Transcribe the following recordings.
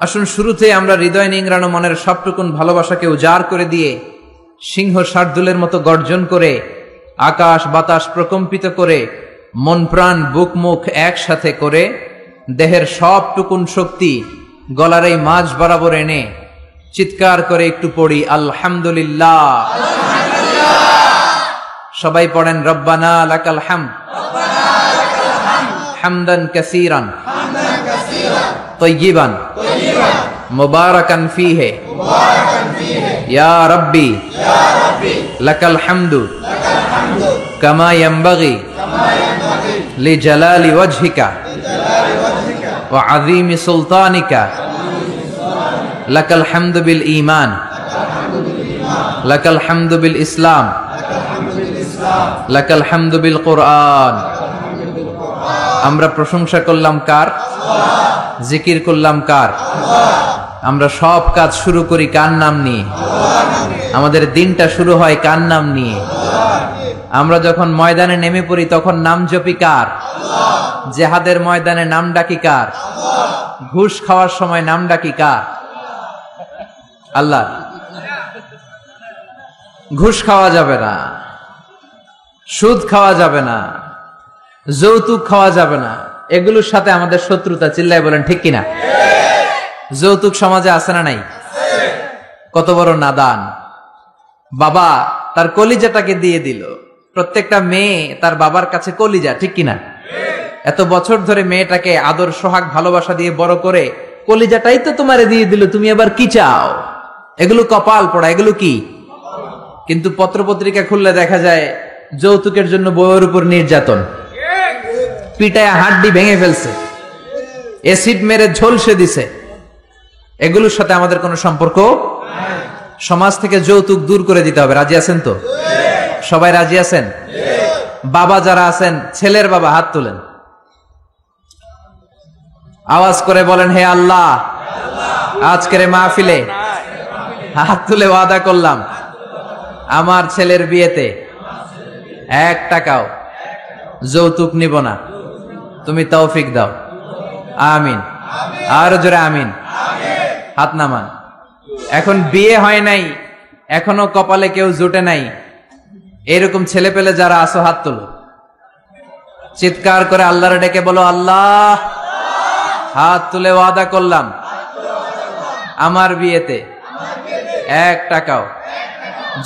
আসুন শুরুতে আমরা হৃদয় নিংড়ানো মনের সবটুকুন ভালোবাসাকে উজাড় করে দিয়ে সিংহ শার্দুলের মতো গর্জন করে আকাশ বাতাস প্রকম্পিত করে মন প্রাণ বুক মুখ একসাথে করে দেহের সবটুকুন শক্তি গলার এই মাঝ বরাবর এনে চিৎকার করে একটু পড়ি আলহামদুলিল্লাহ। সবাই পড়েন রব্বানা লাকাল হামদ হামদান কাসীরান তাইয়িবান মুবারাকান ফীহি ইয়া রাব্বি লাকাল হামদু কামা ইয়ানবাগি লিজালালি ওয়াজহিকা ওয়া আযীমি সুলতানিকা লাকাল হামদু বিল ঈমান লাকাল হামদু বিল ইসলাম লাকাল হামদু বিল কুরআন। আমরা প্রশংসা করলাম কার? জিকির করলাম কার? আমরা সব কাজ শুরু করি কার নাম নিয়ে? আমাদের দিনটা শুরু হয় কার নাম নিয়ে? আমরা যখন ময়দানে নেমে পড়ি তখন নাম জপি কার? জিহাদের ময়দানে নাম ডাকি কার? ঘুষ খাওয়ার সময় নাম ডাকি কার? আল্লাহ। ঘুষ খাওয়া যাবে না, সুদ খাওয়া যাবে না, যৌতুক খাওয়া যাবে না, এগুলোর সাথে আমাদের শত্রুতা। চিল্লায় বলেন ঠিক কিনা? যৌতুক সমাজে আছে না নাই? কত বড় নাদান বাবা, তার কলিজাটাকে দিয়ে দিল। প্রত্যেকটা মেয়ে তার বাবার কাছে কলিজা, ঠিক কিনা? এত বছর ধরে মেয়েটাকে আদর সোহাগ ভালোবাসা দিয়ে বড় করে কলিজাটাই তো তোমারে দিয়ে দিল, তুমি আবার কি চাও? এগুলো কপাল পোড়া, এগুলো কি? কিন্তু পত্রপত্রিকা খুললে দেখা যায় যৌতুকের জন্য বউয়ের উপর নির্যাতন, পিটায় হাড্ডি ভেঙে ফেলছে, এসিড মেরে ঝলসে দিছে। এগুলোর সাথে আমাদের কোনো সম্পর্ক? সমাজ থেকে যৌতুক দূর করে দিতে হবে। রাজি আছেন তো? সবাই রাজি আছেন? বাবা যারা আছেন, ছেলের বাবা হাত তোলেন, আওয়াজ করে বলেন হে আল্লাহ, আজকের মাহফিলে হাত তুলে ওয়াদা করলাম আমার ছেলের বিয়েতে 1 টাকাও যৌতুক নিব না, তুমি তৌফিক দাও। আমিন। আর জোরে আমিন। হাত নামান। এখন বিয়ে হয় নাই, এখনো কপালে কেউ জুটে নাই, এরকম ছেলে পেলে যারা আসো হাত তোলো, চিৎকার করে আল্লাহরে ডেকে বলো আল্লাহ, হাত তুলে ওয়াদা করলাম আমার বিয়েতে 1 টাকাও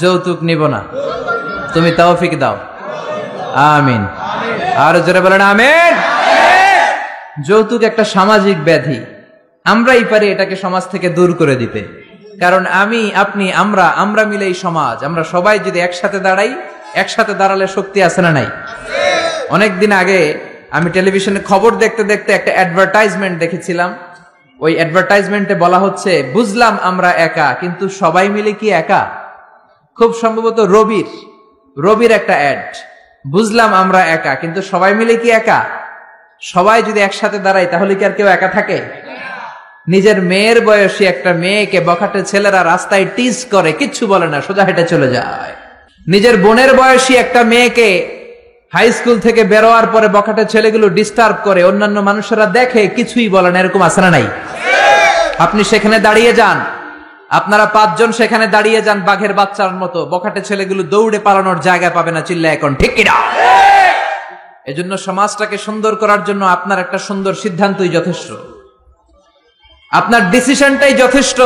যৌতুক নিব না, তুমি তৌফিক দাও। আমিন। আর জোরে বলেন আমিন। যৌতুক একটা সামাজিক ব্যাধি, আমরাই পারি এটাকে সমাজ থেকে দূর করে দিতে। কারণ আমি, আপনি, আমরা মিলে এই সমাজ, আমরা সবাই যদি একসাথে দাঁড়াই, একসাথে দাঁড়ালে শক্তি আছে না নাই? অনেকদিন আগে আমি টেলিভিশনে খবর দেখতে দেখতে একটা অ্যাডভার্টাইজমেন্ট দেখেছিলাম। ওই অ্যাডভার্টাইজমেন্টে বলা হচ্ছে, বুঝলাম আমরা একা, কিন্তু সবাই মিলে কি একা? খুব সম্ভবত রবির একটা অ্যাড। বুঝলাম আমরা একা, কিন্তু সবাই মিলে কি একা? সবাই যদি একসাথে দাঁড়াই তাহলে কি আর কেউ একা থাকে? নিজের মেয়ের বয়সী একটা মেয়েকে বখাটে ছেলেরা রাস্তায় টিজ করে, কিচ্ছু বলে না, সোজা হেঁটে চলে যায়। নিজের বোনের বয়সী একটা মেয়েকে হাই স্কুল থেকে বেরোয়ার পরে বখাটে ছেলেগুলো ডিস্টার্ব করে, অন্যান্য মানুষেরা দেখে, কিছুই বলে না। এরকম আছে না নাই? আপনি সেখানে দাঁড়িয়ে যান, আপনারা 5 জন সেখানে দাঁড়িয়ে যান বাঘের বাচ্চার মতো, বখাটে ছেলেগুলো দৌড়ে পালানোর জায়গা পাবে না। চিল্লায় এখন ঠিক কিনা? এজন্য সমাজটাকে সুন্দর করার জন্য আপনার একটা সুন্দর সিদ্ধান্তই যথেষ্ট, আপনার ডিসিশনটাই যথেষ্ট,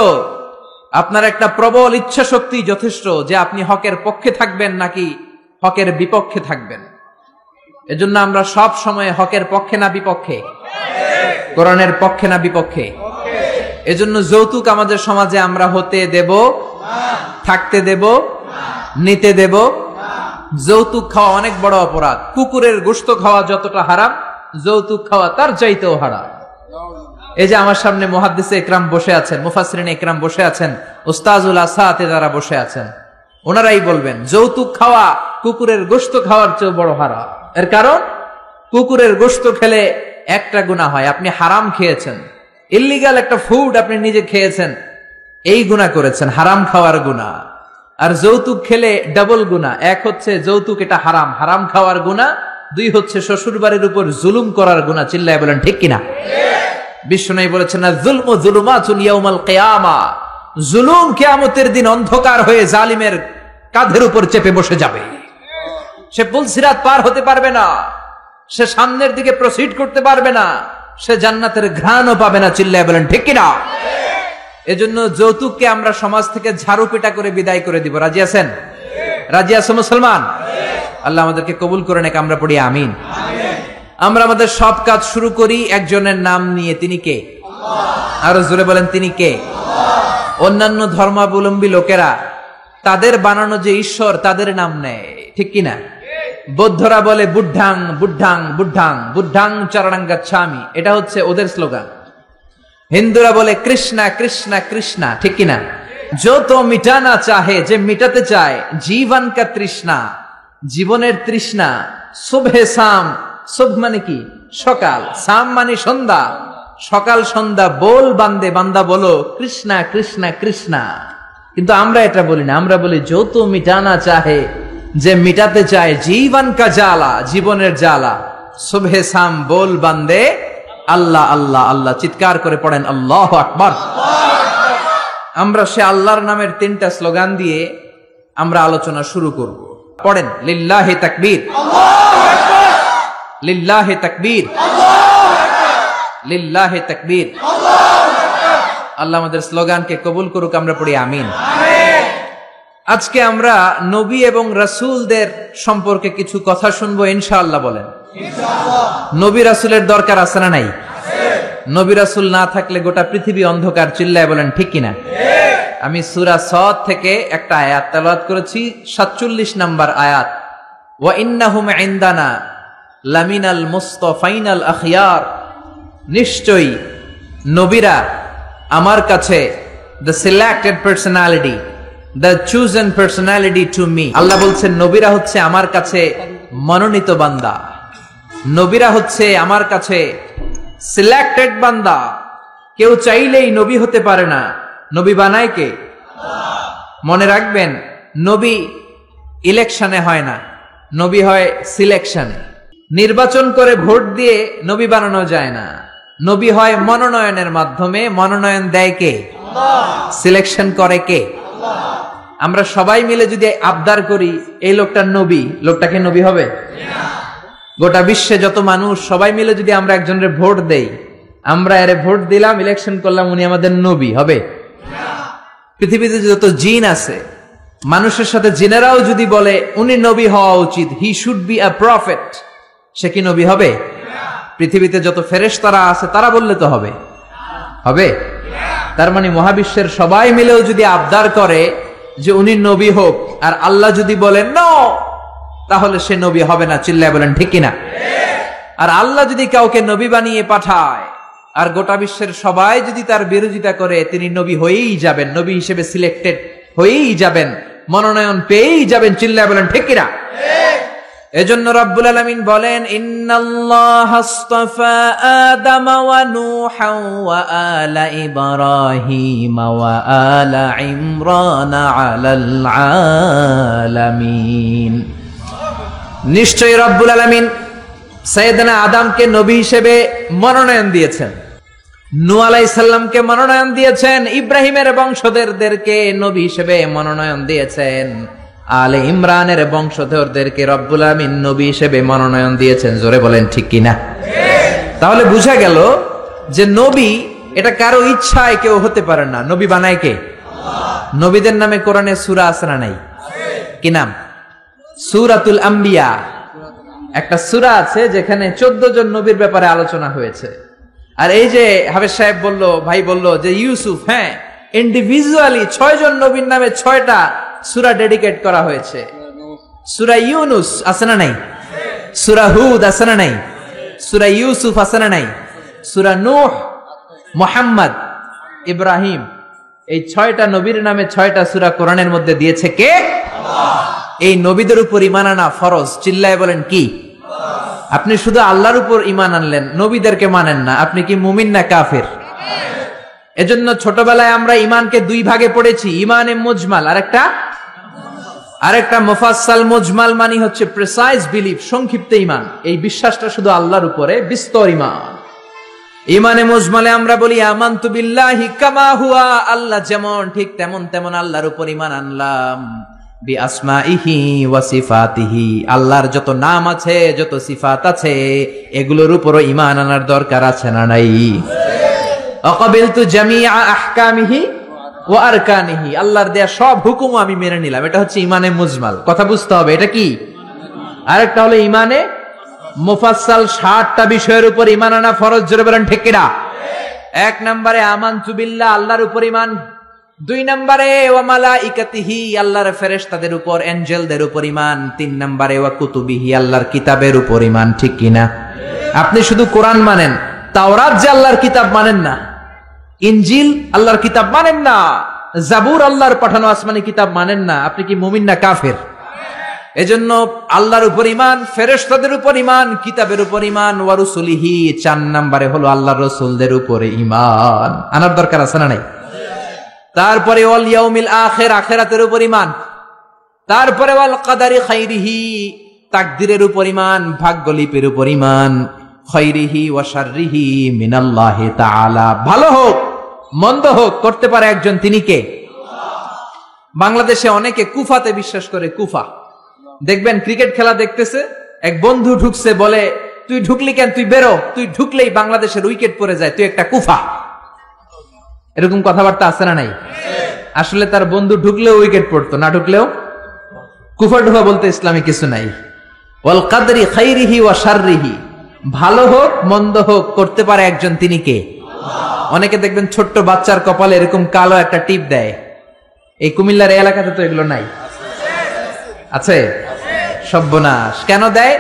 আপনার একটা প্রবল ইচ্ছা শক্তি যথেষ্ট যে আপনি হকের পক্ষে থাকবেন নাকি হকের বিপক্ষে থাকবেন। এজন্য আমরা সব সময় হকের পক্ষে না বিপক্ষে? কোরআনের পক্ষে না বিপক্ষে? এজন্য যৌতুক আমাদের সমাজে আমরা হতে দেব, থাকতে দেব, নিতে দেব। যৌতুক খাওয়া অনেক বড় অপরাধ। কুকুরের গোশত খাওয়া যতটা হারাম, যৌতুক খাওয়া তার চাইতেও হারাম। এই যে আমার সামনে মুহাদ্দিসে ইকরাম বসে আছেন, মুফাসসিরিনে ইকরাম বসে আছেন, উস্তাজুল আসাতে যারা বসে আছেন, ওনারাই বলবেন যৌতুক খাওয়া কুকুরের গোশত খাওয়ার চেয়ে বড় হারাম। এর কারণ, কুকুরের গোশত খেলে একটা গুনাহ হয়, আপনি হারাম খেয়েছেন, ইল্লিগাল একটা ফুড আপনি নিজে খেয়েছেন, এই গুনাহ করেছেন, হারাম খাওয়ার গুনাহ। আর যৌতুক খেলে ডাবল গুনাহ। এক হচ্ছে যৌতুক এটা হারাম, হারাম খাওয়ার গুনাহ। 2 হচ্ছে শ্বশুর বাড়ির উপর জুলুম করার গুনাহ। চিল্লায় বলেন ঠিক কিনা? বিশ্বনবী বলেছেন না, যুলমু যুলুমাতুন ইয়াউমাল কিয়ামা, জুলুম কিয়ামতের দিন অন্ধকার হয়ে জালিমের কাঁধের উপর চেপে বসে যাবে। সে পুলসিরাত পার হতে পারবে না, সে সামনের দিকে প্রসিড করতে পারবে না, সে জান্নাতের ঘ্রাণও পাবে না। চিল্লায় বলেন ঠিক কিনা? এজন্য যৌতুককে আমরা সমাজ থেকে ঝাড়ু পেটা করে বিদায় করে দিব। রাজি আছেন? রাজি আছেন মুসলমান? আল্লাহ আমাদেরকে কবুল করে নেক। আমরা পড়ি আমিন। আমরা আমাদের সব কাজ শুরু করি একজনের নাম নিয়ে। তিনি কে? আরো জোরে বলেন, তিনি কে? অন্যান্য ধর্মাবলম্বী লোকেরা তাদের বানানো যে ঈশ্বর তাদের নাম নেয়, ঠিক কিনা? বৌদ্ধরা বলে বুদ্ধাং বুদ্ধাং বুদ্ধাং বুদ্ধাং চরণাং গচ্ছামি, এটা হচ্ছে ওদের স্লোগান। হিন্দুরা বলে কৃষ্ণা কৃষ্ণা কৃষ্ণা, ঠিক কিনা? जो तो मिटाना चाहे, যে মিটাতে চায় জীবন কা তৃষ্ণা, জীবনের তৃষ্ণা। সুবহে শাম, সুব মানে কি? সকাল, শাম মানে সন্ধ্যা, সকাল সন্ধ্যা বল বান্দে, বান্দা বলো কৃষ্ণা কৃষ্ণা কৃষ্ণা। কিন্তু আমরা এটা বলি না, আমরা বলি जो तो मिटाना चाहे, যে মিটাতে চায় জীবন কা জ্বালা, জীবনের জ্বালা। সুবহে শাম বল বান্দে আল্লাহ আল্লাহ আল্লাহ। চিৎকার করে পড়েন আল্লাহু আকবার। আমরা সে আল্লাহর নামের 3টা স্লোগান দিয়ে আমরা আলোচনা শুরু করব। পড়েন লিল্লাহি তাকবীর, লিল্লাহি তাকবীর, লিল্লাহি তাকবীর। আল্লাহ আমাদের স্লোগানকে কবুল করুক। আমরা পড়ি আমিন। আজকে আমরা নবী এবং রাসূলদের সম্পর্কে কিছু কথা শুনবো ইনশাআল্লাহ। বলেন নবী রাসূলের দরকার আছে না নাই? নবী রাসূল না থাকলে গোটা পৃথিবী অন্ধকার। চিল্লায় বলেন ঠিক কিনা? আমি সূরা সদ থেকে একটা আয়াত তেলাওয়াত করেছি, 47 নম্বর আয়াত। ওয়া ইন্নাহুম ইনদানা লামিনাল মুস্তাফাইনাল আখিয়ার, নিশ্চয়ই নবীরা আমার কাছে, the selected personality, the chosen personality to me. Allah বলছেন নবীরা হচ্ছে আমার কাছে মনোনীত বান্দা, নবীরা হচ্ছে আমার কাছে সিলেক্টেড বান্দা। কেউ চাইলেই নবী হতে পারে না, নবী বানায় কে? মনে রাখবেন, নবী ইলেকশনে হয় না, নবী হয় সিলেকশনে। নির্বাচন করে ভোট দিয়ে নবী বানানো যায় না, নবী হয় মনোনয়নের মাধ্যমে। মনোনয়ন দেয় কে? সিলেকশন করে কে? আমরা সবাই মিলে যদি আবদার করি এই লোকটা নবী, লোকটাকে নবী হবে? গোটা বিশ্বে যত মানুষ সবাই মিলে যদি আমরা একজনের ভোট দেই, আমরা এর ভোট দিলাম, ইলেকশন করলাম, উনি আমাদের নবী হবে? পৃথিবীতে যত জিন আছে, মানুষের সাথে জিনেরাও যদি বলে উনি নবী হওয়া উচিত, he should be a prophet, সে কি নবী হবে? পৃথিবীতে যত ফেরেশতারা আছে তারা বললে তো হবে? হবে? তার মানে মহাবিশ্বের সবাই মিলেও যদি আবদার করে যে উনি নবী হোক, আর আল্লাহ যদি বলেন নো, তাহলে সে নবী হবে না। চিল্লায় বলেন ঠিক কিনা? আর আল্লাহ যদি কাউকে নবী বানিয়ে পাঠায় আর গোটা বিশ্বের সবাই যদি তার বিরোধিতা করে, তিনি নবী হয়েই যাবেন, নবী হিসেবে সিলেক্টেড হয়েই যাবেন, মনোনয়ন পেয়েই যাবেন। চিল্লায় বলেন ঠিক কিনা? এজন্য রব্বুল আলামিন বলেন ইন্নাল্লাহা আস্তাফা আদাম ওয়া নূহা ওয়া আলা ইব্রাহিম ওয়া আলা ইমরান আলাল আলামিন। নিশ্চয়ই রব্বুল আলামিন সাইয়েদনা আদমকে নবী হিসেবে মনোনয়ন দিয়েছেন, নূহ আলাইহিস সালামকে মনোনয়ন দিয়েছেন, ইব্রাহিমের বংশধরদেরকে নবী হিসেবে মনোনয়ন দিয়েছেন, আলে ইমরানের বংশধরদেরকে রব্বুল আলামিন নবী হিসেবে মনোনয়ন দিয়েছেন। জোরে বলেন ঠিক কিনা? তাহলে বুঝা গেল যে নবী এটা কারো ইচ্ছায় কেউ হতে পারে না, নবী বানায় কে? নবীদের নামে কোরআনে সূরা আছে না নাই? কি নাম? সূরাতুল আম্বিয়া। একটা সূরা আছে যেখানে 14 জন নবীর ব্যাপারে আলোচনা হয়েছে। আর এই যে হাফেজ সাহেব বলল, ভাই বলল যে ইউসুফ, হ্যাঁ, ইন্ডিভিজুয়ালি 6 জন নবীর নামে 6টা সূরা ডেডিকেট করা হয়েছে। সূরা ইউনুস আছে না নাই? সূরা হুদ আছে না নাই? সূরা ইউসুফ আছে না নাই? সূরা নূহ, মুহাম্মদ, ইব্রাহিম, এই 6টা নবীর নামে 6টা সূরা কোরআনের মধ্যে দিয়েছে কে? আল্লাহ। এই নবীদের উপর ঈমান আনা ফরজ। চিল্লায় বলেন কি? আপনি শুধু আল্লাহর উপর ঈমান আনলেন, নবীদেরকে মানেন না, আপনি কি মুমিন না কাফের? এজন্য ছোটবেলায় আমরা ঈমানকে 2 ভাগে পড়েছি, ঈমানে মুজমাল আরেকটা মুফাসসাল। মুজমাল মানে হচ্ছে প্রিসাইজ বিলিফ, সংক্ষিপ্ত ঈমান। এই বিশ্বাসটা শুধু আল্লাহর উপরে, বিস্তর ঈমান। ইমানে মুজমালে আমরা বলি আমানতু বিল্লাহি কামা হুয়া, আল্লাহ যেমন ঠিক তেমন তেমন আল্লাহর উপর ঈমান আনলাম। বি আসমাইহি ওয়া সিফাতিহি, আল্লাহর যত নাম আছে যত সিফাত আছে এগুলোর উপরও ঈমান আনার দরকার আছে না নাই? আকাবিলতু জামিআ আহকামিহি ওয়া আরকানিহি, আল্লাহর দেয়া সব হুকুম আমি মেনে নিলাম। এটা হচ্ছে ঈমানে মুজমাল। কথা বুঝতে হবে এটা কি। আরেকটা হলো ঈমানে মুফাসসাল, 60টা বিষয়ের উপর ঈমান আনা ফরজ। জোরে বলেন ঠিক কিনা? এক নম্বরে আমানতু বিল্লাহ, আল্লাহর উপর ঈমান। 2 নম্বরে ওয়া মালাইকাতিহি, আল্লাহর ফেরেশতাদের উপর, এঞ্জেলদের উপর ঈমান। 3 নম্বরে ওয়া কুতুবিহি, আল্লাহর কিতাবের উপর ঈমান। ঠিক কিনা? আপনি শুধু কোরআন মানেন, তাওরাত যে আল্লাহর কিতাব মানেন না, ইনজিল আল্লাহর কিতাব মানেন না, জাবুর আল্লাহর পাঠানো আসমানি কিতাব মানেন না, আপনি কি মুমিন না কাফের? এজন্য আল্লাহর উপর ঈমান, ফেরেশতাদের উপর ঈমান, কিতাবের উপর ঈমান, ওয়া রুসুলিহি। 4 নম্বরে হলো আল্লাহর রাসূলদের উপরে ঈমান আনার দরকার আছে না নাই? তারপরে ওয়াল ইয়াউমিল আখির, আখিরাতের উপর ঈমান। তারপরে ওয়াল কদারি খাইরিহি, তাকদীরের উপর ঈমান, ভাগ্যলিপির উপর ঈমান। খাইরিহি ওয়া শাররিহি মিনাল্লাহি তাআলা, ভালো হোক মন্দ হোক করতে পারে একজন, তিনি কে? বাংলাদেশে অনেকে কুফাতে বিশ্বাস করে। কুফা দেখবেন ক্রিকেট খেলা দেখতেছে, এক বন্ধু ঢুকছে, বলে তুই ঢুকলি কেন, তুই বেরো, তুই ঢুকলেই বাংলাদেশের উইকেট পড়ে যায়, তুই একটা কুফা। এরকম কথাবার্তা আছে না নাই? আসলে তার বন্ধু ঢুকলেও উইকেট পড়তো, না ঢুকলেও কুফা ঢুকা বলতে ইসলামে কিছু নাই। ওয়াল কদরি খাইরিহি ওয়া শাররিহি, ভালো হোক মন্দ হোক করতে পারে একজন, তিনি কে? অনেকে দেখবেন ছোট্ট বাচ্চার কপালে এরকম কালো একটা টিপ দেয়। এই কুমিল্লার এলাকাতে তো এগুলো নাই, আছে? সর্বনাশ। কেন দেয়?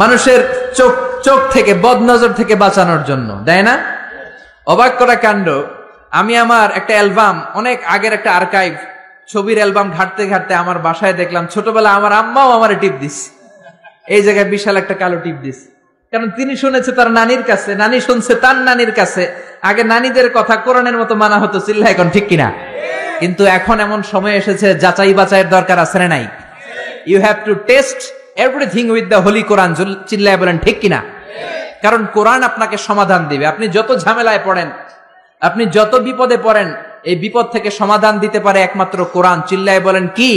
মানুষের চোখ থেকে, বদনজর থেকে বাঁচানোর জন্য দেয় না? অবাক করা কাণ্ড। আমি আমার একটা অ্যালবাম, অনেক আগের একটা আর্কাইভ ছবির অ্যালবাম ঘাটতে ঘাটতে আমার বাসায় দেখলাম ছোটবেলা আমার আম্মাও আমার টিপ দিস, এই জায়গায় বিশাল একটা কালো টিপ দিস। কারণ তিনি শুনেছে তার নানির কাছে, নানি শুনছে তার নানির কাছে। আগে নানিদের কথা কোরআনের মতো মানা হতো, চিল্লা এখন ঠিক কিনা? কিন্তু এখন এমন সময় এসেছে যাচাই বাছাইয়ের দরকার আছে না নাই? You have to test everything with the holy Quran. চিল্লায় বলেন ঠিক কিনা? কারণ কোরআন আপনাকে সমাধান দিবে। আপনি যত ঝামেলায় পড়েন, আপনি যত বিপদে পড়েন, এই বিপদ থেকে সমাধান দিতে পারে একমাত্র কোরআন। চিল্লায় বলেন কি?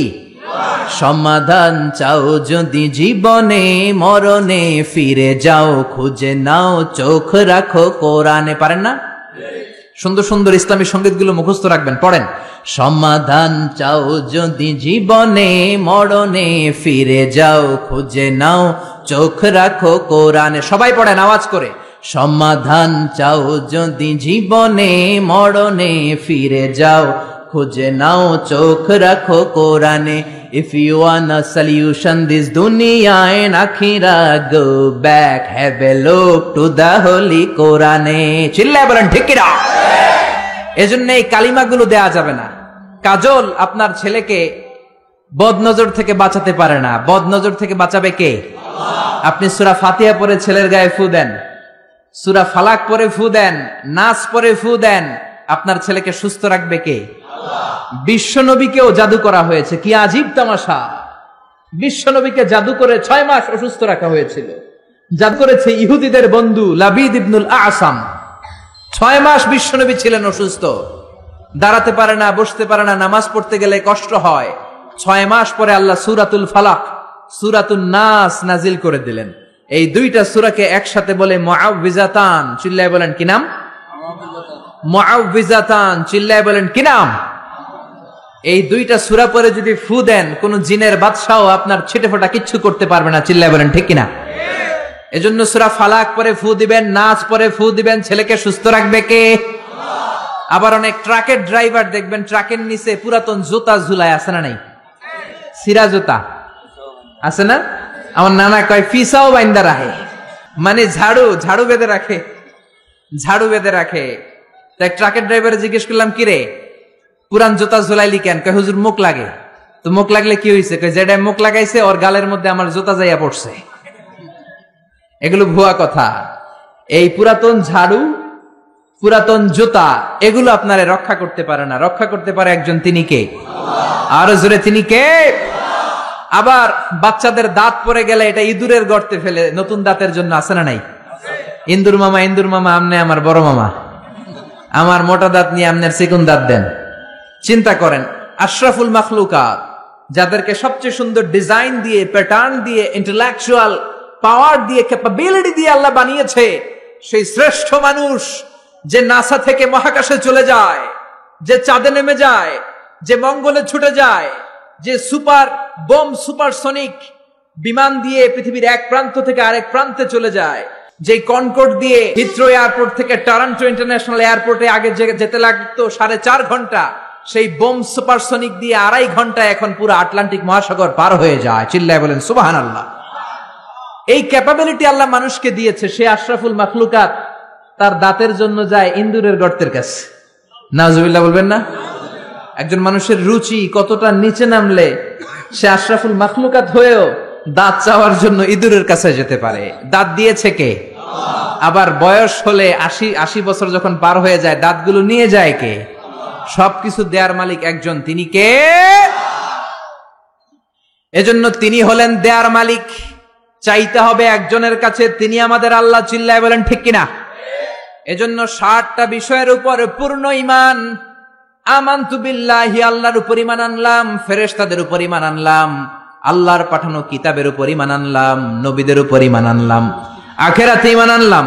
সমাধান চাও যদি জীবনে, মরণে ফিরে যাও, খুঁজে নাও, চোখ রাখো কোরআনে। পারেন না? সুন্দর সুন্দর ইসলামী সঙ্গীতগুলো মুখস্থ রাখবেন, পড়েন। সমাধান চাও যদি জীবনে, মরণে ফিরে যাও, খুঁজে নাও, চোখ রাখো কোরআনে। সবাই পড়েন আওয়াজ করে। সমাধান চাও যদি জীবনে, মরণে ফিরে যাও, খুঁজে নাও, চোখ রাখো কোরআনে। If you want a solution this dunya and akhirah, go back, have a look to the holy Qur'ane. চিল্লায় বলেন ঠিক কিনা? এজন্য এই কালিমাগুলো দেয়া যাবে না। কাজল আপনার ছেলেকে বদনজর থেকে বাঁচাতে পারে না। বদনজর থেকে বাঁচাবে কে? আপনি সূরা ফাতিহা পড়ে ছেলের গায়ে ফু দেন, সূরা ফালাক পড়ে ফু দেন, নাস পড়ে ফু দেন, আপনার ছেলেকে সুস্থ রাখবে কে? বিশ্বনবীকেও জাদু করা হয়েছে। কি আজীব তামাশা! বিশ্বনবীকে জাদু করে 6 মাস অসুস্থ রাখা হয়েছিল। জাদু করেছে ইহুদিদের বন্ধু লাবিদ ইবনুল আসাম। 6 মাস বিশ্বনবী ছিলেন অসুস্থ, দাঁড়াতে পারে না, বসতে পারে না, নামাজ পড়তে গেলে কষ্ট হয়। 6 মাস পরে আল্লাহ সূরাতুল ফালাক, সূরাতুন নাস নাজিল করে দিলেন। এই দুইটা সূরাকে একসাথে বলে মুআউযিজাতান। চিল্লায় বলেন কি নাম? মুআউযিজাতান। চিল্লায় বলেন কি নাম? এই দুইটা সূরা পরে যদি ফু দেন, কোন জিনের বাদশাও আপনার ছিটেফোঁটা কিচ্ছু করতে পারবে না। চিল্লায় বলেন ঠিক কিনা? এজন্য সূরা ফালাক পরে ফু দিবেন, নাস পরে ফু দিবেন। ছেলেকে সুস্থ রাখবে কে? আবার অনেক ট্রাকের ড্রাইভার দেখবেন ট্রাকের নিচে পুরাতন জুতা ঝুলায়, আছে না নাই? সিরা জুতা আছে না? আমার নানা কয় ফিসাও বাইন্দা রাখে, মানে ঝাড়ু বেঁধে রাখে, ঝাড়ু বেঁধে রাখে। তাই ট্রাকের ড্রাইভারে জিজ্ঞেস করলাম, কি রে পুরান জুতা ঝুলাইলি কেন? কয় হুজুর মুখ লাগে। তো মুখ লাগলে কি হয়েছে? কয় যেটা মুখ লাগাইছে ওর গালের মধ্যে আমার জুতা যাইয়া পড়ছে। এগুলো ভুয়া কথা। এই পুরাতন ঝাড়ু, পুরাতন জুতা, এগুলো আপনারে রক্ষা করতে পারে না। রক্ষা করতে পারে একজন, তিনি কে? আরো জোরে, তিনি কে? আবার বাচ্চাদের দাঁত পড়ে গেলে এটা ইঁদুরের গর্তে ফেলে নতুন দাঁতের জন্য, আছে না নাই? ইন্দুর মামা আমনে আমার বড় মামা, আমার মোটা দাঁত নিয়ে আমনের চিকুন দাঁত দেন। চিন্তা করেন, আশরাফুল মাখলুকাত, যাদেরকে সবচেয়ে সুন্দর ডিজাইন দিয়ে, প্যাটার্ন দিয়ে, ইন্টেলেকচুয়াল পাওয়ার দিয়ে, ক্যাপাবিলিটি দিয়ে আল্লাহ বানিয়েছে, সেই শ্রেষ্ঠ মানুষ যে নাসা থেকে মহাকাশে চলে যায়, যে চাঁদে নেমে যায়, যে মঙ্গলে ছুটে যায়, যে সুপারসনিক বিমান দিয়ে পৃথিবীর এক প্রান্ত থেকে আরেক প্রান্তে চলে যায়, যে কনকর্ড দিয়ে হিথ্রো এয়ারপোর্ট থেকে টরন্টো ইন্টারন্যাশনাল এয়ারপোর্টে আগে যেতে লাগতো 4.5 ঘন্টা, সেই বোম সুপারসনিক দিয়ে 2.5 ঘন্টায় এখন পুরো আটলান্টিক মহাসাগর পার হয়ে যায়। চিল্লায় বলেন সুবহানাল্লাহ। এই ক্যাপাবিলিটি আল্লাহ মানুষকে দিয়েছে। সে আশরাফুল মাখলুকাত তার দাঁতের জন্য যায় ইন্দুরের গর্তের কাছে। নাউজুবিল্লাহ বলবেন না? একজন মানুষের রুচি কতটা নিচে নামলে সে আশরাফুল মাখলুকাত হয়েও দাঁত চাওয়ার জন্য ইঁদুরের কাছে যেতে পারে। দাঁত দিয়েছে কে? আবার বয়স হলে 80 বছর যখন পার হয়ে যায়, দাঁতগুলো নিয়ে যায় কে? সবকিছু দেয়ার মালিক একজন, তিনি কে? এজন্য তিনি হলেন দেয়ার মালিক। চাইতে হবে একজনের কাছে, তিনি আমাদের আল্লাহ। চিল্লায় বলেন ঠিক কিনা? এজন্য 60টা বিষয়ের উপর পূর্ণ ঈমান। আমানতু বিল্লাহি, আল্লাহর উপর ঈমান আনলাম, ফেরেশতাদের উপর ঈমান আনলাম, আল্লাহর পাঠানো কিতাবের উপর ঈমান আনলাম, নবীদের উপর ঈমান আনলাম, আখিরাতে ঈমান আনলাম,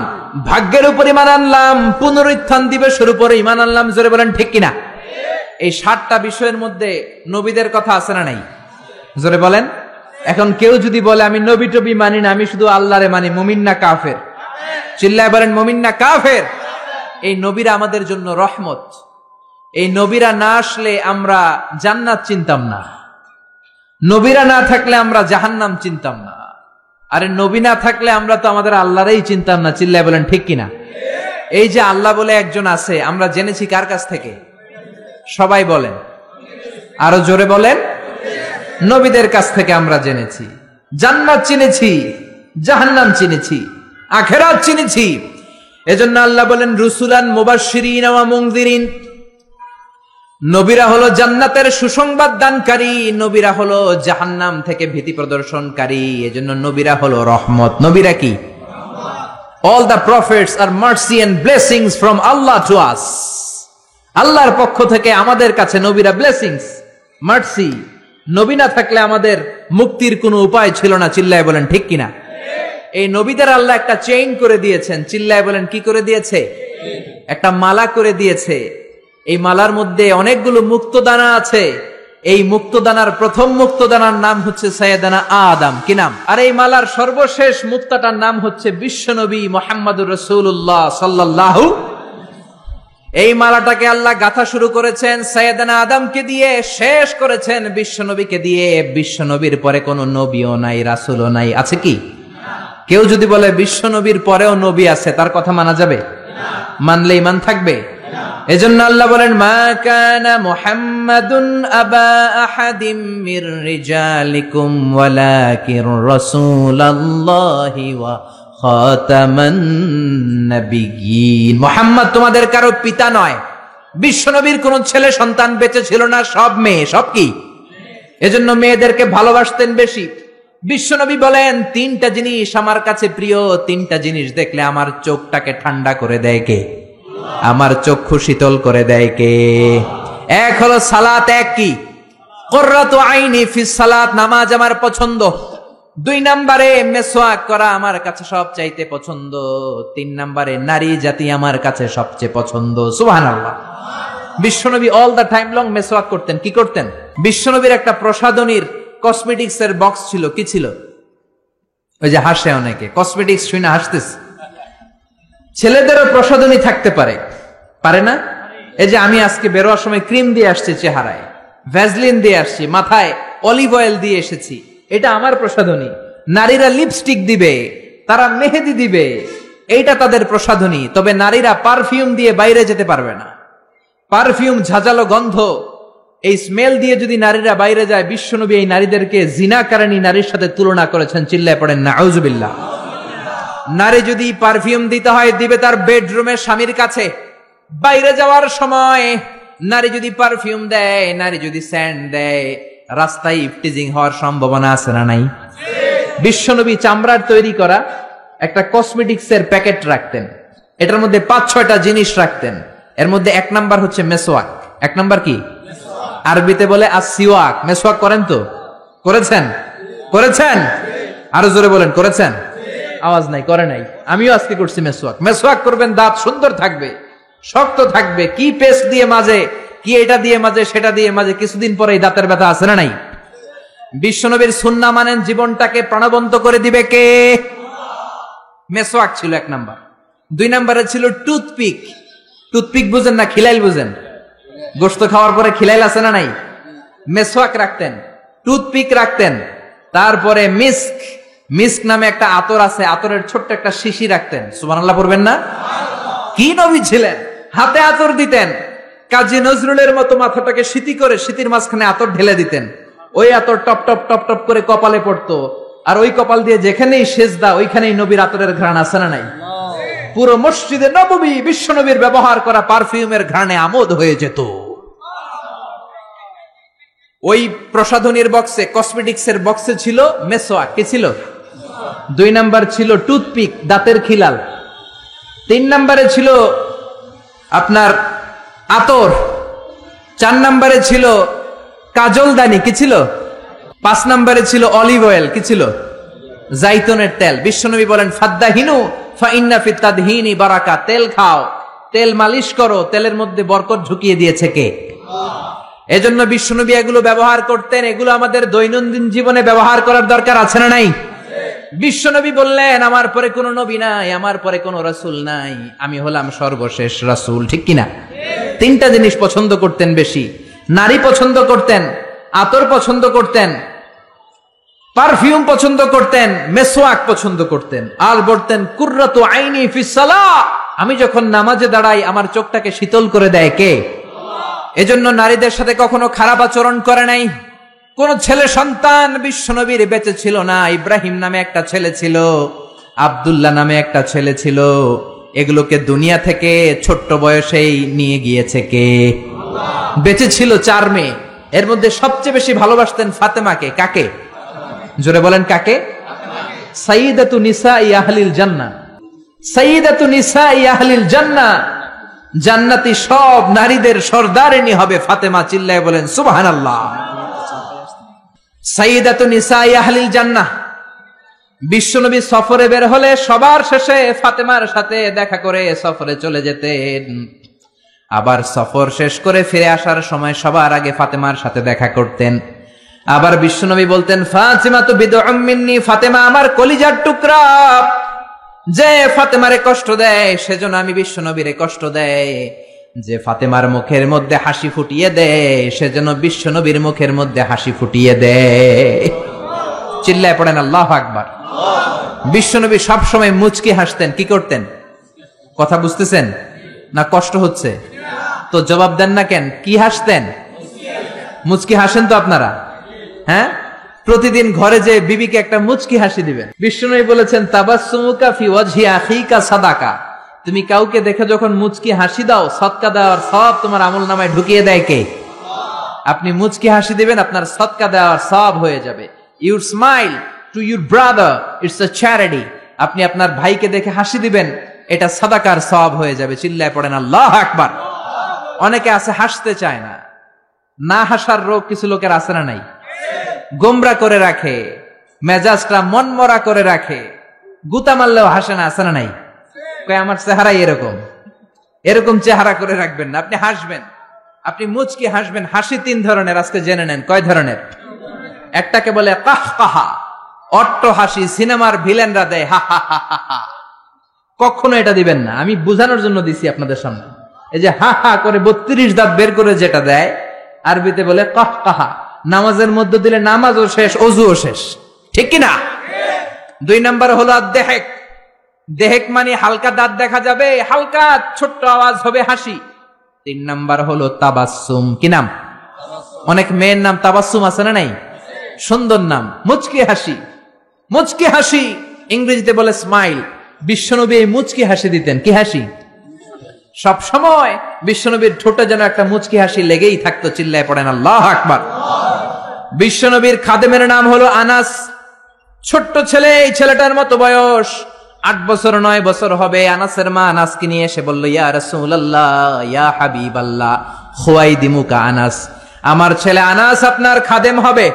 ভাগ্যের উপর ঈমান আনলাম, পুনরুত্থান দিবসের উপর ঈমান আনলাম। জোরে বলেন ঠিক কিনা? এই 60টা বিষয়ের মধ্যে নবীদের কথা আছে না নাই? জোরে বলেন। এখন কেউ যদি বলে আমি নবী টবি মানি না, আমি শুধু আল্লাহরে মানি, মুমিন না কাফের? চিল্লায় বলেন মুমিন না কাফের? এই নবীরা আমাদের জন্য রহমত। এই নবীরা না আসলে আমরা জান্নাত চিনতাম না, নবীরা না থাকলে আমরা জাহান্নাম চিনতাম না। আরে নবী না থাকলে আমরা তো আমাদের আল্লাহরই চিনতাম না। চিল্লায় বলেন ঠিক কিনা? এই যে আল্লাহ বলে একজন আছে, আমরা জেনেছি কার কাছ থেকে? সবাই বলেন, আরো জোরে বলেন। নবীদের কাছ থেকে আমরা জেনেছি। জান্নাত চিনেছি, জাহান্নাম চিনেছি, আখিরাত চিনেছি। এজন্য আল্লাহ বলেন রুসুলান মুবাশশিরিন ওয়া মুনযিরিন। নবীরা হলো জান্নাতের সুসংবাদ দানকারী, নবীরা হলো জাহান্নাম থেকে ভীতি প্রদর্শনকারী। এজন্য নবীরা হলো রহমত। নবীরা কি? All the prophets are mercy and blessings from Allah to us. আল্লাহর পক্ষ থেকে আমাদের কাছে নবীরা ব্লেসিংস, মার্সি। নবী না থাকলে আমাদের মুক্তির কোনো উপায় ছিল না। চিল্লায় বলেন ঠিক কিনা? এই নবীদের আল্লাহ একটা চেইন করে দিয়েছেন। চিল্লায় বলেন কি করে দিয়েছে? একটা মালা করে দিয়েছে। এই মালার মধ্যে অনেকগুলো মুক্তদানা আছে। এই মুক্তদানার প্রথম মুক্তদানার নাম হচ্ছে সাইয়েদানা আদম। কি নাম? আর এই মালার সর্বশেষ মুক্তাটার নাম হচ্ছে বিশ্বনবী মুহাম্মদুর রাসূলুল্লাহ সাল্লাল্লাহু। এই মালাটাকে আল্লাহ গাঁথা শুরু করেছেন সাইয়েদানা আদমকে দিয়ে, শেষ করেছেন বিশ্বনবীকে দিয়ে। বিশ্বনবীর পরে কোনো নবীও নাই, রাসূলও নাই। আছে কি? কেউ যদি বলে বিশ্বনবীর পরেও নবী আছে, তার কথা মানা যাবে? মানলে ঈমান থাকবে? এজন্য আল্লাহ বলেন মা কানা মুহাম্মাদুন আবা আহাদিম মির রিজালিকুম ওয়ালাকিন রাসূলুল্লাহি ওয়া খাতামান নাবিয়্যিন। মুহাম্মদ তোমাদের কারো পিতা নয়। বিশ্বনবীর কোন ছেলে সন্তান বেঁচে ছিল না, সব মেয়ে। সব কি? এজন্য মেয়েদেরকে ভালোবাসতেন বেশি। বিশ্বনবী বলেন 3টা জিনিস আমার কাছে প্রিয়, 3টা জিনিস দেখলে আমার চোখটাকে ঠান্ডা করে দেয় কে? আমার চক্ষু শীতল করে দেয় কে? এক হলো সালাত, এক কি? কুররাতু আইনি ফিস সালাত, নামাজ আমার পছন্দ। 2 নম্বরে মেসওয়াক করা আমার কাছে সবচাইতে পছন্দ। 3 নম্বরে নারী জাতি আমার কাছে সবচেয়ে পছন্দ। সুবহানাল্লাহ। বিশ্বনবী অল দা টাইম লং মেসওয়াক করতেন। কি করতেন? বিশ্বনবীর একটা প্রসাধনীর কসমেটিক্স এর বক্স ছিল। কি ছিল? ওই যে হাসে অনেকে, কসমেটিক্স শুনে হাসতেছে। ছেলেদেরও প্রসাধনী থাকতে পারে, পারে না? এই যে আমি আজকে বেরোয়ার সময় ক্রিম দিয়ে আসছি চেহারায়, ভ্যাসলিন দিয়ে আসছি, মাথায় অলিভ অয়েল দিয়ে এসেছি, এটা আমার প্রসাধনী। নারীরা লিপস্টিক দিবে, তারা মেহেদি দিবে, এইটা তাদের প্রসাধনী। তবে নারীরা পারফিউম দিয়ে বাইরে যেতে পারবে না। পারফিউম, ঝাঁঝালো গন্ধ, এই স্মেল দিয়ে যদি নারীরা বাইরে যায়, বিশ্বনবী এই নারীদেরকে জিনাকারিনী নারীর সাথে তুলনা করেছেন। চিল্লায় পড়েন নাউজুবিল্লাহ। নারী যদি পারফিউম দিতে হয়, দিবে তার বেডরুমে স্বামীর কাছে। বাইরে যাওয়ার সময় নারী যদি পারফিউম দেয়, নারী যদি স্যান্ড দেয়, রাস্তায় ইফটিজিং হওয়ার সম্ভাবনা আছে না নাই? বিশ্বনবী চামড়ার তৈরি করা একটা কসমেটিক্স এর প্যাকেট রাখতেন, এটার মধ্যে 5-6টা জিনিস রাখতেন। এর মধ্যে 1 নাম্বার হচ্ছে মেসওয়াক। 1 নাম্বার কি? আরবিতে বলে আসিওয়াক। মেসওয়াক করেন তো? করেছেন? করেছেন? আরো জোরে বলেন, করেছেন? আওয়াজ নাই, করে নাই। আমিও আজকে করছি মেসওয়াক। মেসওয়াক করবেন, দাঁত সুন্দর থাকবে, শক্ত থাকবে। কি পেস্ট দিয়ে মাঝে, কি এটা দিয়ে মাঝে, সেটা দিয়ে মাঝে, কিছুদিন পরে এই দাঁতের ব্যথা আছে না নাই? বিশ্বনবীর সুন্নাহ মানেন, জীবনটাকে প্রাণবন্ত করে দিবে কে? মেসওয়াক ছিল 1 নাম্বার। 2 নাম্বারে ছিল টুথপিক। টুথপিক বুঝেন না, খিলাইল বুঝেন? গোশত খাওয়ার পরে খিলাইল আছে না নাই? মেসওয়াক রাখতেন, টুথপিক রাখতেন। তারপরে মিস্ক, মিস্ক নামে একটা আতর আছে, আতরের ছোট্ট একটা শিশি রাখতেন। সুবহানাল্লাহ পড়বেন না? কি নবী ছিলেন! হাতে আতর দিতেন, কাজী নজরুলের মতো মাথাটাকে সিতি করে সিতির মাঝখানে আতর ঢেলে দিতেন। ওই আতর টপ টপ টপ টপ করে কপালে পড়তো, আর ওই কপাল দিয়ে যেখানেই সেজদা ওইখানেই নবীর আতরের ঘ্রাণ আছে না নাই? পুরো মসজিদে নববী বিশ্ব নবীর ব্যবহার করা পারফিউমের ঘ্রাণে আমোদ হয়ে যেত। ওই প্রসাধনীর বক্সে, কসমেটিক্স এর বক্সে ছিল মেসওয়াক। কি ছিল? 2 নাম্বার ছিল টুথপিক, দাঁতের খিলাল। 3 নাম্বারে ছিল আপনার আতর। 4 নাম্বারে ছিল কাজলদানি। কি ছিল? 5 নাম্বারে ছিল অলিভ অয়েল। কি ছিল? জাইতুনের তেল। বিশ্বনবী বলেন, ফাদ্দাহিনু ফাইন্না ফিত তাদহিনি বারাকা। তেল খাও, তেল মালিশ করো, তেলের মধ্যে বরকত ঢুকিয়ে দিয়েছে কে? এজন্য বিশ্বনবী এগুলো ব্যবহার করতেন। এগুলো আমাদের দৈনন্দিন জীবনে ব্যবহার করার দরকার আছে না নাই? বিশ্বনবী বললেন, আমার পরে কোনো নবী নাই, আমার পরে কোনো রাসূল নাই, আমি হলাম সর্বশেষ রাসূল। ঠিক কিনা? 3টা জিনিস পছন্দ করতেন বেশি। নারী পছন্দ করতেন, আতর পছন্দ করতেন, পারফিউম পছন্দ করতেন, মেসওয়াক পছন্দ করতেন। আর বলতেন, কুররাতু আইনি ফিস সালাহ, আমি যখন নামাজে দাঁড়াই আমার চোখটাকে শীতল করে দেয় কে? এজন্য নারীদের সাথে কখনো খারাপ আচরণ করে নাই। কোন ছেলে সন্তান বিশ্বনবীর বেঁচে ছিল না। ইব্রাহিম নামে একটা ছেলে ছিল, আব্দুল্লাহ নামে একটা ছেলে ছিল। এগুলোকে দুনিয়া থেকে ছোট্ট বয়সেই নিয়ে গিয়েছে কে? বেঁচে ছিল 4 মেয়ে, এর মধ্যে সবচেয়ে বেশি ভালোবাসতেন ফাতেমাকে। কাকে? জোরে বলেন, কাকে? সাইয়্যিদাতু নিসাই আহলিল জান্নাহ। সাইয়্যিদাতু নিসাই আহলিল জান্নাহ, জান্নাতি সব নারীদের সর্দারিনী হবে ফাতেমা। চিল্লায় বলেন সুবহানাল্লাহ। সাইয়্যিদাতু নিসাই আহলিল জান্নাহ। বিশ্বনবী সফরে বের হলে সবার শেষে ফাতেমার সাথে দেখা করে সফরে চলে যেতেন। আবার সফর শেষ করে ফিরে আসার সময় সবার আগে ফাতেমার সাথে দেখা করতেন। আবার বিশ্বনবী বলতেন, ফাতিমা তো বিদউম মিন্নি, ফাতেমা আমার কলিজার টুকরা। যে ফাতেমারে কষ্ট দেয় সেজন্য আমি বিশ্বনবীরে কষ্ট দেয়। যে ফাতেমার মুখের মধ্যে হাসি ফুটিয়ে দেয় সেজন্য বিশ্বনবীর মুখের মধ্যে হাসি ফুটিয়ে দেয়। চিল্লায় পড়েন আল্লাহু আকবার। বিশ্বনবী সবসময় মুচকি হাসতেন। কি করতেন? কথা বুঝতেছেন না? কষ্ট হচ্ছে তো জবাব দেন না কেন? কি হাসতেন? মুচকি হাসেন তো আপনারা? হ্যাঁ, প্রতিদিন ঘরে যে বিবিকে একটা মুচকি হাসি দিবেন। বিশ্বনবী বলেছেন, তাবাসসুমুকা ফি ওয়াজহি আখিকা সাদাকা। তুমি কাউকে দেখে যখন মুচকি হাসি দাও, সদকা দেওয়ার সব তোমার আমলনামায় ঢুকিয়ে দেয় কে? আপনি মুচকি হাসি দিবেন, আপনার সদকা দেওয়ার সব হয়ে যাবে। Your smile to your brother, it's a charity. আপনি আপনার ভাইকে দেখে হাসি দিবেন, এটা সাদাকার সব হয়ে যাবে। চিল্লায় পড়েন আল্লাহু আকবার। অনেকে আছে হাসতে চায় না, না হাসার রোগ কিছু লোকের আছে না নাই? গোমরা করে রাখে, মেজাজটা মনমরা করে রাখে, গুতা মারলেও হাসে না, আছে না নাই? আমার চেহারাই এরকম, এরকম চেহারা করে রাখবেন না। আপনি হাসবেন, আপনি মুচকি হাসবেন। হাসি 3 ধরনের, আজকে জেনে নেন কয় ধরনের। একটাকে বলে কাহকাহা, অট্ট হাসি, সিনেমার ভিলেনরা দেয় হা হা হা হা। কখনো এটা দিবেন না, আমি বোঝানোর জন্য দিছি আপনাদের সামনে। এই যে হা হা করে 32 দাঁত বের করে যেটা দেয়, আরবিতে বলে কাহকাহা। নামাজের মধ্যে দিলে নামাজও শেষ, ওযুও শেষ। ঠিক কিনা? 2 নাম্বার হলো দেহেক। দেহেক মানে হালকা দাঁত দেখা যাবে, হালকা ছোট্ট আওয়াজ হবে হাসি। 3 নাম্বার হলো তাবাসসুম। কি নাম? অনেক মেয়ের নাম তাবাসসুম আছে না নাই? সুন্দর নাম, মুচকি হাসি। মুচকি হাসি ইংরেজিতে বলে স্মাইল। বিশ্বনবী এই মুচকি হাসি দিতেন। কি হাসি? সব সময় বিশ্বনবীর ঠোঁটে যেন একটা মুচকি হাসি লেগেই থাকতো। চিল্লায় পড়েন আল্লাহু আকবার। বিশ্বনবীর খাদেমের নাম হলো আনাস। ছোট্ট ছেলে, এই ছেলেটার মতো বয়স, 8 বছর 9 বছর হবে। আনাসের মা আনাসকে নিয়ে এসে বলল, ইয়া রাসূলুল্লাহ, ইয়া হাবিবাল্লাহ, খুয়াইদিমুকা আনাস, আমার ছেলে আনাস আপনার খাদেম হবে।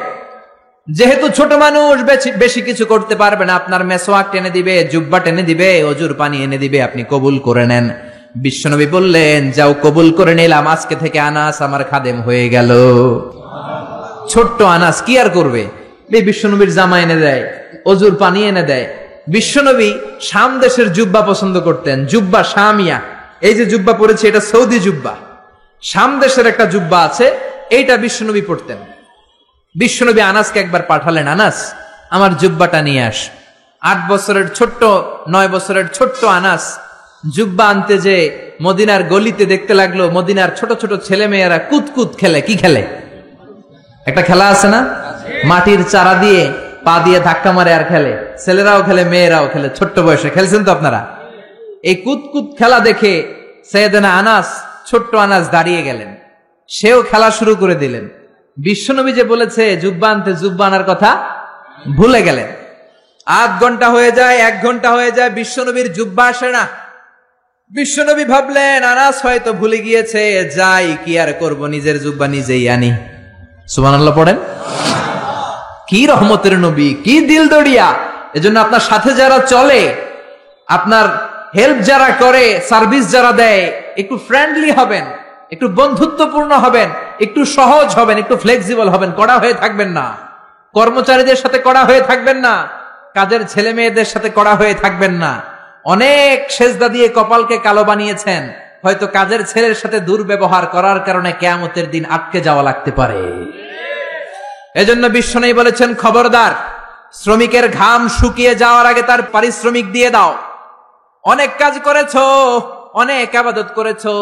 যেহেতু ছোট মানুষ, বেশি কিছু করতে পারবে না, আপনার মেসওয়াক টেনে দিবে, জুব্বা টেনে দিবে, অজুর পানি এনে দিবে, আপনি কবুল করে নেন। বিশ্বনবী বললেন, যাও কবুল করে নিলাম, আজকে থেকে আনাস আমার খাদেম হয়ে গেল। ছোট্ট আনাস কি আর করবে, বিশ্বনবীর জামা এনে দেয়, অজুর পানি এনে দেয়। বিশ্বনবী শাম দেশের জুব্বা পছন্দ করতেন, জুব্বা শামিয়া। এই যে জুব্বা পরেছে এটা সৌদি জুব্বা, শাম দেশের একটা জুব্বা আছে, এইটা বিশ্বনবী পড়তেন। বিশ্বনবী আনাসকে একবার পাঠালেন, আনাস আমার জুব্বাটা নিয়ে আস। 8 বছরের ছোট্ট 9 বছরের ছোট্ট আনাস জুব্বা আনতে যে মদিনার গলিতে দেখতে লাগলো মদিনার ছোট ছোট ছেলে মেয়েরা কুতকুত খেলে। কি খেলে? একটা খেলা আছে না, মাটির চারা দিয়ে পা দিয়ে ধাক্কা মারে আর খেলে, ছেলেরাও খেলে মেয়েরাও খেলে, ছোট্ট বয়সে খেলছেন তো আপনারা। এই কুতকুত খেলা দেখে সাইয়েদনা আনাস, ছোট্ট আনাস দাঁড়িয়ে গেলেন, সেও খেলা শুরু করে দিলেন। বিশ্বনবী যে বলেছে জুব্বা আনতে, জুব্বা আনার কথা ভুলে গেলেন। 8 ঘন্টা হয়ে যায়, 1 ঘন্টা হয়ে যায়, বিশ্বনবীর জুব্বা আসে না। বিশ্বনবী ভাবলেন আনাস হয়তো ভুলে গিয়েছে, যাই কি আর করব, নিজের জুব্বা নিজেই আনি। সুবহানাল্লাহ পড়েন। কি রহমতের নবী, কি দিল দড়িয়া। এজন্য আপনার সাথে যারা চলে, আপনার হেল্প যারা করে, সার্ভিস যারা দেয়, একটু ফ্রেন্ডলি হবেন, একটু বন্ধুত্বপূর্ণ হবেন, একটু সহজ হবেন, একটু ফ্লেক্সিবল হবেন, কড়া হয়ে থাকবেন না। কর্মচারীদের সাথে কড়া হয়ে থাকবেন না, কাজের ছেলে মেয়েদের সাথে কড়া হয়ে থাকবেন না। অনেক সেজদা দিয়ে কপালকে কালো বানিয়েছেন, হয়তো কাজের ছেলের সাথে দুর্ব্যবহার করার কারণে কিয়ামতের দিন আটকে যাওয়া লাগতে পারে। এজন্য বিশ্বনবী বলেছেন, খবরদার, শ্রমিকের ঘাম শুকিয়ে যাওয়ার আগে তার পারিশ্রমিক দিয়ে দাও। অনেক কাজ করেছো, অনেক ইবাদত করেছো,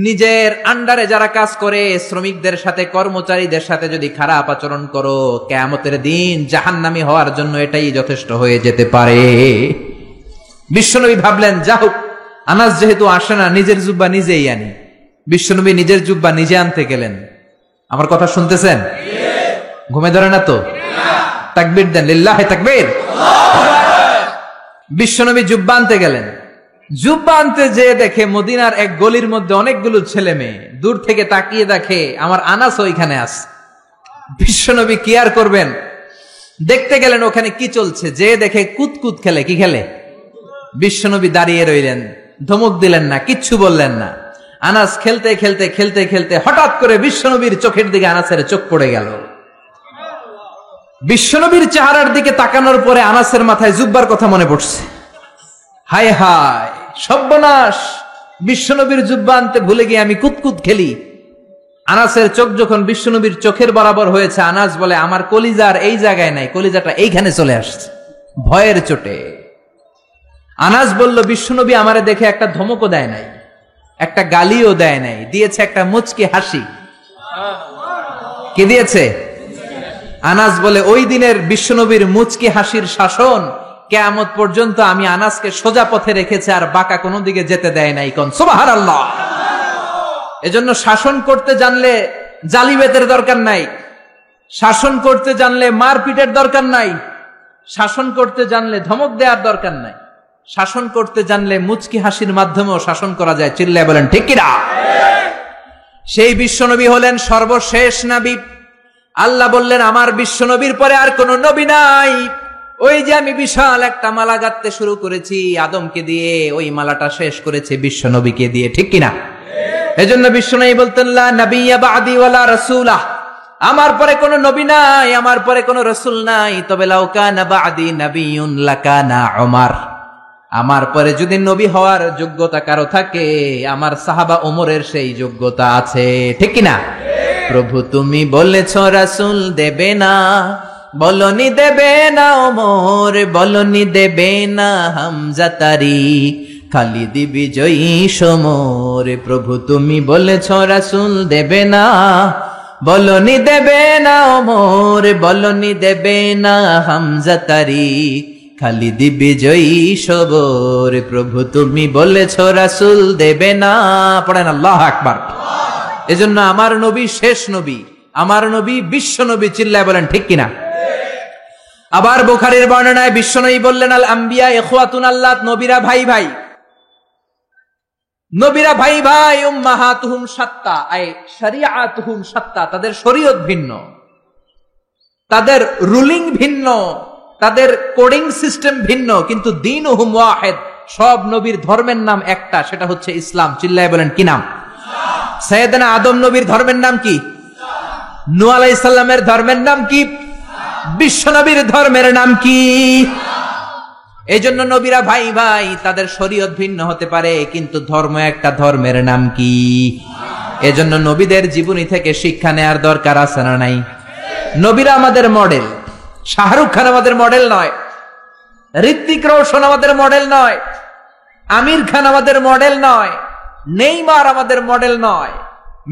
নিজের আন্ডারে যারা কাজ করে শ্রমিকদের সাথে, কর্মচারীদের সাথে যদি খারাপ আচরণ করো, কিয়ামতের দিন জাহান্নামী হওয়ার জন্য এটাই যথেষ্ট হয়ে যেতে পারে। বিশ্বনবী ভাবলেন, যাও, আনাস যেহেতু আসে না, নিজের জুব্বা নিজেই আনি। বিশ্বনবী নিজের জুব্বা নিজে আনতে গেলেন। আমার কথা শুনতেছেন? ঘুমে ধরে না তো? তাকবীর দেন, লিল্লাহি তাকবীর। বিশ্বনবী জুব্বা আনতে গেলেন। জুব্বা আনতে যে দেখে মদিনার এক গলির মধ্যে অনেকগুলো ছেলে মেয়ে, দূর থেকে তাকিয়ে দেখে আমার আনাস ওইখানে আছে। বিশ্বনবী কি আর করবেন, দেখতে গেলেন ওখানে কি চলছে, যে দেখে কুতকুত খেলে। কি খেলে? বিশ্বনবী দাঁড়িয়ে রইলেন, ধমক দিলেন না, কিচ্ছু বললেন না। আনাস খেলতে খেলতে খেলতে খেলতে হঠাৎ করে বিশ্বনবীর চোখের দিকে আনাসের চোখ পড়ে গেল। বিশ্বনবীর চেহারার দিকে তাকানোর পরে আনাসের মাথায় জুব্বার কথা মনে পড়ছে। হায় হায় সর্বনাশ, বিশ্বনবীর জুব্বা আনতে ভুলে গিয়ে আমি কুতকুত খেলি। আনাসের চোখ যখন বিশ্বনবীর চোখের বরাবর হয়েছে, আনাস বলে, আমার কলিজার এই জায়গায় নাই, কলিজাটা এইখানে চলে আসছে ভয়ের চোটে। আনাস বলল, বিশ্বনবী আমারে দেখে একটা ধমকও দেয় নাই, একটা গালিও দেয় নাই, দিয়েছে একটা মুচকি হাসি। কি দিয়েছে? আনাস বলে, ওই দিনের বিশ্বনবীর মুচকি হাসির শাসন কিয়ামত পর্যন্ত আমি আনাসকে সোজা পথে রেখেছে, আর বাঁকা কোনো দিকে যেতে দেয় নাই। কোন সুবহানাল্লাহ। এজন্য শাসন করতে জানলে জালিমেতের দরকার নাই, শাসন করতে জানলে মারপিটের দরকার নাই, শাসন করতে জানলে ধমক দেওয়ার দরকার নাই, শাসন করতে জানলে মুচকি হাসির মাধ্যমেও শাসন করা যায়। চিল্লায় বলেন ঠিক কিনা? সেই বিশ্বনবী হলেন সর্বশেষ নবী। আল্লাহ বললেন, আমার বিশ্বনবীর পরে আর কোন নবী নাই। ওই যে আমি বিশাল একটা মালা গাঁথতে শুরু করেছি আদমকে দিয়ে, ওই মালাটা শেষ করেছে বিশ্বনবীকে দিয়ে। ঠিক কিনা? এজন্য বিশ্বনবী বলতেন, লা নাবিয়্যা বা'দি ওয়ালা রাসূলা, আমার পরে কোনো নবী নাই, আমার পরে কোনো রাসূল নাই। তবে লাউ কানা বা'দি নাবিয়্যুন লাকানা উমর, আমার পরে যদি নবী হওয়ার যোগ্যতা কারো থাকে, আমার সাহাবা ওমরের সেই যোগ্যতা আছে। ঠিক কিনা? প্রভু তুমি বলেছ রাসূল দেবে না, বলনি দেবে না ওমর, বলনি দেবে না হামজা তারি, খালিদ বিজয়ী সমর। প্রভু তুমি বলেছ রাসূল দেবে না, বলনি দেবে না ওমর, বলনি দেবে না হামজা তারি, খালিদ বিজয়ী সবর। প্রভু তুমি বলেছ রাসূল দেবে না। পড়েন আল্লাহু আকবার। এজন্য আমার নবী শেষ নবী, আমার নবী বিশ্ব নবী। চিল্লায় বলেন ঠিক কিনা? আবার বুখারীর বর্ণনায় বিশ্বনবী বললেন, আল আম্বিয়া ইখওয়াতুন আল্লাহ, নবীরা ভাই ভাই, নবীরা ভাই ভাই, উম্মাহাতুহুম শাত্তা আই শরিয়াতুহুম শাত্তা, তাদের শরীয়ত ভিন্ন, তাদের রুলিং ভিন্ন, তাদের কোডিং সিস্টেম ভিন্ন, কিন্তু দীনুহুম ওয়াহিদ, সব নবীর ধর্মের নাম একটা, সেটা হচ্ছে ইসলাম। চিল্লায় বলেন কি নাম? সাইয়েদনা আদম নবীর ধর্মের নাম কি? নূহ আলাইহিস সালামের ধর্মের নাম কি? বিশ্ব নবীর ধর্মের নাম কি? এই জন্য নবীরা ভাই ভাই, তাদের শরীয়ত ভিন্ন হতে পারে কিন্তু ধর্ম একটা, ধর্মের নাম কি? এজন্য নবীদের জীবনী থেকে শিক্ষা নেয়ার দরকার আছে না নাই? নবীরা আমাদের মডেল। শাহরুখ খান আমাদের মডেল নয়, ঋত্বিক রোশন আমাদের মডেল নয়, আমির খান আমাদের মডেল নয়, নেইমার আমাদের মডেল নয়,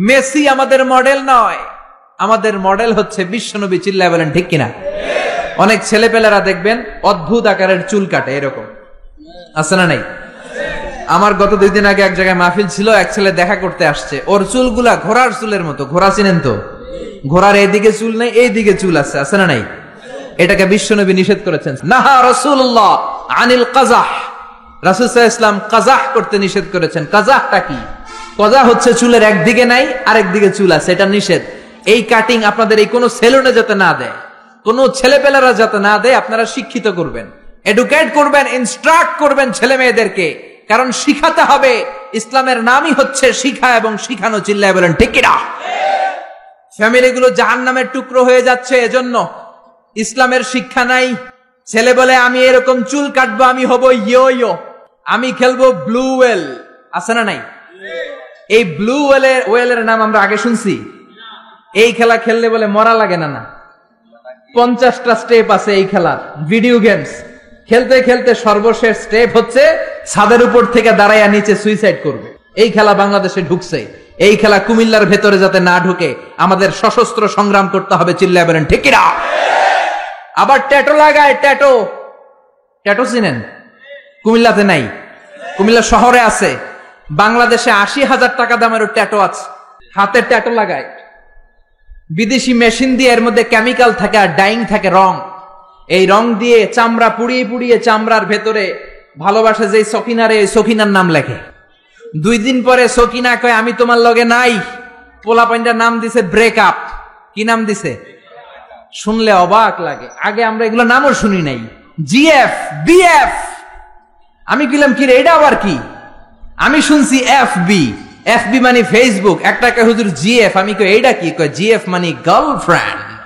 মেসি আমাদের মডেল নয়। আমাদের মডেল হচ্ছে বিশ্বনবী। চিল্লায় বলেন ঠিক কিনা? অনেক ছেলেপেলেরা দেখবেন অদ্ভুত আকারের চুল কাটে, এরকম আছে না নাই? আমার গত 2 দিন আগে এক জায়গায় মাহফিল ছিল, এক ছেলে দেখা করতে আসছে, ওর চুলগুলা ঘোড়ার চুলের মতো। ঘোড়া চিনেন তো? ঘোড়ার এইদিকে চুল নেই, এইদিকে চুল আছে, আছে না নাই? এটাকে বিশ্বনবী নিষেধ করেছেন। নাহা রাসূলুল্লাহ আনিল কাযাহ, রাসূল সাল্লাল্লাহু আলাইহি ওয়াসাল্লাম কাযাহ করতে নিষেধ করেছেন। কাযাহটা কি? কাযাহ হচ্ছে চুলের একদিকে নাই আরেক দিকে চুল আছে, এটা নিষেধ। এই কাটিং আপনাদের এই কোন সেলুনে যাতে না দেয়, কোন ছেলেপেলেরা যাতে না দেয়। আপনারা শিক্ষিত করবেন, এডুকেট করবেন, ইনস্ট্রাক্ট করবেন ছেলে মেয়েদেরকে, কারণ শিখাতে হবে। ইসলামের নামই হচ্ছে শিখা এবং শিখানো। চিল্লায় বলেন ঠিক কিনা? ফ্যামিলিগুলো জাহান্নামের টুকরো হয়ে যাচ্ছে এজন্য। ইসলামের শিক্ষা নাই। ছেলে বলে আমি এরকম চুল কাটবো, আমি হব ইয়ো ইয়ো, আমি খেলবো ব্লু ওয়েল, আছে না নাই? এই ব্লু ওয়েলের নাম আমরা আগে শুনছি। এই খেলা খেললে বলে মরা লাগে না। না, 50টা স্টেপ আছে এই খেলার। ভিডিও গেমস খেলতে খেলতে সর্বশেষ স্টেপ হচ্ছে ছাদের উপর থেকে দাঁড়াইয়া নিচে সুইসাইড করবে। এই খেলা বাংলাদেশে ঢুকছে। এই খেলা কুমিল্লার ভেতরে যাতে না ঢুকে আমাদের সশস্ত্র সংগ্রাম করতে হবে। চিল্লায় বলেন ঠিক কিনা? আবার ট্যাটু লাগায়। ট্যাটু চিনেন? কুমিল্লাতে নাই, কুমিল্লা শহরে আছে। বাংলাদেশে 80,000 টাকা দামের ট্যাটু আছে। হাতে ট্যাটু লাগায়, বিদেশি মেশিন দিয়ে, এর মধ্যে কেমিক্যাল থাকে আর ডাইং থাকে, রং। এই রং দিয়ে চামড়া পুড়িয়ে পুড়িয়ে চামড়ার ভেতরে ভালোবাসে যে সকিনারে, সকিনার নাম লেখে। 2 দিন পরে সকিনা কয় আমি তোমার লগে নাই। পোলাপাইনটার নাম দিছে ব্রেকআপ। কি নাম দিছে? শুনলে অবাক লাগে। আগে আমরা এগুলো নামও শুনি নাই। GF, BF. আমি কইলাম কি রে, এটা আবার কি? আমি শুনছি এফবি। এফবি মানে ফেসবুক। একটা কয় হুজুর জিএফ। আমি কই এইটা কি? কয় জিএফ মানে গার্লফ্রেন্ড।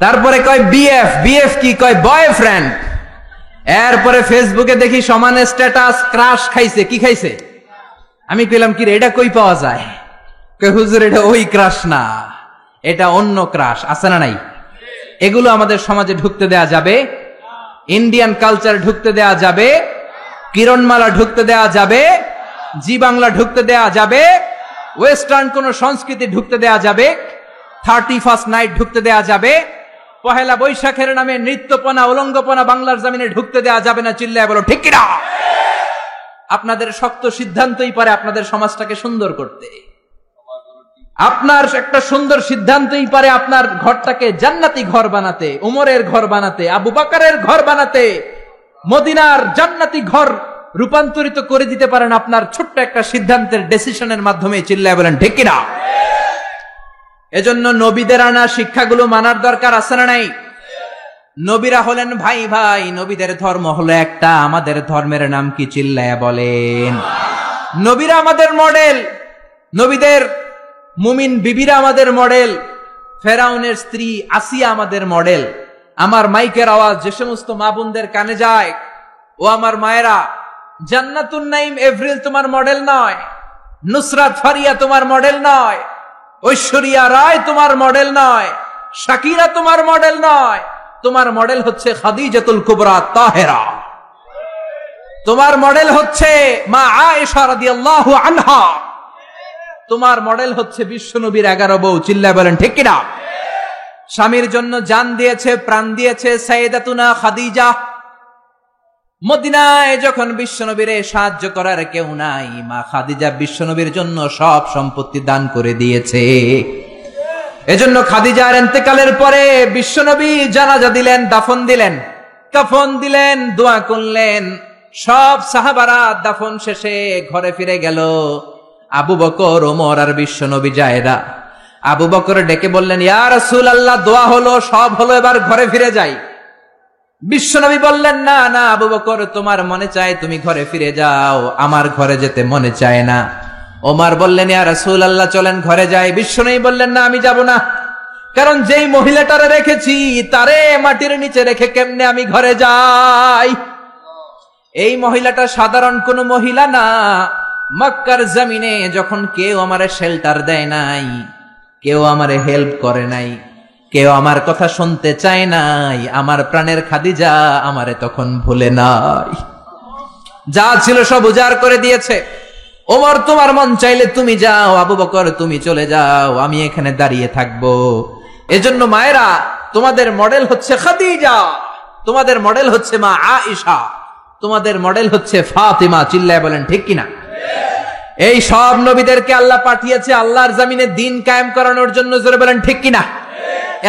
তারপরে কয় বিএফ। বিএফ কি? কয় বয়ফ্রেন্ড। এরপরে ফেসবুকে দেখি সমানে স্ট্যাটাস, ক্রাশ খাইছে। কি খাইছে? আমি কইলাম কি রে, এটা কই পাওয়া যায়? কয় হুজুর এটা ওই ক্রাশ না, এটা অন্য ক্রাশ। আছে না নাই? এগুলো আমাদের সমাজে ঢুকতে দেয়া যাবে? ইন্ডিয়ান কালচার ঢুকতে দেয়া যাবে? কিরণমালা ঢুকতে দেয়া যাবে? জি বাংলা ঢুকতে দেয়া যাবে? ওয়েস্টার্ন কোন সংস্কৃতি ঢুকতে দেয়া যাবে? 31st নাইট ঢুকতে দেয়া যাবে? পহেলা বৈশাখের নামে নৃত্যপনা, উলঙ্গপনা বাংলার জমিনে ঢুকতে দেয়া যাবে না। চিল্লায় বলো ঠিক কিনা? আপনাদের শক্ত সিদ্ধান্তই পারে আপনাদের সমাজটাকে সুন্দর করতে। আপনার একটা সুন্দর সিদ্ধান্তই পারে আপনার ঘরটাকে জান্নাতি ঘর বানাতে, উমরের ঘর বানাতে, আবু বকরের ঘর বানাতে, মদিনার জান্নাতি ঘর রূপান্তরিত করে দিতে পারেন আপনার ছোট্ট একটা সিদ্ধান্তের ডিসিশনের মাধ্যমে। চিল্লায় বলেন ঠিক কিনা? এজন্য নবীদের আনা শিক্ষাগুলো মানার দরকার আছে না নাই? নবীরা হলেন ভাই ভাই, নবীদের ধর্ম হলো একটা। আমাদের ধর্মের নাম কি? চিল্লায়া বলেন। নবীরা আমাদের মডেল। নবীদের মুমিন বিবিরা আমাদের মডেল। ফেরাউনের স্ত্রী আসিয়া আমাদের মডেল। আমার মাইকের আওয়াজ যে সমস্ত মা বোনদের কানে যায়, ও আমার মায়েরা, জান্নাতুন নাইম এভরিল তোমার মডেল নয়, নুসরাত ফারিয়া তোমার মডেল নয়, ঐশ্বরিয়া রায় তোমার মডেল নয়, শাকিরা তোমার মডেল নয়। তোমার মডেল হচ্ছে খাদিজাতুল কুবরা তাহেরা। তোমার মডেল হচ্ছে মা আয়েশা রাদিয়াল্লাহু আনহা। তোমার মডেল হচ্ছে বিশ্বনবীর 11 বউ। চিল্লায় বলেন ঠিক কিনা? স্বামীর জন্য জান দিয়েছে, প্রাণ দিয়েছে সাইয়েদাতুনা খাদিজা। মদিনায় যখন বিশ্বনবীরে সাহায্য করার কেউ নাই, মা খাদিজা বিশ্বনবীর জন্য সব সম্পত্তি দান করে দিয়েছে। এজন্য খাদিজার ইন্তেকালের পরে বিশ্বনবী জানাজা দিলেন, দাফন দিলেন, কাফন দিলেন, দোয়া করলেন। সব সাহাবারা দাফন শেষে ঘরে ফিরে গেল। আবু বকর, ওমর আর বিশ্বনবী জায়েদা আবু বকর ডেকে বললেন, ইয়া রাসূলুল্লাহ, দোয়া হলো, সব হলো, এবার ঘরে ফিরে যাই। বিশ্বনবী বললেন, না না আবু বকর, তোমার মনে চায় তুমি ঘরে ফিরে যাও, আমার ঘরে যেতে মনে চায় না। ওমর বললেন, ইয়া রাসূলুল্লাহ, চলেন ঘরে যাই। বিশ্বনবী বললেন, না, আমি যাব না, কারণ যেই মহিলাটারে রেখেছি তারে মাটির নিচে রেখে কেমনে আমি ঘরে যাই? এই মহিলাটা সাধারণ কোন মহিলা না। মক্কার জমিনে যখন কেউ আমারে শেল্টার দেয় নাই, কেউ আমারে হেল্প করে নাই, কেউ আমার কথা শুনতে চায় নাই, আমার প্রাণের খাদিজা আমারে তখন ভুলে নাই। যা ছিল সব উজাড় করে দিয়েছে। ওমর, তোমার মন চাইলে তুমি যাও, আবু বকর তুমি চলে যাও, আমি এখানে দাঁড়িয়ে থাকবো। এজন্য মায়েরা, তোমাদের মডেল হচ্ছে খাদিজা, তোমাদের মডেল হচ্ছে মা আয়েশা, তোমাদের মডেল হচ্ছে ফাতিমা। চিল্লায় বলেন ঠিক কিনা? এই সব নবীদেরকে আল্লাহ পাঠিয়েছে আল্লাহর জমিনে দিন কায়েম করানোর জন্য। জোরে বলেন ঠিক কিনা?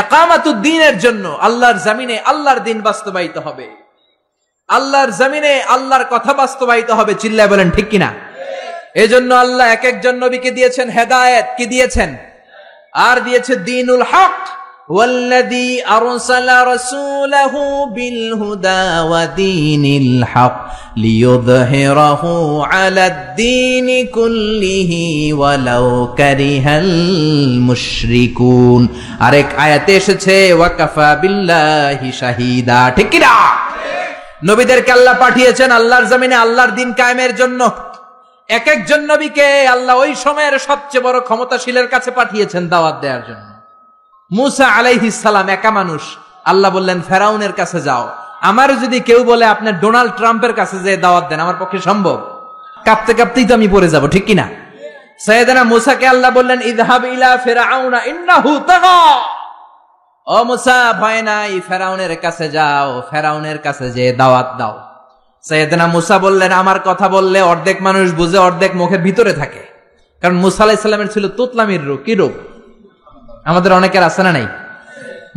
ইকামাতুদ দ্বীনের জন্য। আল্লাহর জমিনে আল্লাহর দিন বাস্তবায়িত হবে, আল্লাহর জমিনে আল্লাহর কথা বাস্তবায়িত হবে। চিল্লায় বলেন ঠিক কিনা? এজন্য আল্লাহ এক একজন নবীকে দিয়েছেন হেদায়েত, কি দিয়েছেন? আর দিয়েছে দ্বীনুল হক। ওয়াল্লাযী আরসালা রাসূলাহু বিল হুদা ওয়া দীনিল হক লিইয়ুযহিরাহু আলাদ দীনি কুল্লিহি ওয়ালাউ কারিহাল মুশরিকুন। আরেক আয়াতে এসেছে ওয়া কাফা বিল্লাহি শাহীদা। ঠিক কি না? নবীদেরকে আল্লাহ পাঠিয়েছেন আল্লাহর জমিনে আল্লাহর দিন কায়েমের জন্য। এক একজন নবীকে আল্লাহ ওই সময়ের সবচেয়ে বড় ক্ষমতাশীলের কাছে পাঠিয়েছেন দাওয়াত দেওয়ার জন্য। মুসা আলাইহিস সালাম একা মানুষ, আল্লাহ বললেন ফেরাউনের কাছে যাও। আমার যদি কেউ বলে আপনি ডোনাল্ড ট্রাম্পের কাছে যে দাওয়াত দেন, আমার পক্ষে সম্ভব? কাঁপতে কাঁপতেই তো আমি পড়ে যাব, ঠিক কিনা? সাইয়েদনা মুসাকে আল্লাহ বললেন ইযহাব ইলা ফিরআউনা ইন্নাহু তাগা। ও মুসা, ভয় নাই, ফেরাউনের কাছে যাও, ফেরাউনের কাছে যে দাওয়াত দাও। সাইয়েদনা মুসা বললেন, আমার কথা বললে অর্ধেক মানুষ বুঝে, অর্ধেক মুখের ভিতরে থাকে। কারণ মুসা আলাইহিস সালামের ছিল তুতলামির রোগ। কি রোগ? আমাদের অনেকের আছে না নাই?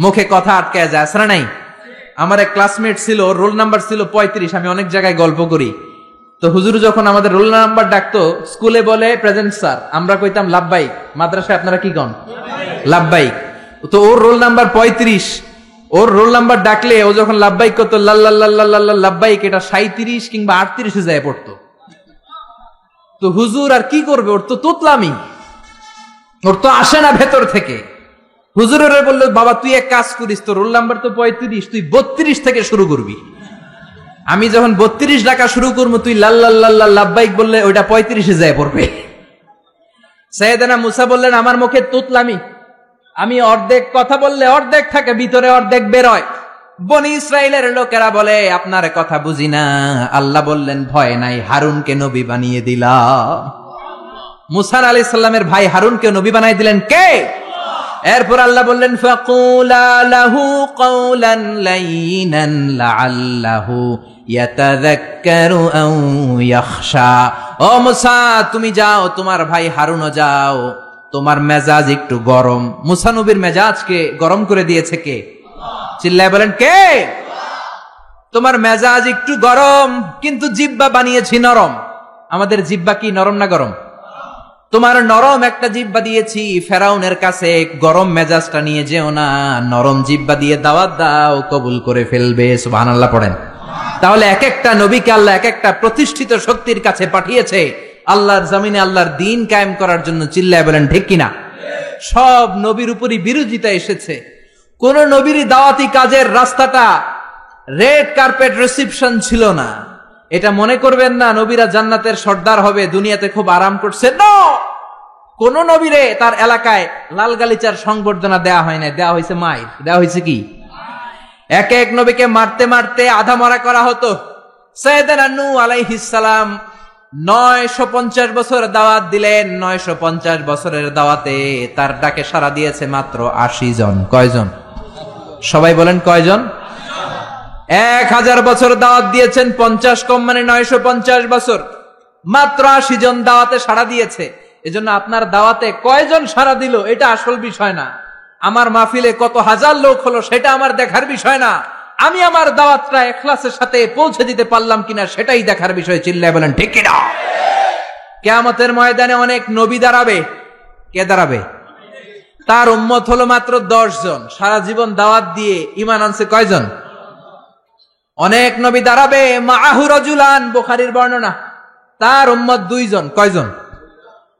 মুখে কথা আটকে যায়, আছে না নাই? আমার এক ক্লাসমেট ছিল, রোল নাম্বার ছিল 35। আমি অনেক জায়গায় গল্প করি। তো হুজুর যখন আমাদের রোল নাম্বার ডাকতো, স্কুলে বলে প্রেজেন্ট স্যার, আমরা কইতাম লাব্বাইক। মাদ্রাসায় আপনারা কি কন? লাব্বাইক। তো ওর রোল নাম্বার 35, ওর রোল নাম্বার ডাকলে ও যখন লাব্বাইক করতো, লাল্লাল্লাহ লাব্বাইক, এটা 37 কিংবা 38 যায় পড়তো। তো হুজুর আর কি করবে, ওর তো তোতলামি, ওর তো আসে না ভেতর থেকে। হুজুরের বললো, বাবা তুই এক কাজ করিস, তো রোল নাম্বার তো 35, তুই 32 থেকে শুরু করবি। আমি যখন 32 ডাকা শুরু করবো, তুই লাল্লাল্লাহ লাব্বাইক বললে ওইটা 35 যায় পড়বে। সাইয়েদনা মুসা বললেন, আমার মুখে তুতলামি, আমি অর্ধেক কথা বললে অর্ধেক থাকে ভিতরে, অর্ধেক বেরোয়। বনি ইসরাইলের লোকেরা বলে আপনার কথা বুঝি না। আল্লাহ বললেন, ভয় নাই, হারুনকে নবী বানিয়ে দিলাম। মুসা আলাইহিস সালামের ভাই হারুনকে নবী বানিয়ে দিলেন কে? এরপর আল্লাহ বললেন, ফাকুলা লাহু কাওলান লাইনান লাআল্লাহু ইয়াতাযাক্কারু আও ইয়াখশা। ও মুসা, তুমি যাও, তোমার ভাই হারুনও যাও, তোমার মেজাজ একটু গরম। মুসা নবীর মেজাজকে গরম করে দিয়েছে কে? চিল্লায় বলেন কে? তোমার মেজাজ একটু গরম, কিন্তু জিহ্বা বানিয়েছি নরম। আমাদের জিহ্বা কি নরম না গরম? তোমার নরম একটা জিহ্বা দিয়েছি, ফেরাউনের কাছে গরম মেজাজটা নিয়ে যেও না, নরম জিহ্বা দিয়ে দাওয়াত দাও, কবুল করে ফেলবে। সুবহানাল্লাহ পড়েন। তাহলে এক একটা নবীকে আল্লাহ এক একটা প্রতিষ্ঠিত শক্তির কাছে পাঠিয়েছে আল্লাহর জমিনে আল্লাহর দিন কায়েম করার জন্য। চিল্লায় বলেন ঠিক কিনা? সব নবীর উপরই বিরোধিতা এসেছে। কোন নবীরই দাওয়াতি কাজের রাস্তাটা রেড কার্পেট রিসিপশন ছিল না। এটা মনে করবেন না নবীরা জান্নাতের সর্দার হবে, দুনিয়াতে খুব আরাম করছে। না, কোন নবীরে তার এলাকায় লাল গালিচার সংবর্ধনা দেয়া হয় না, দেয়া হয়েছে মাইর, দেয়া হয়েছে কি? এক এক নবীকে মারতে মারতে আধা মরা করা হতো। সাইয়েদনা নূহ আলাইহিস সালাম 950 বছর দাওয়াত দিলেন। 950 বছরের দাওয়াতে তার ডাকে সাড়া দিয়েছে মাত্র 80 জন। কয়জন? সবাই বলেন কয়জন? 1000 বছর দাওয়াত দিয়েছেন, 50 কম মানে 950 বছর, মাত্র 80 জন দাওয়াতে সাড়া দিয়েছে। এজন্য আপনার দাওয়াতে কয়জন সাড়া দিল এটা আসল বিষয় না, আমার মাহফিলে কত হাজার লোক হলো সেটা আমার দেখার বিষয় না, আমি আমার দাওয়াতটা ইখলাসের সাথে পৌঁছে দিতে পারলাম কিনা সেটাই দেখার বিষয়। চিল্লায় বলেন ঠিক কিনা? কিয়ামতের ময়দানে অনেক নবী দাঁড়াবে। কে দাঁড়াবে? তার উম্মত হলো মাত্র 10 জন। সারা জীবন দাওয়াত দিয়ে ঈমান আনছে কয়জন? অনেক নবী দাঁড়াবে, মাআহু রাজুলান, বুখারীর বর্ণনা, তার উম্মত 2 জন। কয়জন?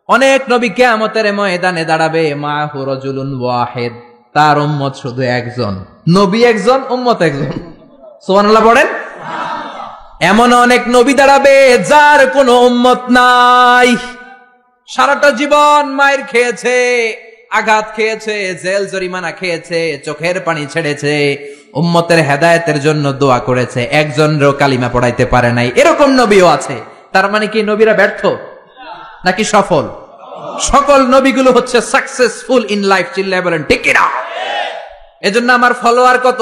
অনেক নবী কিয়ামতের ময়দানে দাঁড়াবে, মাআহু রাজুলুন ওয়াহিদ, তার উম্মত শুধু একজন। নবী একজন, উম্মত একজন। সুবহানাল্লাহ পড়েন। এমন অনেক নবী দাঁড়াবে যার কোনো উম্মত নাই। সারাটা জীবন মায়ের খেয়েছে, আঘাত খেয়েছে, জেল জরিমানা খেয়েছে, চোখের পানি ছেড়েছে, উম্মতের হেদায়েতের জন্য দোয়া করেছে, একজনেরও কালিমা পড়াইতে পারে নাই। এরকম নবীও আছে। তার মানে কি নবীরা ব্যর্থ নাকি সফল? সকল নবীগুলো হচ্ছে সাকসেসফুল ইন লাইফ। চিল্লায় বলেন ঠিক কিনা? এজন্য আমার ফলোয়ার কত,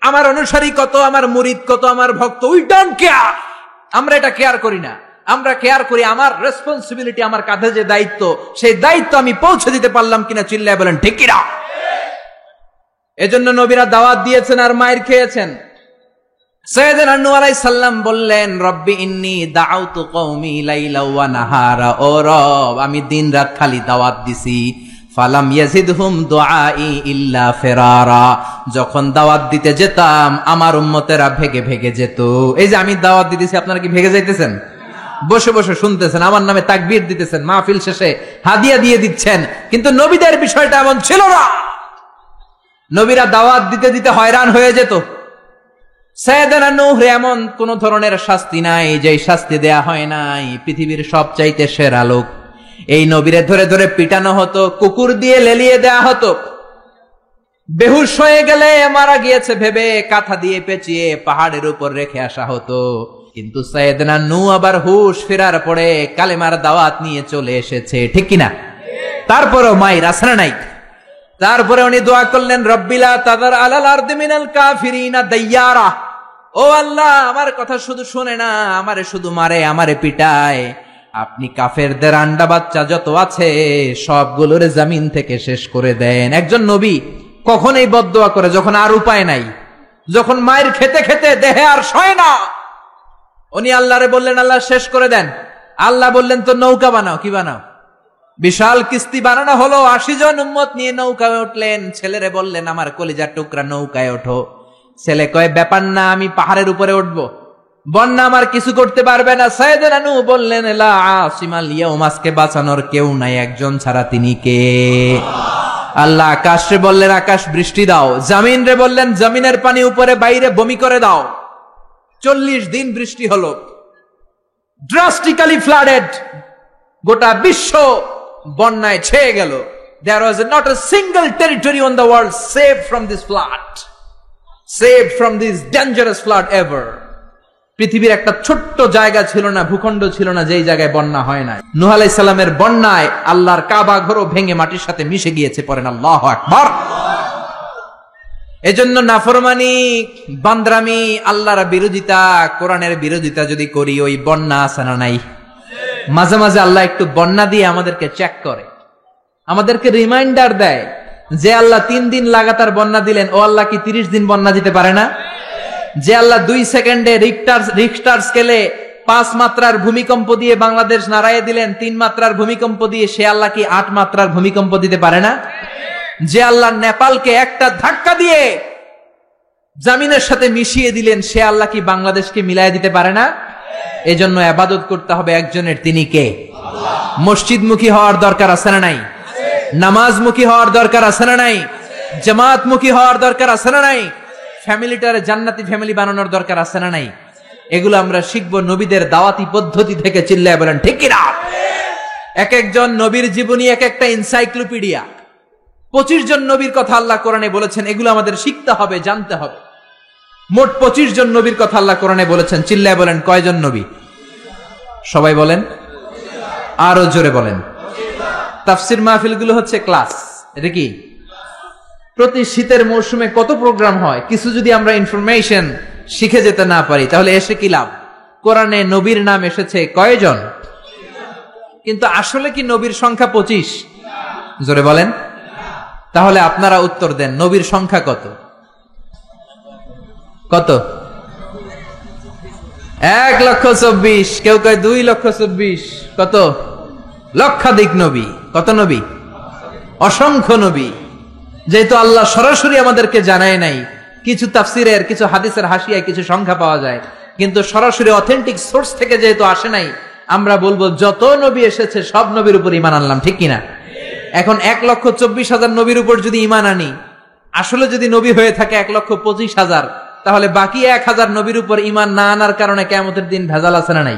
আমার অনুসারী কত, আমার মুরিদ কত, আমার ভক্ত, উই ডোন্ট কেয়ার। আমরা এটা কেয়ার করি না। আমরা কেয়ার করি আমার রেসপন্সিবিলিটি, আমার কাঁধে যে দায়িত্ব, সেই দায়িত্ব আমি পৌঁছে দিতে পারলাম কিনা। চিল্লায় বলেন ঠিক কিনা? এজন্য নবীরা দাওয়াত দিয়েছেন আর মায়ের খেয়েছেন। সাইয়েদনা নূহ আলাইহিস সালাম বললেন, রব্বি ইন্নী দাআউতু কওমি লাইলা ওয়া নাহারা, ও রব আমি দিন রাত খালি দাওয়াত দিছি, ফালাম ইয়াজিদহুম দুআই ইল্লা ফিরারা, যখন দাওয়াত দিতে যেতাম আমার উম্মতেরা ভেগে ভেগে যেত। এই যে আমি দাওয়াত দিতেছি, আপনারা কি ভেগে যাইতেছেন? বসে বসে শুনতেছেন, আমার নামে তাকবীর দিতেছেন, মাহফিল শেষে হাদিয়া দিয়ে দিচ্ছেন, কিন্তু নবীদের বিষয়টা এমন ছিল না। নবীরা দাওয়াত দিতে দিতে হয়রান হয়ে যেত। সাইয়েদনা নূহ এমন কোন ধরনের শাস্তি নাই যে শাস্তি দেয়া হয় নাই। পৃথিবীর সবচাইতে সেরা লোক, এই নবীরে ধরে ধরে পিটানো হতো, কুকুর দিয়ে লেলিয়ে দেয়া হতো, বেহুশ হয়ে গেলে মারা গিয়েছে ভেবে কাঁথা দিয়ে পেঁচিয়ে পাহাড়ের উপর রেখে আসা হতো। কিন্তু সাইয়েদনা নূহ আবার হুশ ফেরার পরে কালেমার দাওয়াত নিয়ে চলে এসেছে, ঠিক কিনা? তারপরেও মায়ের আসরা নাই। তারপরে উনি দোয়া করলেন, রব্বিলা তাদার আলাল আরদি মিনাল কাফিরিনা দাইয়ারা, ও আল্লাহ আমার কথা শুধু শুনে না, আমারে শুধু মারে, আমারে পিটায়, আপনি কাফেরদের আন্ডা বাচ্চা যত আছে সবগুলোরে জমিন থেকে শেষ করে দেন। একজন নবী কখন এই বদদোয়া করে? যখন আর উপায় নাই, যখন মায়ের খেতে খেতে দেহে আর সয় না, উনি আল্লাহরে বললেন আল্লাহ শেষ করে দেন। আল্লাহ বললেন তো নৌকা বানাও। কি বানাও? বিশাল কিস্তি বানানো হলো, 80 জন উম্মত নিয়ে নৌকায় উঠলেন। ছেলেরে বললেন আমার কলিজার টুকরা নৌকায় ওঠো। ছেলে কয় ব্যাপার না, আমি পাহাড়ের উপরে উঠবো, বন্যা আমার কিছু করতে পারবে না। সাইয়েদনা নূহ বললেন লা আসিমাল ইয়াউম, আজকে বাঁচানোর কেউ নাই একজন ছাড়া, তিনি কে? আল্লাহ আকাশে বললেন আকাশ বৃষ্টি দাও, জমিন রে বললেন জমিনের পানি উপরে বাইরে বমি করে দাও। 40 দিন বৃষ্টি হলো, ড্রাস্টিক্যালি ফ্লাডেড, গোটা বিশ্ব বন্যায় ছেয়ে গেল। There was not a single territory on the world saved from this flood, saved from this dangerous flood ever. পৃথিবীর একটা ছোট্ট জায়গা ছিল না, ভূখণ্ড ছিল না যেই জায়গায় বন্যা হয় না। নূহ আলাইহিস সালামের বন্যায় আল্লাহর কাবা ঘরও ভেঙে মাটির সাথে মিশে গিয়েছে। পড়েন আল্লাহু আকবার। এজন্য নাফরমানি, বান্দরামি, আল্লাহর বিরোধিতা, কোরআনের বিরোধিতা যদি করি, ওই বন্যা আছে না নাই? মাঝে মাঝে আল্লাহ একটু বন্যা দিয়ে আমাদেরকে চেক করে, আমাদেরকে রিমাইন্ডার দেয় যে আল্লাহ 3 দিন লাগাতার বন্যা দিলেন, ও আল্লাহ কি 30 দিন বন্যা দিতে পারে না? যে আল্লাহ 2 সেকেন্ডে রিক্টার স্কেলে 5 মাত্রার ভূমিকম্প দিয়ে বাংলাদেশ নাড়াইয়ে দিলেন, 3 মাত্রার ভূমিকম্প দিয়ে, সে আল্লাহ কি 8 মাত্রার ভূমিকম্প দিতে পারে না? যে আল্লাহ নেপালকে একটা ধাক্কা দিয়ে জমিনের সাথে মিশিয়ে দিলেন, সে আল্লাহ কি বাংলাদেশকে মিলাইয়ে দিতে পারে না? এজন্য ইবাদত করতে হবে একজনের, তিনি কে? মসজিদমুখী হওয়ার দরকার আছে না নাই? নামাজমুখী হওয়ার দরকার আছে না নাই? জামাতমুখী হওয়ার দরকার আছে না নাই? ফ্যামিলিটারে জান্নাতি ফ্যামিলি বানানোর দরকার আছে না নাই? এগুলো আমরা শিখবো নবীদের দাওয়াতি পদ্ধতি থেকে। চিল্লায় বলেন ঠিক কিনা? এক একজন নবীর জীবনী এক একটা এনসাইক্লোপিডিয়া। 25 জন নবীর কথা আল্লাহ কোরআনে বলেছেন, এগুলো আমাদের শিখতে হবে, জানতে হবে। মোট 25 জন নবীর কথা আল্লাহ কোরআনে বলেছেন। চিল্লায় বলেন কয়জন নবী? সবাই বলেন, আরো জোরে বলেন। তাফসির মাহফিল গুলো হচ্ছে ক্লাস। এটা কি প্রতি শীতের মৌসুমে কত প্রোগ্রাম হয়, কিছু যদি আমরা ইনফরমেশন শিখে যেতে না পারি তাহলে এসে কি লাভ? কোরআনে নবীর নাম এসেছে কয়জন? কিন্তু আসলে কি নবীর সংখ্যা 25? জোরে বলেন। তাহলে আপনারা উত্তর দেন, নবীর সংখ্যা কত? কত? 1,24,000। কেউ কয় 2,24,000। কত? লক্ষাধিক নবী। কত নবী? অসংখ্য নবী। যেহেতু আল্লাহ সরাসরি আমাদেরকে জানায় নাই, কিছু তাফসিরের, কিছু হাদিসের হাসিয়ায় কিছু সংখ্যা পাওয়া যায়, কিন্তু সরাসরি অথেন্টিক সোর্স থেকে যেহেতু আসে নাই, আমরা বলবো যত নবী এসেছে সব নবীর উপর ঈমান আনলাম, ঠিক কিনা? এখন 1,24,000 নবীর উপর যদি ঈমান আনি, আসলে যদি নবী হয়ে থাকে 1,25,000, তাহলে বাকি 1,000 নবীর উপর ঈমান না আনার কারণে কিয়ামতের দিন ভেজাল আছে না নাই?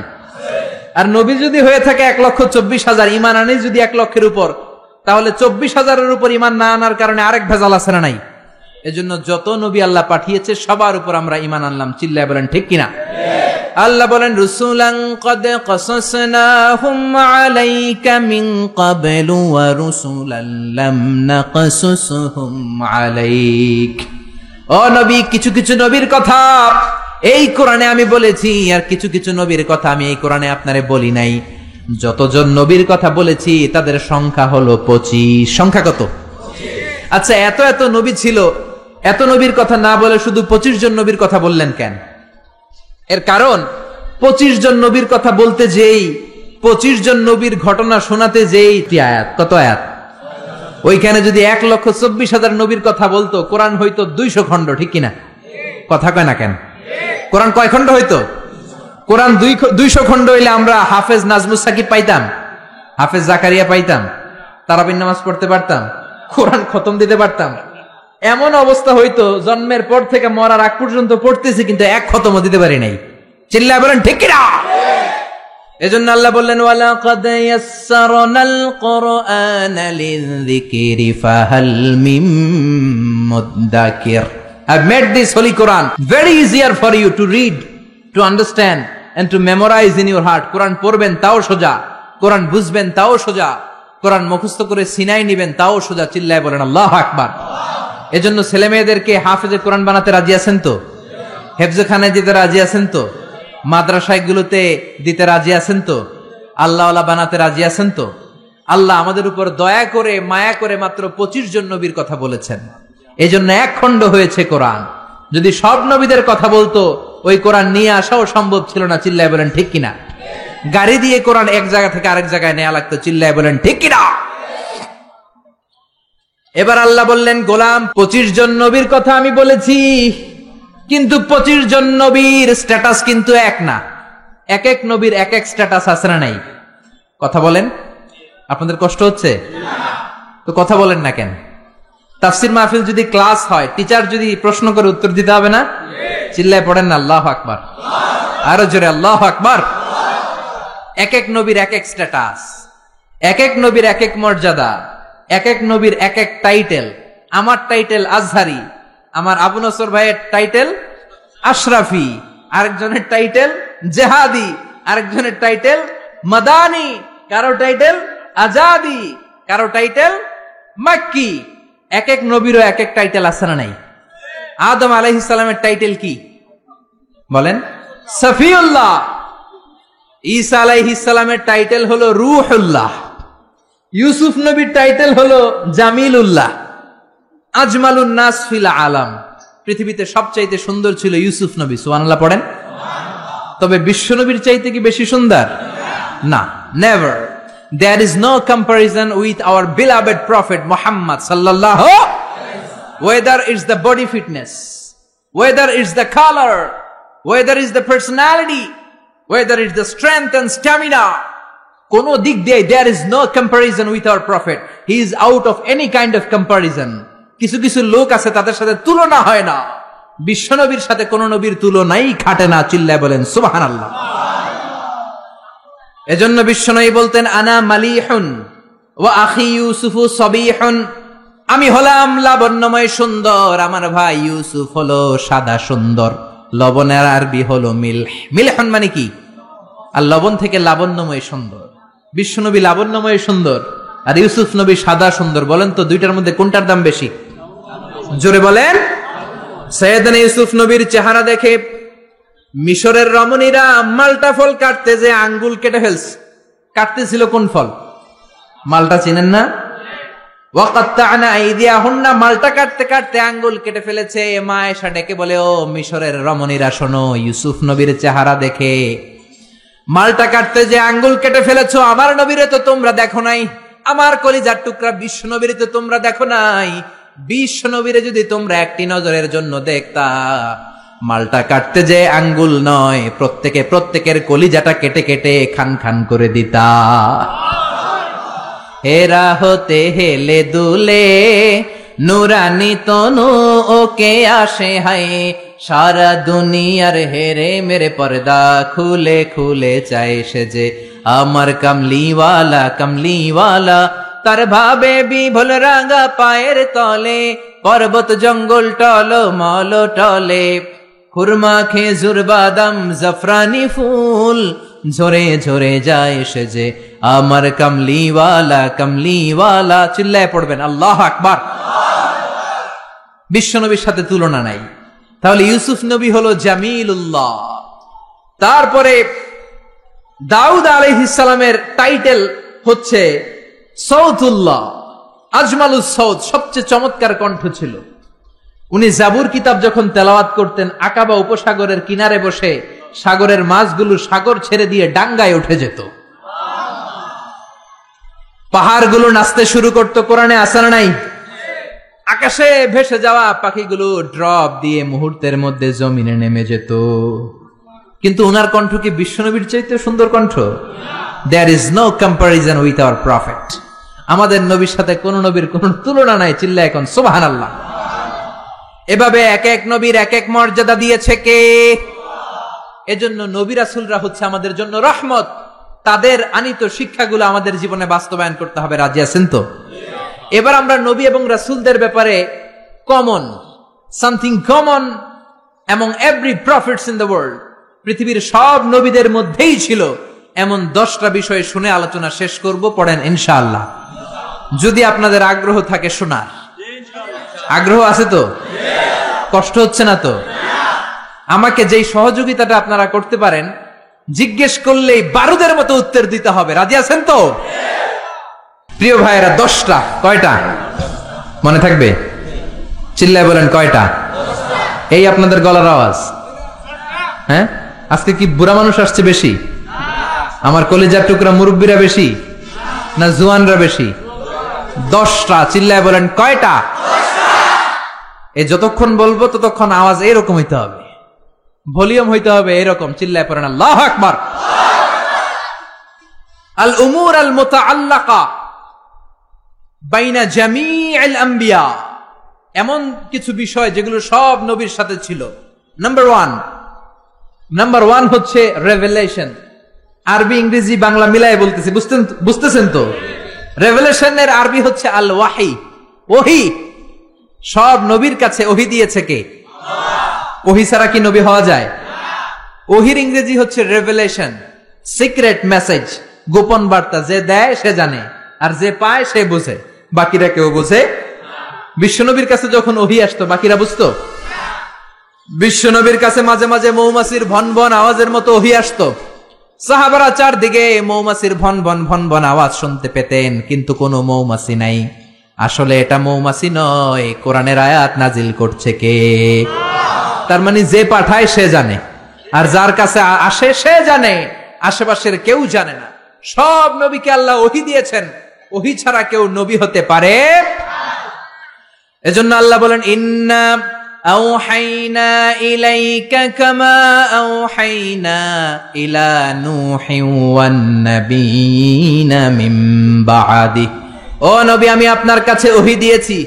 আর নবী যদি হয়ে থাকে 1,24,000, ঈমান আনি যদি 1,00,000-এর উপর, তাহলে 24,000-এর উপর ঈমান না আনার কারণে আরেক ভেজাল আছে না নাই? এজন্য যত নবী আল্লাহ পাঠিয়েছে সবার উপর আমরা ঈমান আনলাম। চিল্লায় বলেন ঠিক কিনা? আল্লাহ বলেন, রুসুলান ক্বাদ ক্বাসাসনাহুম আলাইকা মিন ক্বাবলু ওয়া রুসুলান লাম নাকসুসহুম আলাইক। ও নবী, কিছু কিছু নবীর কথা এই কোরআনে আমি বলেছি, আর কিছু কিছু নবীর কথা আমি এই কোরআনে আপনারে বলি নাই। যতজন নবীর কথা বলেছি তাদের সংখ্যা হলো 25। সংখ্যা কত? আচ্ছা, এত এত নবী ছিল, এত নবীর কথা না বলে শুধু 25 জন নবীর কথা বললেন কেন? এর কারণ 25 জন নবীর কথা বলতে যেই, 25 জন নবীর ঘটনা শোনাতে যেই আয়াত, কত আয়াত? ওইখানে যদি 1,24,000 নবীর কথা বলতো, কোরআন হইতো 200 খণ্ড, ঠিক কিনা? কথা কয় না কেন? কোরআন কয় খণ্ড হইতো? কোরআন 200 খণ্ড হইলে আমরা হাফেজ নাজমুস সাকিব পাইতাম, হাফেজ জাকারিয়া পাইতাম, তারাবির নামাজ পড়তে পারতাম, কোরআন খতম দিতে পারতাম। এমন অবস্থা হইতো জন্মের পর থেকে মরার আগ পর্যন্ত পড়তেছি, কিন্তু এক খতমও দিতে পারি নাই। চিল্লায় বলেন ঠিক কিনা? এজন্য আল্লাহ বললেন, ওয়ালাকাদ ইয়াসসারনাল কুরআনা লিযিকরি ফাহাল মিন মুদ্দাকির। I've made this holy Quran very easier for you to read, to understand and to memorize in your heart. কোরআন পড়বেন তাও সোজা, কোরআন বুঝবেন তাও সোজা, কোরআন মুখস্থ করে সিনাই নিবেন তাও সোজা। চিল্লায় বলেন আল্লাহু আকবার। এজন্য ছেলে মেয়েদেরকে হাফেজে কোরআন বানাতে রাজি আছেন তো? হেফজখানায় দিতে রাজি আছেন তো? মাদ্রাসাগুলোতে দিতে রাজি আছেন তো? আল্লাহওয়ালা বানাতে রাজি আছেন তো? আল্লাহ আমাদের উপর দয়া করে, মায়া করে মাত্র 25 জন নবীর কথা বলেছেন। এই জন্য 1 খণ্ড হয়েছে কোরআন। যদি সব নবীদের কথা বলতো, ওই কোরআন নিয়ে আসাও সম্ভব ছিল না। চিল্লায় বলেন ঠিক কিনা? গাড়ি দিয়ে কোরআন এক জায়গা থেকে আরেক জায়গায় নেওয়া লাগতো। চিল্লায় বলেন ঠিক কিনা? এবার আল্লাহ বললেন, গোলাম, 25 জন নবীর কথা আমি বলেছি, কিন্তু 25 জন নবীর স্ট্যাটাস কিন্তু এক না। এক এক নবীর এক এক স্ট্যাটাস আছে না নাই? কথা বলেন। আপনাদের কষ্ট হচ্ছে তো? কথা বলেন না কেন? তাফসীর মাহফিল যদি ক্লাস হয়, টিচার যদি প্রশ্ন করে উত্তর দিতে হবে না? চিল্লায় পড়েন না আল্লাহু আকবার। আরো জোরে আল্লাহু আকবার। এক এক নবীর এক এক স্ট্যাটাস, এক এক নবীর এক এক মর্যাদা, এক এক নবীর এক এক টাইটেল। আমার টাইটেল আজহারি, আমার আবু নসর ভাইয়ের টাইটেল আশরাফি, আরেকজনের টাইটেল জেহাদি, আরেকজনের টাইটেল মাদানি, কারো টাইটেল আজাদি, কারো টাইটেল মাক্কি। এক এক নবীরও এক এক টাইটেল আছে না নাই? আদম আলাইহিস সালামের টাইটেল কি বলেন? সফিউল্লাহ। ঈসা আলাইহিস সালামের টাইটেল হলো রূহুল্লাহ। ইউসুফ নবীর টাইটেল হলো জামিলুল্লাহ। আজমালুন নাস ফিল আলাম, পৃথিবীতে সবচাইতে সুন্দর ছিল ইউসুফ নবী। সুবহানাল্লাহ পড়েন। তবে বিশ্ব নবীর চাইতে কি বেশি সুন্দর? না, never. There is no comparison with our beloved Prophet Muhammad sallallahu. Whether it's the body fitness, whether it's the color, whether it's the personality, whether it's the strength and stamina, কোন দিক দিয়ে there is no comparison with our Prophet. He is out of any kind of comparison. কিছু কিছু লোক আছে তাদের সাথে তুলনা হয় না, বিশ্ব নবীর সাথে কোন নবীর তুলনাই খাটে না। চিল্লায় বলেন সুবহানাল্লাহ। এজন্য বিশ্বনবী বলতেন, আনা মালিহুন ওয়া আখি ইউসুফু সাবিহুন। আমি হলাম লাবণ্যময় সুন্দর, আমার ভাই ইউসুফ হলো সাদা সুন্দর। লবণের আরবি হলো মিলহ। মিলহুন মানে কি? আর লবণ থেকে লাবণ্যময় সুন্দর। বিশ্বনবী লাবণ্যময় সুন্দর, আর ইউসুফ নবী সাদা সুন্দর। বলেন তো দুইটার মধ্যে কোনটার দাম বেশি? জোরে বলেন। সাইয়েদনা ইউসুফ নবীর চেহারা দেখে মিশরের রমণীরা মালটা ফল কাটতে যে আঙ্গুল কেটে ফেলছে। কাটতেছিল কোন ফল? মালটা চিনেন না? ওয়াকাত্তা'না আইদিয়াহুন্না, মালটা কাটতে কাটতে আঙ্গুল কেটে ফেলেছে। মা এসে ডেকে বলে, ও মিশরের রমণীরা শোনো, ইউসুফ নবীর চেহারা দেখে মালটা কাটতে যে আঙ্গুল কেটে ফেলেছো, আমার নবীরে তো তোমরা দেখো নাই, আমার কলিজার টুকরা বিশ্ব নবীরে তো তোমরা দেখো নাই। বিশ্ব নবীরে যদি তোমরা একটি নজরের জন্য দেখতা, মালটা কাটতে যে আঙ্গুল নয়, প্রত্যেকের কলিজাটা কেটে কেটে খান খান করে দিতা। হেরা হতে হেলে দুলে নুরানি তনু ওকে আসে হায়, সারা দুনিয়ার হেরে মেরে পর্দা খুলে খুলে চায় সে যে আমার কামলিওয়ালা কামলিওয়ালা। তার ভাবে বিভোল রাঙা পায়ের তলে, পর্বত জঙ্গল টল মল টলে, খুরমা খেজুর বাদাম জাফরানি ফুল ঝরে ঝরে যায় সে যে আমার কামলিওয়ালা কামলিওয়ালা। চিল্লায় পড়বেন আল্লাহু আকবার। বিশ্ব নবীর সাথে তুলনা নাই। তাহলে ইউসুফ নবী হলো জামিলুল্লাহ। তারপরে দাউদ আলাইহিস সালামের টাইটেল হচ্ছে সৌতুল্লাহ, আজমালুস সৌত, সবচেয়ে চমৎকার কণ্ঠ ছিল। উনি জাবুর কিতাব যখন তেলাওয়াত করতেন, আকাবা উপসাগরের কিনারে বসে সাগরের মাছগুলো সাগর ছেড়ে দিয়ে ডাঙ্গায় উঠে যেত, পাহাড়গুলো নাচতে শুরু করতো। কোরআনে আছে না নাই? আকাশে ভেসে যাওয়া পাখিগুলো ড্রপ দিয়ে মুহূর্তের মধ্যে জমিনে নেমে যেত। কিন্তু উনার কণ্ঠ কি বিশ্বনবীর চাইতে সুন্দর কণ্ঠ? There is no comparison with our prophet. আমাদের নবীর সাথে কোন নবীর কোন তুলনা নাই। চিল্লা এখন সুবহানাল্লাহ। এভাবে এক এক নবীর এক এক মর্যাদা দিয়েছে কে? এজন্য নবী রাসূলরা হচ্ছে আমাদের জন্য রহমত। তাদের আনিত শিক্ষাগুলো আমাদের জীবনে বাস্তবায়ন করতে হবে। রাজি আছেন তো? এবার আমরা নবী এবং রাসূলদের ব্যাপারে something common among every prophets in the world, পৃথিবীর সব নবীদের মধ্যেই ছিল এমন 10টা বিষয় শুনে আলোচনা শেষ করব। পড়েন ইনশাআল্লাহ, যদি আপনাদের আগ্রহ থাকে শোনার। আগ্রহ আছে তো? কষ্ট হচ্ছে না তো? আমাকে যেই সহযোগিতাটা আপনারা করতে পারেন, জিজ্ঞেস করলেই বারুদের মতো উত্তর দিতে হবে। রাজি আছেন তো? প্রিয় ভাইয়েরা, 10টা। কয়টা মনে থাকবে? চিল্লায় বলেন কয়টা? এই আপনাদের গলার আওয়াজ। হ্যাঁ, আজকে কি বুড়া মানুষ আসছে বেশি? আমার কলিজার টুকরা মুরব্বীরা বেশি না জুয়ানরা বেশি? 10টা। চিল্লায় বলেন কয়টা? এই যতক্ষণ বলবো ততক্ষণ আওয়াজ এরকম হইতে হবে, ভলিউম হইতে হবে এরকম। চিল্লায় পড়েন আল্লাহু আকবার। আল উমুর আল মুতাআল্লাকা বাইনা জামিউল আম্বিয়া, এমন কিছু বিষয় যেগুলো সব নবীর সাথে ছিল। নাম্বার ওয়ান হচ্ছে রেভেলেশন। আরবি ইংরেজি বাংলা মিলায় বলতেছি, বুঝতেছেন তো? রেভেলেশনের আরবি হচ্ছে আল ওয়াহি, ওহি। সব নবীর কাছে ওহি দিয়েছে কে? ওহি ছাড়া কি নবী হওয়া যায়? ওহির ইংরেজি হচ্ছে রেভেলেশন, সিক্রেট মেসেজ, গোপন বার্তা। যে দেয় সে জানে, আর যে পায় সে বুঝে, বাকিরা কেউ বুঝে। বিশ্বনবীর কাছে যখন ওহি আসতো বাকিরা বুঝতো? বিশ্বনবীর কাছে মাঝে মাঝে মৌমাছির ভন ভন আওয়াজের মতো ওহি আসতো। সাহাবারা চারদিকে মৌমাছির ভন ভন ভন ভন আওয়াজ শুনতে পেতেন, কিন্তু কোনো মৌমাছি নাই। আসলে এটা মৌমাছি নয়, কোরআনের আয়াত নাজিল করছে কে? তার মানে যে পাঠায় সে জানে, আর যার কাছে আসে সে জানে, আশেপাশের কেউ জানে না। সব নবীকে আল্লাহ ওহি দিয়েছেন, ওহি ছাড়া কেউ নবী হতে পারে। এজন্য আল্লাহ বলেন, ইন্না আওহাইনা ইলাইকা কামা আওহাইনা ইলা নূহিন ওয়ান নাবিয়িনা মিন বাদি। ও নবী, আমি আপনার কাছে ওহি দিয়েছি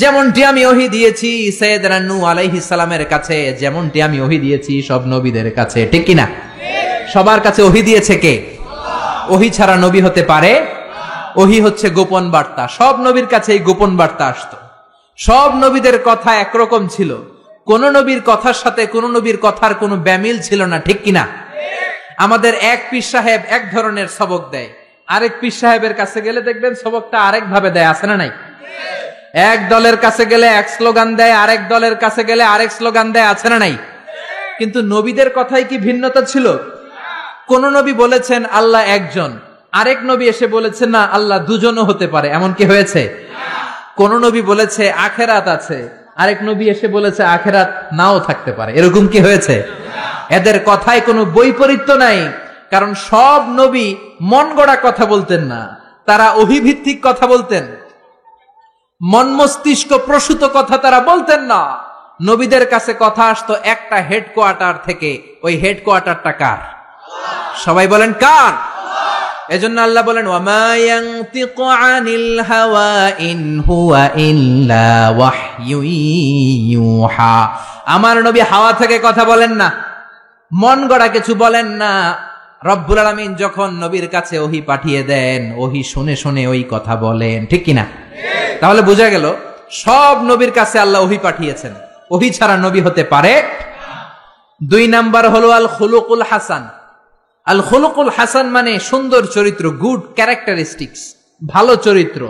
যেমনটি আমি ওহি দিয়েছি সাইয়েদনা নূহ আলাইহিস সালামের কাছে, যেমনটি আমি ওহি দিয়েছি সব নবীদের কাছে। ঠিক কি না? সবার কাছে ওহি দিয়েছে কে? ওহি ছাড়া নবী হতে পারে? ওহি হচ্ছে গোপন বার্তা। সব নবীর কাছে এই গোপন বার্তা আসতো। সব নবীদের কথা একরকম ছিল, কোন নবীর কথার সাথে কোন নবীর কথার কোনো ব্যামিল ছিল না। ঠিক কিনা? আমাদের এক পীর সাহেব এক ধরনের সবক দেয়, আরেক পীর সাহেবের কাছে গেলে দেখবেন সবকটা আরেক ভাবে দেয়। আছে না নাই? এক দলের কাছে গেলে এক স্লোগান দেয়, আরেক দলের কাছে গেলে আরেক স্লোগান দেয়। আছে না নাই? কিন্তু নবীদের কথাই কি ভিন্নতা ছিল? কোন নবী বলেছেন আল্লাহ একজন, আরেক নবী এসে বলেছেন না আল্লাহ দুজনও হতে পারে। এমন কি হয়েছে? কোন নবী বলেছে আখেরাত আছে, আরেক নবী এসে বলেছে আখেরাত নাও থাকতে পারে। এরকম কি হয়েছে? এদের কথায় কোনো বৈপরীত্য নাই, কারণ সব নবী মন গড়া কথা বলতেন না, তারা অভিভিত্তিক কথা বলতেন, মন মস্তিষ্ক প্রসূত কথা তারা বলতেন না। নবীদের কাছে কথা আসতো একটা হেডকোয়ার্টার থেকে, ওই হেডকোয়ার্টারটা কার? সবাই বলেন কার? এজন্য আল্লাহ বলেন ওয়ামা ইয়ানতিকু আনিল হাওয়া ইন হুয়া ইল্লা ওয়াহয়ু ইউহা। আমার নবী হাওয়া থেকে কথা বলেন না, মন গড়া কিছু বলেন না। রব্বুল আলামিন যখন নবীর কাছে ওহী পাঠিয়ে দেন, ওহী শুনে শুনে ওই কথা বলেন, ঠিক কিনা? তাহলে বোঝা গেল সব নবীর কাছে আল্লাহ ওহী পাঠিয়েছেন, ওহী ছাড়া নবী হতে পারে। 2 নাম্বার হলো আল খুলুকুল হাসান। আল খুলুকুল হাসান মানে সুন্দর চরিত্র, গুড ক্যারেক্টারিস্টিক্স, ভালো চরিত্র।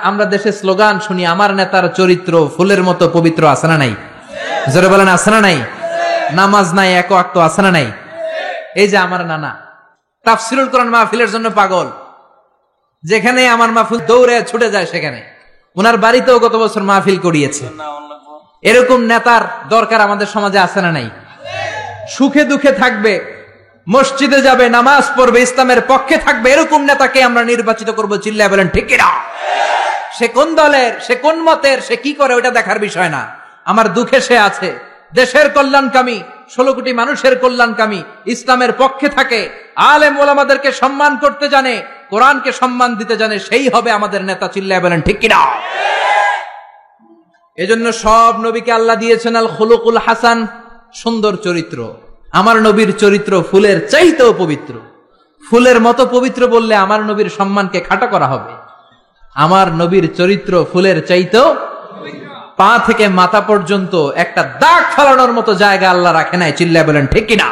আমরা দেশে স্লোগান শুনি, আমার নেতার চরিত্র ফুলের মতো পবিত্র। আছে না নাই? জোরে বলেন আছে না নাই? নামাজ নাই, এক ওয়াক্ত আছে না নাই? এই যে আমার নানা তাফসীরুল কোরআন মাহফিলের জন্য পাগল, যেখানে আমার মাহফিল দৌড়ে ছুটে যায় সেখানে। ওনার বাড়িতেও গত বছর মাহফিল করিয়েছে। এরকম নেতার দরকার আমাদের সমাজে আছে না নাই? সুখে দুঃখে থাকবে, মসজিদে যাবে, নামাজ পড়বে, ইসলামের পক্ষে থাকবে, এরকম নেতাকে আমরা নির্বাচিত করবো। চিল্লায় বলেন ঠিক কিনা? সে কোন দলের, সে কোন মতের, সে কি করে, ওটা দেখার বিষয় না। আমার দুঃখে সে আছে, দেশের কল্যাণকামী, 16 কোটি মানুষের কল্যাণকামী, ইসলামের পক্ষে থাকে, আলেম ওলামাদেরকে সম্মান করতে জানে, কোরআনকে সম্মান দিতে জানে, সেই হবে আমাদের নেতা। চিল্লায় বলেন ঠিক কিনা? এজন্য সব নবীকে আল্লাহ দিয়েছেন আল খুলুকুল হাসান, সুন্দর চরিত্র। আমার নবীর চরিত্র ফুলের চাইতেও পবিত্র। ফুলের মতো পবিত্র বললে আমার নবীর সম্মানকে খাটো করা হবে। আমার নবীর চরিত্র ফুলের চাইতেও, পা থেকে মাথা পর্যন্ত একটা দাগ ফালানোর মতো জায়গা আল্লাহ রাখে নাই। চিল্লায় বলেন ঠিক কিনা?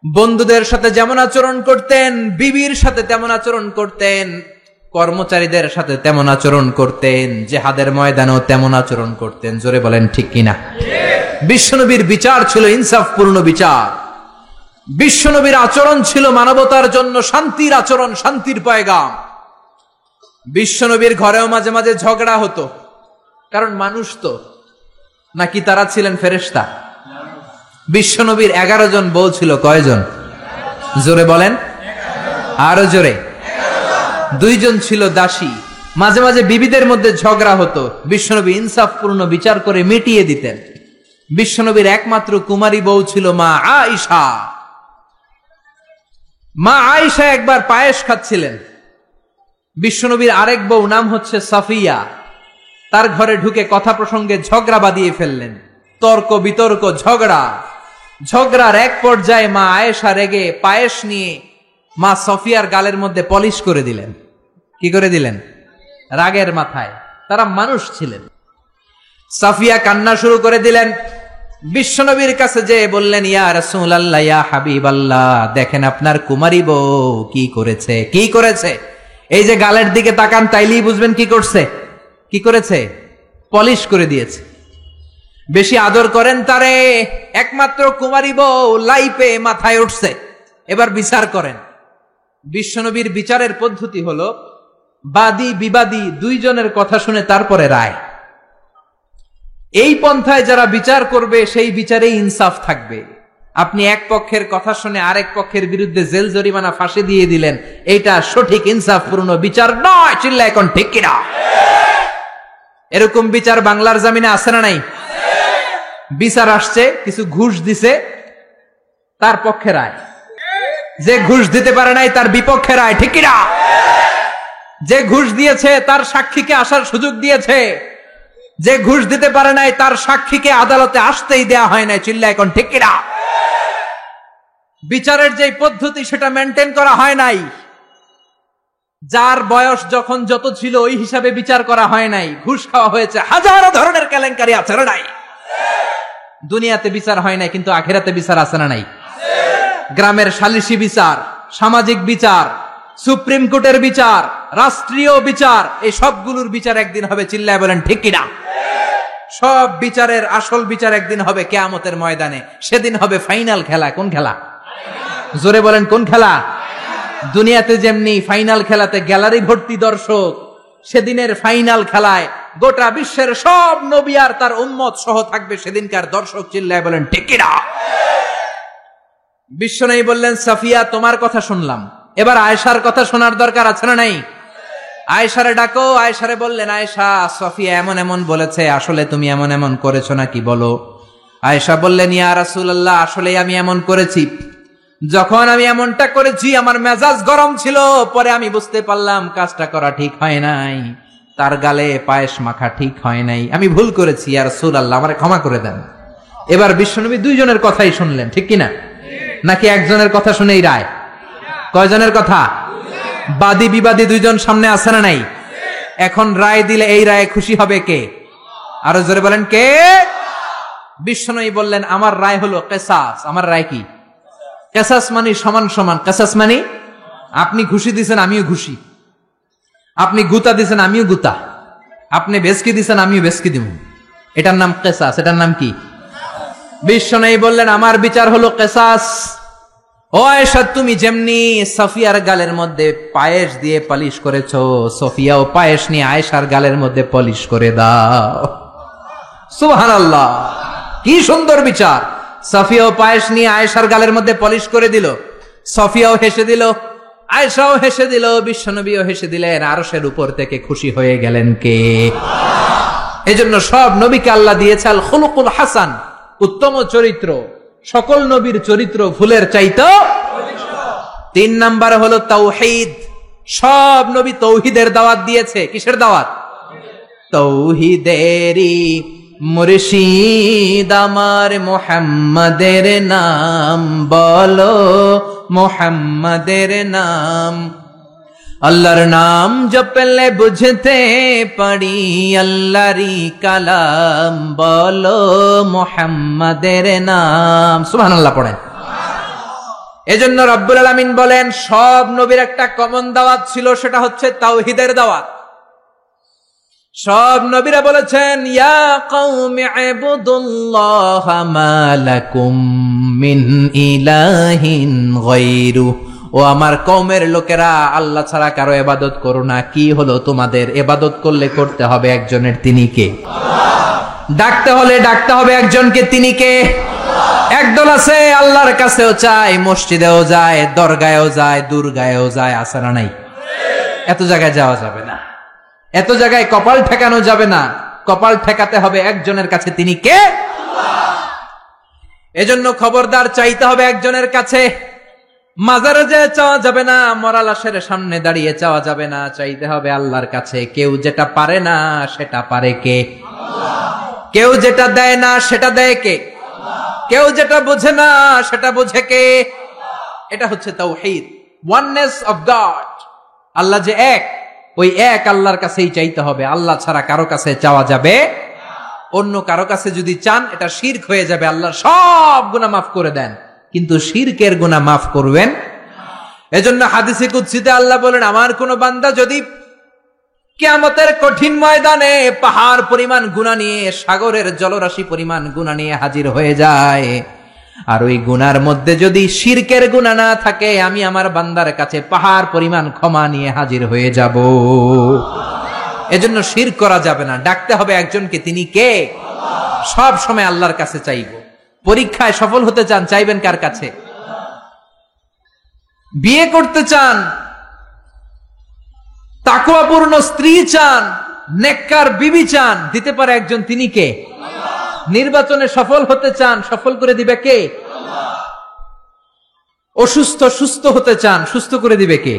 বন্ধুদের সাথে যেমন আচরণ করতেন, বিবির সাথে তেমন আচরণ করতেন, কর্মচারীদের সাথে তেমন আচরণ করতেন, জিহাদের ময়দানেও তেমন আচরণ করতেন। জোরে বলেন ঠিক কিনা? বিশ্বনবীর বিচার ছিল ইনসাফপূর্ণ বিচার। বিশ্বনবীর আচরণ ছিল মানবতার জন্য শান্তির আচরণ, শান্তির পয়গাম। বিশ্বনবীর ঘরেও মাঝে মাঝে ঝগড়া হতো, কারণ মানুষ তো, নাকি তারা ছিলেন ফেরেশতা? বিশ্বনবীর 11 জন বউ ছিল, কয়জন? জোরে বলেন, আরো জোরে। 2 জন ছিল দাসী। মাঝে মাঝে বিবিদের মধ্যে ঝগড়া হতো, বিশ্বনবী ইনসাফপূর্ণ বিচার করে মিটিয়ে দিতেন। বিশ্বনবীর একমাত্র কুমারী বউ ছিল মা আয়েশা। মা আয়েশা একবার পায়েস খাচ্ছিলেন। বিশ্বনবীর আরেক বউ নাম হচ্ছে সাফিয়া, তার ঘরে ঢুকে কথা প্রসঙ্গে ঝগড়া বাঁধিয়ে ফেললেন। তর্ক বিতর্ক, ঝগড়ার এক পর্যায়ে মা আয়েশা রেগে পায়েস নিয়ে মা সফিয়ার গালের মধ্যে পলিশ করে দিলেন। কি করে দিলেন? রাগের মাথায়। তারা মানুষ ছিলেন। সাফিয়া কান্না শুরু করে দিলেন। বিশ্বনবীর কাছে যে বললেন, ইয়া রাসূলুল্লাহ, ইয়া হাবিবাল্লাহ, দেখেন আপনার কুমারী বউ কি করেছে, কি করেছে। এই যে গালের দিকে তাকান, তাইলেই বুঝবেন কি করছে। কি করেছে? পলিশ করে দিয়েছে। বেশি আদর করেন তারে, একমাত্র কুমারী বউ লাইপে মাথায় উঠছে, এবার বিচার করেন। বিশ্বনবীর বিচারের পদ্ধতি হলো বাদী বিবাদী 2 জনের কথা শুনে তারপরে রায়। এই পন্থায় যারা বিচার করবে সেই বিচারেই ইনসাফ থাকবে। আপনি এক পক্ষের কথা শুনে আরেক পক্ষের বিরুদ্ধে জেল জরিমানা ফাঁসি দিয়ে দিলেন, এইটা সঠিক ইনসাফপূর্ণ বিচার নয়। চিল্লা এখন ঠিক কিনা? এরকম বিচার বাংলার জমিনে আছে না নাই? বিচার আসছে, কিছু ঘুষ দিছে, তার পক্ষে রায়। যে ঘুষ দিতে পারে নাই তার বিপক্ষে রায়, ঠিক কিনা? যে ঘুষ দিয়েছে তার সাক্ষীকে আসার সুযোগ দিয়েছে, যে ঘুষ দিতে পারে নাই তার সাক্ষীকে আদালতে আসতেই দেয়া হয় নাই। চিল্লা এখন ঠিক কিনা? বিচারের যে পদ্ধতি সেটা মেনটেন করা হয় নাই। যার বয়স যখন যত ছিল ওই হিসাবে বিচার করা হয় নাই, ঘুষ খাওয়া হয়েছে। হাজারো ধরনের কেলেঙ্কারি আছে না নাই? দুনিয়াতে বিচার হয় নাই, কিন্তু আখিরাতে বিচার আছে না নাই? গ্রামের সালিশি বিচার, সামাজিক বিচার, সুপ্রিম কোর্টের বিচার, রাষ্ট্রীয় বিচার, এই সবগুলোর বিচার একদিন হবে। চিল্লায় বলেন ঠিক কিনা? সব বিচারের আসল বিচার একদিন হবে কিয়ামতের ময়দানে। সেদিন হবে ফাইনাল খেলা। কোন খেলা? জোরে বলেন কোন খেলা? দুনিয়াতে যেমনি ফাইনাল খেলাতে গ্যালারি ভর্তি দর্শক, সেদিনের ফাইনাল খেলায় গোটা বিশ্বের সব নবী আর তার উম্মত সহ থাকবে সেদিনকার দর্শক চিল্লায় বলেন ঠিক কিনা? বিশ্বনবী বললেন সাফিয়া তোমার কথা শুনলাম, এবার আয়েশার কথা শোনার দরকার আছে না নাই? আয়েশারে ডাকো। আয়েশারে বললেন আয়েশা সাফিয়া এমন এমন বলেছে, আসলে তুমি এমন এমন করেছো নাকি বলো। আয়েশা বললেন ইয়া রাসূলুল্লাহ আসলে আমি এমন করেছি, যখন আমি এমনটা করেছি আমার মেজাজ গরম ছিল, পরে আমি বুঝতে পারলাম কাজটা করা ঠিক হয় নাই, তার গালে পায়েস মাখা ঠিক হয় নাই, আমি ভুল করেছি ইয়া রাসূলুল্লাহ আমারে ক্ষমা করে দেন। এবার বিশ্বনবী দুইজনের কথাই শুনলেন ঠিক কিনা? নাকি একজনের কথা শুনেই রায়? কয়জনের কথা? বাদী বিবাদী দুইজন সামনে আছে না নাই? এখন রায় দিলে এই রায়ে খুশি হবে কে? আরো জোরে বলেন কে? বিশ্বনবী বললেন আমার রায় হলো কিসাস। আমার রায় কি? কিসাস মানে সমান সমান। কিসাস মানে আপনি ঘুষি দিছেন আমিও ঘুষি, আপনি গুতা দিছেন আমিও গুতা, আপনি বেসকি দিছেন আমিও বেসকি দিব, এটার নাম কিসাস। এটার নাম কি? বিশ্বনবী বললেন আমার বিচার হলো কিসাস। ও আয়েশা তুমি যেমনি সাফিয়ার গালের মধ্যে পায়েস দিয়ে পালিশ করেছো, সফিয়াও পায়েস নিয়ে আয়েশার গালের মধ্যে পলিশ করে দাও। সুবহানাল্লাহ, কি সুন্দর বিচার। সাফিয়াও পায়েস নিয়ে আয়েশার গালের মধ্যে পলিশ করে দিল, সফিয়াও হেসে দিল, আয়েশাও হেসে দিল, বিশ্বনবীও হেসে দিলেন। আরশের উপর থেকে খুশি হয়ে গেলেন কে? এজন্য সব নবীকে আল্লাহ দিয়েছে আল খুলুকুল হাসান, উত্তম চরিত্র। সকল নবীর চরিত্র ফুলের চাইতো। 3 নাম্বার হলো তাওহীদ। সব নবী তৌহিদের দাওয়াত দিয়েছে। কিসের দাওয়াত? তৌহিদেরই মুর্শিদ আমার মুহাম্মাদের নাম বলো, মুহাম্মাদের নাম। আল্লাহর নাম জপলে বুঝতে পারি আল্লাহরই কালাম বলো, মুহাম্মাদের নাম। সুবহানাল্লাহ পড়েন। এজন্য রব্বুল আলামিন বলেন সব নবীর একটা কমন দাওয়াত ছিল, সেটা হচ্ছে তাওহীদের দাওয়াত। সব নবীরা বলেছেন ইয়া কওমি ইবুদুল্লাহা মা লাকুম মিন ইলাহিন গায়রু। ও আমার কওমের লোকেরা আল্লাহ ছাড়া কারো ইবাদত করো না। কি হলো তোমাদের? ইবাদত করলে করতে হবে একজনের, তিনি কে? ডাকতে হলে ডাকতে হবে একজনকে, তিনি কে? একদল আছে আল্লাহর কাছেও চায়, মসজিদেও যায়, দরগায়ও যায়, দুর্গায়ও যায়, আছে না নাই? এত জায়গায় যাওয়া যাবে না, এত জায়গায় কপাল ঠেকানো যাবে না। কপাল ঠেকাতে হবে একজনের কাছে, তিনি কে? এজন্য খবরদার চাইতে হবে একজনের কাছে। মাজারে যে চাওয়া যাবে না, মরা লাশের সামনে দাঁড়িয়ে চাওয়া যাবে না, চাইতে হবে আল্লাহর কাছে। কেউ যেটা পারে না সেটা পারে কে? কেউ যেটা দেয় না সেটা দেয় কে? কেউ যেটা বোঝে না সেটা বোঝে কে? এটা হচ্ছে তাওহীদ, ওয়াননেস অফ গড। আল্লাহ যে এক, ওই এক আল্লাহর কাছেই চাইতে হবে। আল্লাহ ছাড়া কারো কাছে চাওয়া যাবে অন্য কারো কাছে যদি চান এটা শিরক হয়ে যাবে। আল্লাহ সব গুনাহ মাফ করে দেন, কিন্তু শিরকের গুনাহ মাফ করবেন। এজন্য হাদিসে কুদসিতে আল্লাহ বলেন আমার কোন বান্দা যদি কিয়ামতের কঠিন ময়দানে পাহাড় পরিমাণ গুনাহ নিয়ে, সাগরের জলরাশি পরিমাণ গুনাহ নিয়ে হাজির হয়ে যায়, আর ওই গুনার মধ্যে যদি শিরকের গুনাহ না থাকে, আমি আমার বান্দার কাছে পাহাড় পরিমাণ ক্ষমা নিয়ে হাজির হয়ে যাব। এজন্য শিরক করা যাবে না, ডাকতে হবে একজনকে, তিনি কে? সব সময় আল্লাহর কাছে চাইব। পরীক্ষায় সফল হতে চান, চাইবেন কার কাছে? বিয়ে করতে চান, তাকওয়াপূর্ণ স্ত্রী চান, নেককার বিবি চান, দিতে পারে একজন, তিনি কে? নির্বাচনে সফল হতে চান, সফল করে দিবে কে? অসুস্থ সুস্থ হতে চান, সুস্থ করে দিবে কে?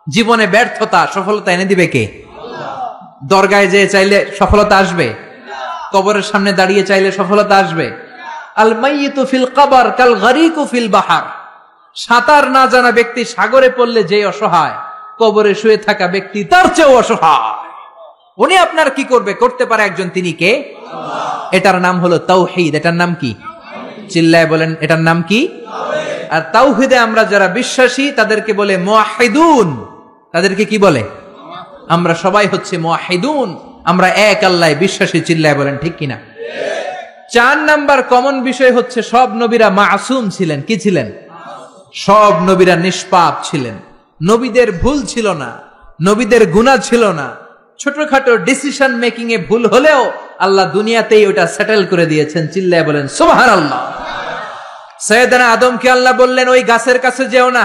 জীবনে ব্যর্থতা, সফলতা এনে দিবে কে? দরগায় যেয়ে চাইলে সফলতা আসবে? কবরের সামনে দাঁড়িয়ে চাইলে সফলতা আসবে? আল মাইয়িতু ফিল কবর কাল গরিকু ফিল বাহর। সাঁতার না জানা ব্যক্তি সাগরে পড়লে যে অসহায়, কবরে শুয়ে থাকা ব্যক্তি তার চেয়েও অসহায়। উনি আপনার কি করবে? করতে পারে একজন, তিনি কে? এটার নাম হলো তাওহীদ। এটার নাম কি? চিল্লায় বলেন, এটার নাম কি? আর তাওহীদে আমরা যারা বিশ্বাসী তাদেরকে বলে মুওয়াহিদুন। তাদেরকে কি বলে? আমরা সবাই হচ্ছে মুওয়াহিদুন, আমরা এক আল্লাহ বিশ্বাসী। চিল্লায় বলেন ঠিক কিনা? 4 নাম্বার কমন বিষয় হচ্ছে সব নবীরা মাসুম ছিলেন। কি ছিলেন? সব নবীরা নিষ্পাপ ছিলেন, নবীদের ভুল ছিল না, নবীদের গুনাহ ছিল না, ছোটখাটো ডিসিশন মেকিং এ ভুল হলেও আল্লাহ দুনিয়াতেই ওটা সেটেল করে দিয়েছেন। চিল্লায় বলেন সুবহানাল্লাহ। সৈয়দনা আদমকে আল্লাহ বললেন ওই গাছের কাছে যেও না,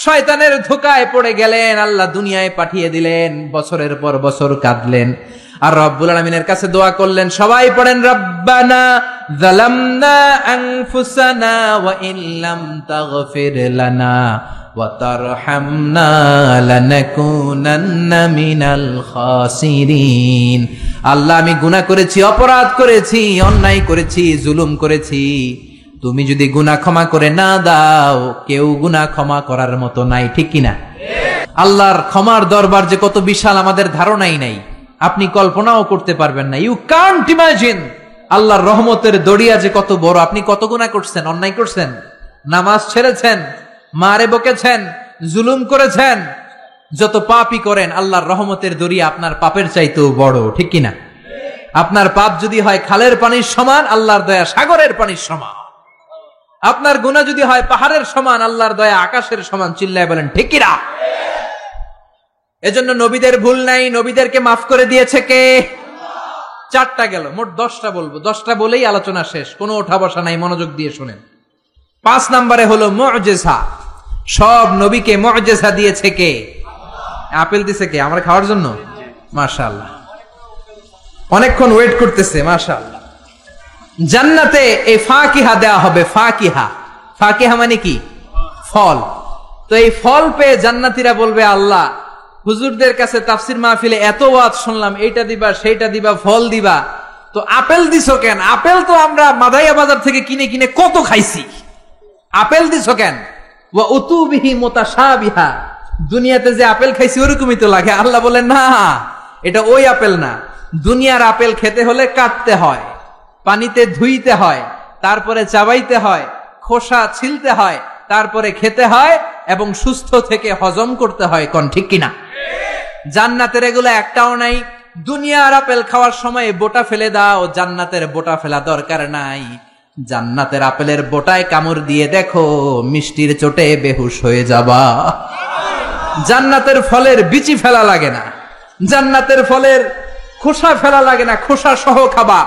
শয়তানের ধোঁকায় পড়ে গেলেন, আল্লাহ দুনিয়ায় পাঠিয়ে দিলেন, বছরের পর বছর কাঁদলেন, আর রব্বুল আলামিনের কাছে দোয়া করলেন। সবাই পড়েন রব্বানা যালামনা আনফুসানা ওয়া ইল্লাম তাগফির লানা ওয়া তারহামনা লানাকুনান্না মিনাল খাসিরিন। আল্লাহ আমি গুনাহ করেছি, অপরাধ করেছি, অন্যায় করেছি, জুলুম করেছি, তুমি যদি গুনাহ ক্ষমা করে না দাও কেউ গুনাহ ক্ষমা করার মতো নাই, ঠিক কিনা? আল্লাহর ক্ষমার দরবার যে কত বিশাল আমাদের ধারণাই নাই, আপনি কল্পনাও করতে পারবেন না। ইউ কান্ট ইমাজিন আল্লাহর রহমতের দরিয়া যে কত বড়। আপনি কত গুনাহ করছেন, অন্যায় করছেন, নামাজ ছেড়েছেন, মারে বকেছেন, জুলুম করেছেন, যত পাপই করেন আল্লাহর রহমতের দরিয়া আপনার পাপের চাইতেও বড়, ঠিক কিনা? আপনার পাপ যদি হয় খালের পানির সমান, আল্লাহর দয়া সাগরের পানির সমান। আপনার গুনাহ যদি হয় পাহাড়ের সমান, আল্লাহর দয়া আকাশের সমান। চিল্লায় বলেন ঠিক কিনা? এজন্য নবীদের ভুল নাই, নবীদেরকে মাফ করে দিয়েছে কে? চারটা গেল, মোট 10টা বলবো, 10টা বলেই আলোচনা শেষ, কোনো ওঠা বসা নাই, মনোযোগ দিয়ে শুনেন। 5 নম্বরে হলো মুজিজা। সব নবীকে মুজিজা দিয়েছে কে? আপেল দিছে কে? আমরা খাওয়ার জন্য? মাশাআল্লাহ, অনেকক্ষণ ওয়েট করতেছে, মাশাআল্লাহ। জান্নাতে এই ফাকিহা দেয়া হবে। ফাকিহা, ফাকিহা মানে কি? ফল। তো এই ফল পেয়ে জান্নাতীরা বলবে আল্লাহ হুজুরদের কাছে তাফসির মাহফিলে এত ওয়াজ শুনলাম, এইটা দিবা সেইটা দিবা, ফল দিবা, তো আপেল দিছো কেন? আপেল তো আমরা মাদাইয়া বাজার থেকে কিনে কিনে কত খাইছি, আপেল দিছো কেন? ওয়া উতুবিহি মুতাশাবিহা, দুনিয়াতে যে আপেল খাইছি ওরকমই তো লাগে। আল্লাহ বলেন না, এটা ওই আপেল না। দুনিয়ার আপেল খেতে হলে কাটতে হয়, পানিতে ধুইতে হয়, তারপরে চাবাইতে হয়, খোসা ছিলতে হয়, তারপরে খেতে হয় এবং সুস্থ থেকে হজম করতে হয়। কোন ঠিক কিনা? জান্নাতের এগুলো একটাও নাই। দুনিয়ার আপেল খাওয়ার সময় বোটা ফেলে দাও, জান্নাতের বোটা ফেলা দরকার নাই। জান্নাতের আপেলের বোটায় কামড় দিয়ে দেখো, মিষ্টির চোটে বেহুশ হয়ে যাবা। জান্নাতের ফলের বিচি ফেলা লাগে না, জান্নাতের ফলের খোসা ফেলা লাগে না, খোসা সহ খাবা।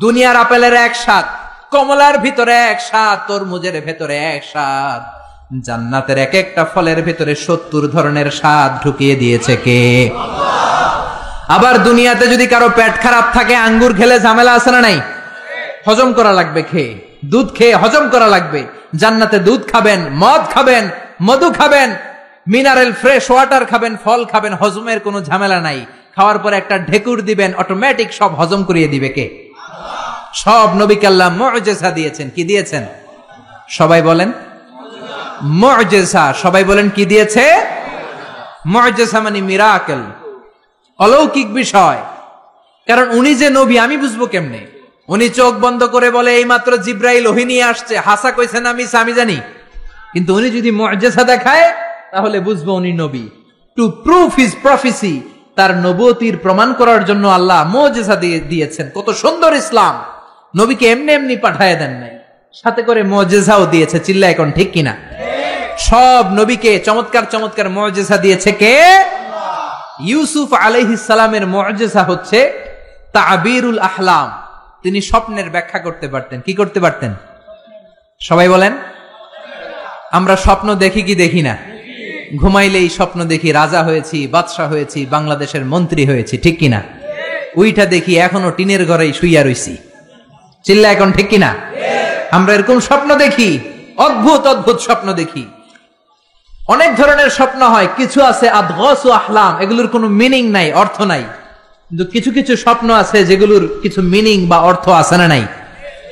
দুনিয়ার আপেলের এক স্বাদ, কমলার ভিতরে এক স্বাদ, তরমুজের ভেতরে এক স্বাদ, জান্নাতের এক একটা ফলের ভিতরে 70 ধরনের স্বাদ ঢুকিয়ে দিয়েছে কে? আবার দুনিয়াতে যদি কারো পেট খারাপ থাকে, আঙ্গুর খেলে ঝামেলা আছে না নাই? হজম করা লাগবে, খেয়ে দুধ খেয়ে হজম করা লাগবে। জান্নাতে দুধ খাবেন, মদ খাবেন, মধু খাবেন, মিনারেল ফ্রেশ ওয়াটার খাবেন, ফল খাবেন, হজমের কোনো ঝামেলা নাই। খাওয়ার পরে একটা ঢেকুর দিবেন, অটোমেটিক সব হজম করিয়ে দিবে কে? সব নবীকে আল্লাহ মুজিজা দিয়েছেন। কি দিয়েছেন? সবাই বলেন মুজিজা। সবাই বলেন কি দিয়েছে? মুজিজা মানে মিরাকেল, অলৌকিক বিষয়। কারণ উনি যে নবী আমি বুঝবো কেমনে? উনি চোখ বন্ধ করে বলে এইমাত্র জিব্রাইল ওহী নিয়ে আসছে, হাসা কইছেন আমি জানি, কিন্তু উনি যদি মুজিজা দেখায় তাহলে বুঝবো উনি নবী। টু প্রুভ হিজ প্রফেসি, তার নবুয়তির প্রমাণ করার জন্য আল্লাহ মুজিজা দিয়েছেন। কত সুন্দর ইসলাম! নবীকে এমনি এমনি পাঠায় দেন নাই, সাথে করে মুজিজাও দিয়েছে। চিল্লা এখন ঠিক কিনা? সব নবীকে চমৎকার চমৎকার মুজিজা দিয়েছে কে? ইউসুফ আলাইহিস সালামের মুজিজা হচ্ছে তাবিরুল আহলাম। তিনি স্বপ্নের ব্যাখ্যা করতে পারতেন। কি করতে পারতেন? সবাই বলেন। আমরা স্বপ্ন দেখি কি দেখি না? ঘুমাইলেই স্বপ্ন দেখি রাজা হয়েছি, বাদশা হয়েছি, বাংলাদেশের মন্ত্রী হয়েছি, ঠিক কিনা? ওইটা দেখি এখনো টিনের ঘরেই শুইয়া রইছি। চিল্লা এখন ঠিক কিনা? আমরা এরকম স্বপ্ন দেখি, অদ্ভুত অদ্ভুত স্বপ্ন দেখি। অনেক ধরনের স্বপ্ন হয়, কিছু আছে আদগাস ও আহলাম, এগুলোর কোনো মিনিং নাই, অর্থ নাই। কিন্তু কিছু কিছু স্বপ্ন আছে যেগুলোর কিছু মিনিং বা অর্থ আছে না নাই?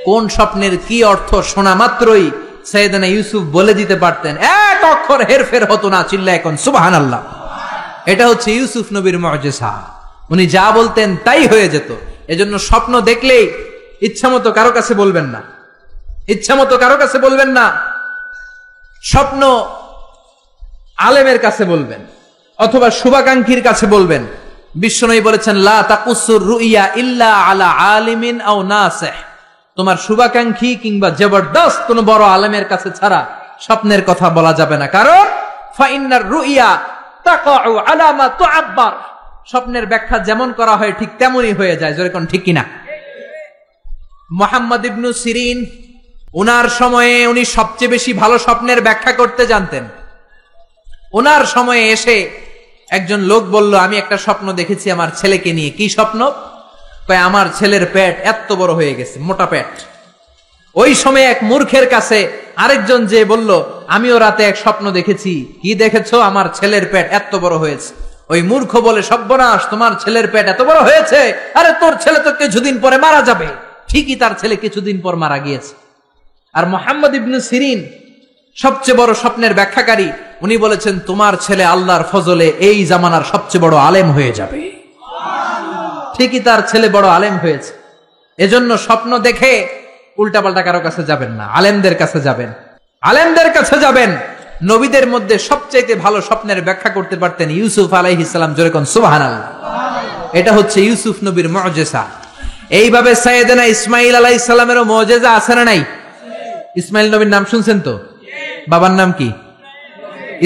কোন স্বপ্নের কি অর্থ শোনা মাত্রই সাইয়েদনা ইউসুফ বলে দিতে পারতেন, এক অক্ষর হেরফের হতো না। চিল্লা এখন সুবহানাল্লাহ। এটা হচ্ছে ইউসুফ নবীর মুজিজা। উনি যা বলতেন তাই হয়ে যেত। এজন্য স্বপ্ন দেখলেই ইচ্ছামতো কারো কাছে বলবেন না, ইচ্ছামতো কারো কাছে বলবেন না। স্বপ্ন আলেমের কাছে বলবেন অথবা শুভাকাঙ্ক্ষীর কাছে বলবেন। বিশ্বনবী বলেছেন লা তাকুসুর রুইয়া ইল্লা আলা আলিমিন আও নাসিহ, তোমার শুভাকাঙ্ক্ষী কিংবা জবরদস্ত কোন বড় আলেমের কাছে ছাড়া স্বপ্নের কথা বলা যাবে না। কারণ ফাইন্নার রুইয়া তাকাউ আলা মা তুআব্বার, স্বপ্নের ব্যাখ্যা যেমন করা হয় ঠিক তেমনই হয়ে যায়। জোরে কোন ঠিক কিনা? মুহাম্মদ ইবনে সিরিন, ওনার সময়ে উনি সবচেয়ে বেশি ভালো স্বপ্নের ব্যাখ্যা করতে জানতেন। ওনার সময়ে এসে একজন লোক বলল, আমি একটা স্বপ্ন দেখেছি আমার ছেলেকে নিয়ে। কি স্বপ্ন? কয় আমার ছেলের পেট এত বড় হয়ে গেছে, মোটা পেট। ওই সময় এক মূর্খের কাছে আরেকজন যে বলল, আমিও রাতে এক স্বপ্ন দেখেছি। কি দেখেছো? আমার ছেলের পেট এত বড় হয়েছে। ওই মূর্খ বলে, সর্বনাশ, তোমার ছেলের পেট এত বড় হয়েছে? আরে তোর ছেলে তো কিছুদিন পরে মারা যাবে। ঠিকই তার ছেলে কিছুদিন পর মারা গিয়েছে। আর মুহাম্মদ ইবনে সিরিন সবচেয়ে বড় স্বপ্নের ব্যাখ্যাকারী, উনি বলেছেন তোমার ছেলে আল্লাহর ফজলে এই জামানার সবচেয়ে বড় আলেম হয়ে যাবে। ঠিকই তার ছেলে বড় আলেম হয়েছে। এজন্য স্বপ্ন দেখে উল্টাপাল্টা কারো কাছে যাবেন না, আলেমদের কাছে যাবেন। আলেমদের কাছে যাবেন। নবীদের মধ্যে সবচাইতে ভালো স্বপ্নের ব্যাখ্যা করতে পারতেন ইউসুফ আলাইহিস সালাম। জোরে কোন সুবহানাল্লাহ। এটা হচ্ছে ইউসুফ নবীর মুজিজা। এইভাবে সাইয়েদনা ইসমাঈল আলাইহিস সালামেরও মুজিজা আছে না নাই? ইসমাঈল নবীর নাম শুনছেন তো? বাবার নাম কি?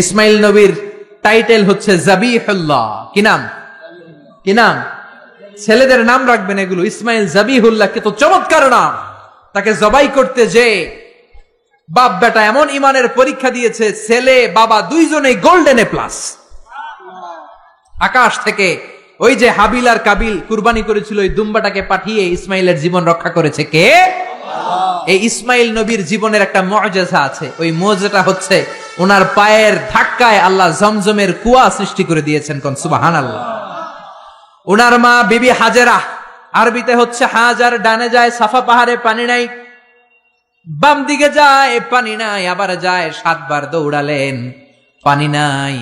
ইসমাঈল নবীর টাইটেল হচ্ছে জাবিহুল্লাহ। কি নাম? কি নাম? ছেলেদের নাম রাখবেন এগুলো। ইসমাঈল জাবিহুল্লাহ, কে তো চমৎকার নাম। তাকে জবাই করতে যে বাপ বেটা এমন ইমানের পরীক্ষা দিয়েছে, ছেলে বাবা দুইজনেই গোল্ডেন এ প্লাস। আকাশ থেকে ওই যে হাবিল আর কাবিল কুরবানি করেছিল, ওই দুম্বাটাকে পাঠিয়ে ইসমাইলের জীবন রক্ষা করেছে কে? এই ইসমাইল নবীর জীবনের একটা মুজিজা আছে। ওই মুজিজাটা হচ্ছে ওনার পায়ের ধাক্কায় আল্লাহ জমজমের কুয়া সৃষ্টি করে দিয়েছেন। কোন সুবহানাল্লাহ। ওনার মা বিবি হাজেরা, আরবিতে হচ্ছে হাজার, ডানে যায় সাফা পাহাড়ে পানি নাই, বাম দিকে যায় পানি নাই, আবার যায় 7 বার দৌড়ালেন, পানি নাই।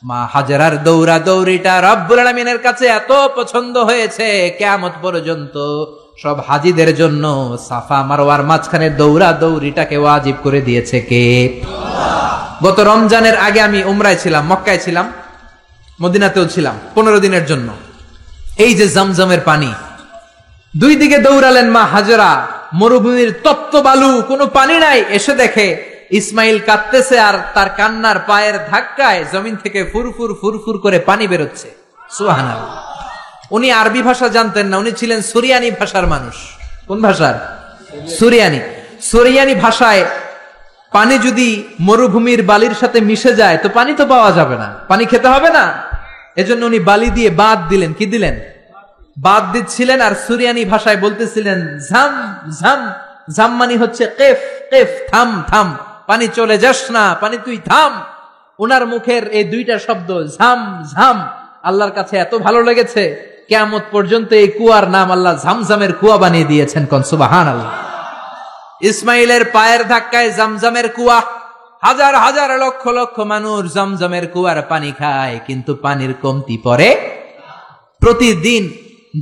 মা হাজেরার দৌড়া দৌড়িটা রব্বুল আলামিনের কাছে এত পছন্দ হয়েছে, কিয়ামত পর্যন্ত সব হাজীদের জন্য সাফা মারওয়ার মাঝখানে দৌড়া দৌড়িটাকে ওয়াজিব করে দিয়েছে কে? গত রমজানের আগে আমি উমরায় ছিলাম, মক্কায় ছিলাম, মদিনাতেও ছিলাম 15 দিনের জন্য। এই যে জমজমের পানি, দুই দিকে দৌড়ালেন মা হাজেরা, মরুভূমির তপ্ত বালু, কোনো পানি নাই। এসে দেখে ইসমাইল কাঁদতেছে আর তার কান্নার পায়ের ধাক্কায় জমিন থেকে ফুরফুর ফুরফুর করে পানি বেরোচ্ছে। সুবহানাল্লাহ। উনি আরবি ভাষা জানতেন না, উনি ছিলেন সুরিয়ানি ভাষার মানুষ। কোন ভাষার? সুরিয়ানি। সুরিয়ানি ভাষায় পানি যদি মরুভূমির বালির সাথে মিশে যায় তো পানি তো পাওয়া যাবে না, পানি খেতে হবে না। এজন্য উনি বালি দিয়ে বাদ দিলেন। কি দিলেন? বাদ দিচ্ছিলেন। আর সুরিয়ানি ভাষায় বলতেছিলেন ঝাম ঝাম। ঝাম মানে হচ্ছে কেফ কেফ, থাম থাম, পানি চলে যাস না, পানি তুই থাম। ওনার মুখের এই দুইটা শব্দ ঝাম ঝাম আল্লাহর কাছে এত ভালো লেগেছে, কিয়ামত পর্যন্ত এই কুয়ার নাম আল্লাহ ঝামঝামের কুয়া বানিয়ে দিয়েছেন। কোন সুবহানাল্লাহ। ইসমাইলের পায়ের ধাক্কায় জমজমের কুয়া, হাজার হাজার লক্ষ লক্ষ মানুষ জমজমের কুয়ার পানি খায়, কিন্তু পানির কমতি পড়ে। প্রতিদিন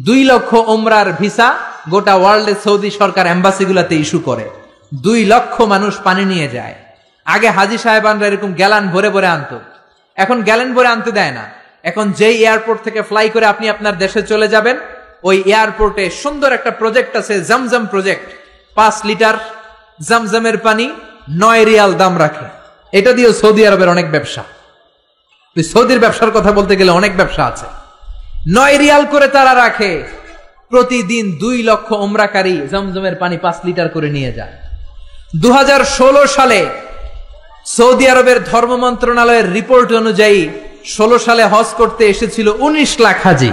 2 লক্ষ উমরার ভিসা গোটা ওয়ার্ল্ডে সৌদি সরকার এম্বাসিগুলোতে ইস্যু করে। 2 লক্ষ মানুষ পানি নিয়ে যায়। আগে হাজী সাহেবানরা এরকম গ্যালান ভরে ভরে আনতো, এখন গ্যালান ভরে আনতে দেয় না। এখন যেই এয়ারপোর্ট থেকে ফ্লাই করে আপনি আপনার দেশে চলে যাবেন, ওই এয়ারপোর্টে সুন্দর একটা প্রজেক্ট আছে, জমজম প্রজেক্ট। 5 লিটার জমজমের পানি 9 রিয়াল দাম রাখে। এটা দিয়েও সৌদি আরবের অনেক ব্যবসা। সৌদির ব্যবসার কথা বলতে গেলে অনেক ব্যবসা আছে। 9 রিয়াল করে তারা রাখে। প্রতিদিন 2 লক্ষ উমরাকারী জমজমের পানি 5 লিটার করে নিয়ে যায়। 2016 সালে সৌদি আরবের ধর্ম মন্ত্রণালয়ের রিপোর্ট অনুযায়ী 16 সালে হজ করতে এসেছিল 19 লাখ হাজি।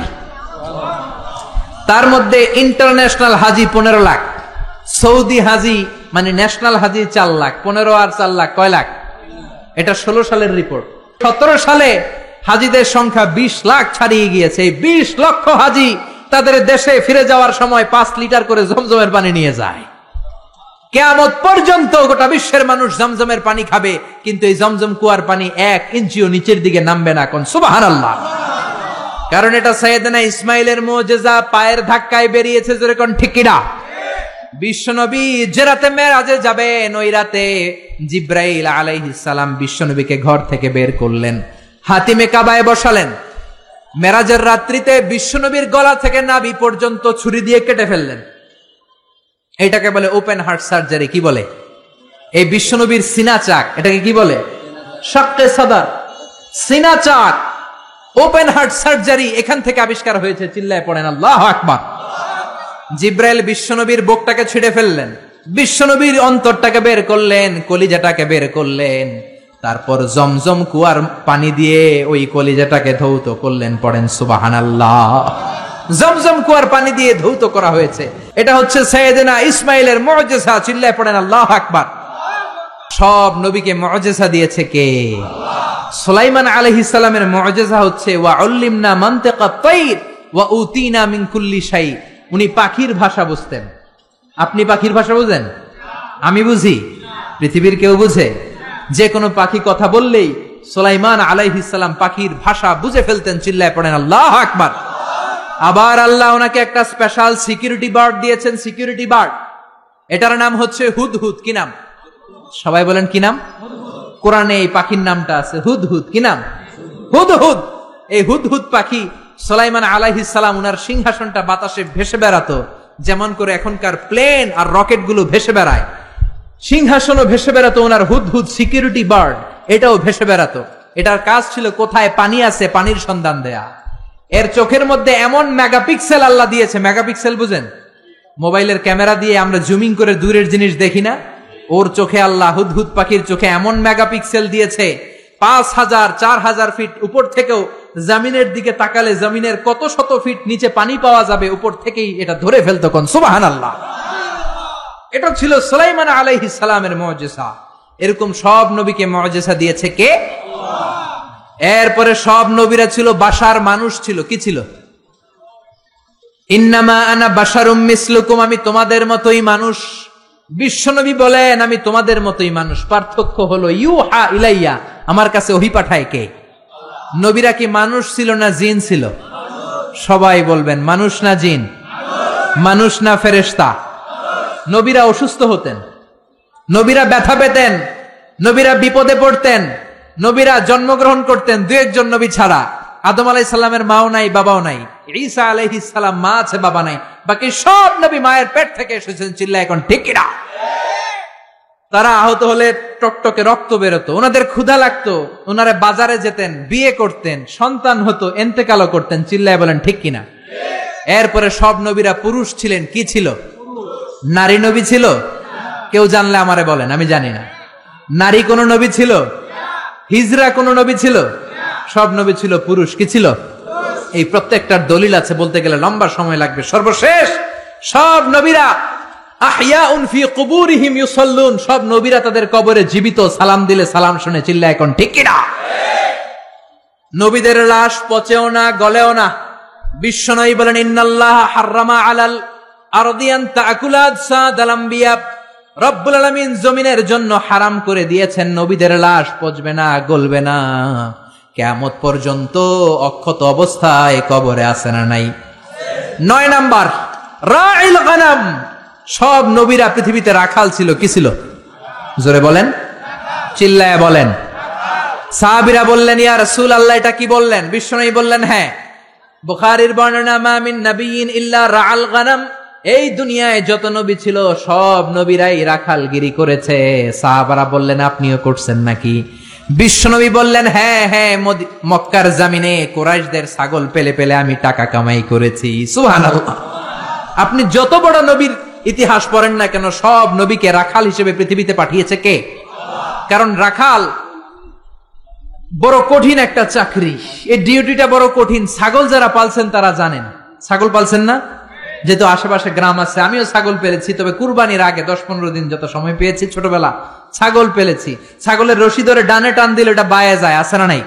তার মধ্যে ইন্টারন্যাশনাল হাজি 15 লাখ, সৌদি হাজি মানে ন্যাশনাল হাজি 4 লাখ। 15 আর 4 লাখ কয় লাখ? এটা 16 সালের রিপোর্ট। 17 সালে হাজিদের সংখ্যা 20 লাখ ছাড়িয়ে গিয়েছে। এই 20 লক্ষ হাজি তাদের দেশে ফিরে যাওয়ার সময় 5 লিটার করে জমজমের পানি নিয়ে যায়। কিয়ামত পর্যন্ত গোটা বিশ্বের মানুষ জমজমের পানি খাবে, কিন্তু এই জমজম কুয়ার পানি 1 ইঞ্চিও নিচের দিকে নামবে না। কোন সুবহানাল্লাহ। কারণ এটা সাইয়েদনা ইসমাইলের মুজিজা, পায়ের ধাক্কায় বেরিয়েছে। জোরে কোন ঠিক কিনা? বিশ্বনবী যে রাতে মেরাজে যাবেন, ওই রাতে জিব্রাইল আলাইহিস সালাম বিশ্বনবীকে ঘর থেকে বের করলেন, হাতিমে কাবায় বসালেন। মেরাজের রাত্রিতে বিশ্বনবীর গলা থেকে নাভি পর্যন্ত ছুরি দিয়ে কেটে ফেললেন। এটাকে বলে ওপেন হার্ট সার্জারি। কি বলে? এই বিশ্বনবীর সিনা চাক, এটাকে কি বলে? শাক্কে সাদার, সিনা চাক। ওপেন হার্ট সার্জারি এখান থেকে আবিষ্কার হয়েছে। চিল্লায় পড়েন আল্লাহু আকবার। জিব্রাইল বিশ্বনবীর বুকটাকে ছিঁড়ে ফেললেন, বিশ্বনবীর অন্তরটাকে বের করলেন, কলিজাটাকে বের করলেন, তারপর জমজম কুয়ার পানি দিয়ে ওই কলিজাটাকে ধৌত করলেন। পড়েন সুবহানাল্লাহ। জমজম কুয়ার পানি দিয়ে ধৌত করা হয়েছে। এটা হচ্ছে সাইয়েদনা ইসমাইলের মুআজিজা। চিল্লায় পড়েন আল্লাহু আকবার। সব নবীকে মুআজিজা দিয়েছে কে? সুলাইমান আলাইহিস সালামের মুআজিজা হচ্ছে ওয়া উল্লিমনা মানতিকাত তাইর ওয়া উতিনা মিন কুল্লি শাই। উনি পাখির ভাষা বুঝতেন। আপনি পাখির ভাষা বুঝেন? আমি বুঝি? পৃথিবীর কেউ বুঝে? যে কোনো পাখি কথা বললেই সুলাইমান আলাইহিস সালাম পাখির ভাষা বুঝে ফেলতেন। চিল্লায় পড়েন আল্লাহু আকবার। আবার আল্লাহ ওনাকে একটা স্পেশাল সিকিউরিটি বার্ড দিয়েছেন, সিকিউরিটি বার্ড। এটার নাম হচ্ছে হুদহুদ। কি নাম? সবাই বলেন কি নাম? কোরআনে এই পাখির নামটা আছে হুদহুদ। কি নাম? হুদহুদ। এই হুদহুদ পাখি সুলাইমান আলাইহিস সালাম উনার সিংহাসনটা বাতাসে ভেসে বেড়াতো, যেমন করে এখনকার প্লেন আর রকেট গুলো ভেসে বেড়ায়। সিংহাসনও ভেসে বেড়াতো ওনার হুদহুদ সিকিউরিটি বার্ড, এটাও ভেসে বেড়াতো। এটার কাজ ছিল কোথায় পানি আছে পানির সন্ধান দেয়া। এর চোখের মধ্যে এমন মেগাপিক্সেল আল্লাহ দিয়েছে। মেগাপিক্সেল বুঝেন? মোবাইলের ক্যামেরা দিয়ে আমরা জুমিং করে দূরের জিনিস দেখি না? ওর চোখে আল্লাহ, হুদহুদ পাখির চোখে এমন মেগাপিক্সেল দিয়েছে, 5000 4000 ফিট উপর থেকেও জমিনের দিকে তাকালে জমিনের কত শত ফিট নিচে পানি পাওয়া যাবে, উপর থেকেই এটা ধরে ফেলতো। কোন সুবহানাল্লাহ। এটা ছিল সুলাইমান আলাইহিস সালামের মুআজিজা। এরকম সব নবীকে মুআজিজা দিয়েছে কে? এরপরে সব নবীরা ছিল বাশার, মানুষ ছিল। কি ছিল? ইন্নামা আনা বাশারুম মিসলুকুম, আমি তোমাদের মতোই মানুষ। বিশ্বনবী বলেন আমি তোমাদের মতোই মানুষ, পার্থক্য হলো ইউহা ইলাইয়া, আমার কাছে ওহী পাঠায় কে? নবীরা কি মানুষ ছিল না জিন ছিল? সবাই বলবেন মানুষ না জিন? মানুষ না ফেরেশতা? নবীরা অসুস্থ হতেন, নবীরা ব্যথা পেতেন, নবীরা বিপদে পড়তেন, নবীরা জন্মগ্রহণ করতেন দু একজন নবী ছাড়া। আদম আলাইহিস সালামের মাও নাই, বাবাও নাই। ঈসা আলাইহিস সালাম মা আছে, বাবা নাই। বাকি সব নবী মায়ের পেট থেকে এসেছেন। চিল্লায় এখন ঠিক কিনা? তারা আহত হলে টকটকে রক্ত বেরোতো, ওনাদের ক্ষুধা লাগতো, ওনারা বাজারে যেতেন, বিয়ে করতেন, সন্তান হতো, এন্তেকালও করতেন। চিল্লায় বলেন ঠিক কিনা? এরপরে সব নবীরা পুরুষ ছিলেন। কি ছিল? নারী নবী ছিল? কেউ জানলে আমারে বলেন, আমি জানি না। নারী কোন নবী ছিল? হিজরা কোন নবী ছিল? সব নবী ছিল পুরুষ। কি ছিল? এই প্রত্যেকটার দলিল আছে, বলতে গেলে লম্বা সময় লাগবে। সর্বশেষ সব নবীরা আহইয়াউন ফি কুবুরিহিম ইউসাল্লুন, সব নবীরা তাদের কবরে জীবিত, সালাম দিলে সালাম শুনে। চিল্লায় এখন ঠিক কিনা? নবীদের লাশ পচেও না, গলেও না। বিশ্বনবী বলেন ইন্নাল্লাহ হাররামা আলাল আরদিয়ান তাকুলা আজসাদাল আমবিয়া, রব্বুল আলামিন জমিনের জন্য হারাম করে দিয়েছেন নবীদের লাশ পচবে না, গলবে না, কিয়ামত পর্যন্ত অক্ষত অবস্থায় কবরে আছে না নাই? 9 নাম্বার রাইল গানাম, সব নবীরা পৃথিবীতে রাখাল ছিল। কি ছিল? জোরে বলেন, চিল্লায়া বলেন। সাহাবীরা বললেন ইয়া রাসূলুল্লাহ এটা কি বললেন? বিশ্বনবী বললেন হ্যাঁ, বুখারীর বর্ণনা মা মিন নাবিয়্যিন ইল্লা রাআল গানাম, এই দুনিয়ায় যত নবী ছিল সব নবীরাই রাখালগিরি করেছে। সাহাবারা বললেন আপনিও করছেন নাকি? বিশ্বনবী বললেন হ্যাঁ হ্যাঁ, মক্কার জমিনে কুরাইশদের ছাগল পেলে পেলে আমি টাকা কামাই করেছি। সুবহানাল্লাহ। আপনি যত বড় নবীর ইতিহাস পড়েন না কেন, সব নবীকে রাখাল হিসেবে পৃথিবীতে পাঠিয়েছে কে? কারণ রাখাল বড় কঠিন একটা চাকরি, এই ডিউটিটা বড় কঠিন। ছাগল যারা পালছেন তারা জানেন। ছাগল পালছেন না? যেহেতু আশেপাশে গ্রাম আছে, আমিও ছাগল পেলেছি, তবে কুরবানির আগে 10-15 দিন যত সময় পেয়েছি ছোটবেলা ছাগল পেলেছি। ছাগলের রশি ধরে ডানে টান দিলে এটা বায়ে যায়, আছে না নাই?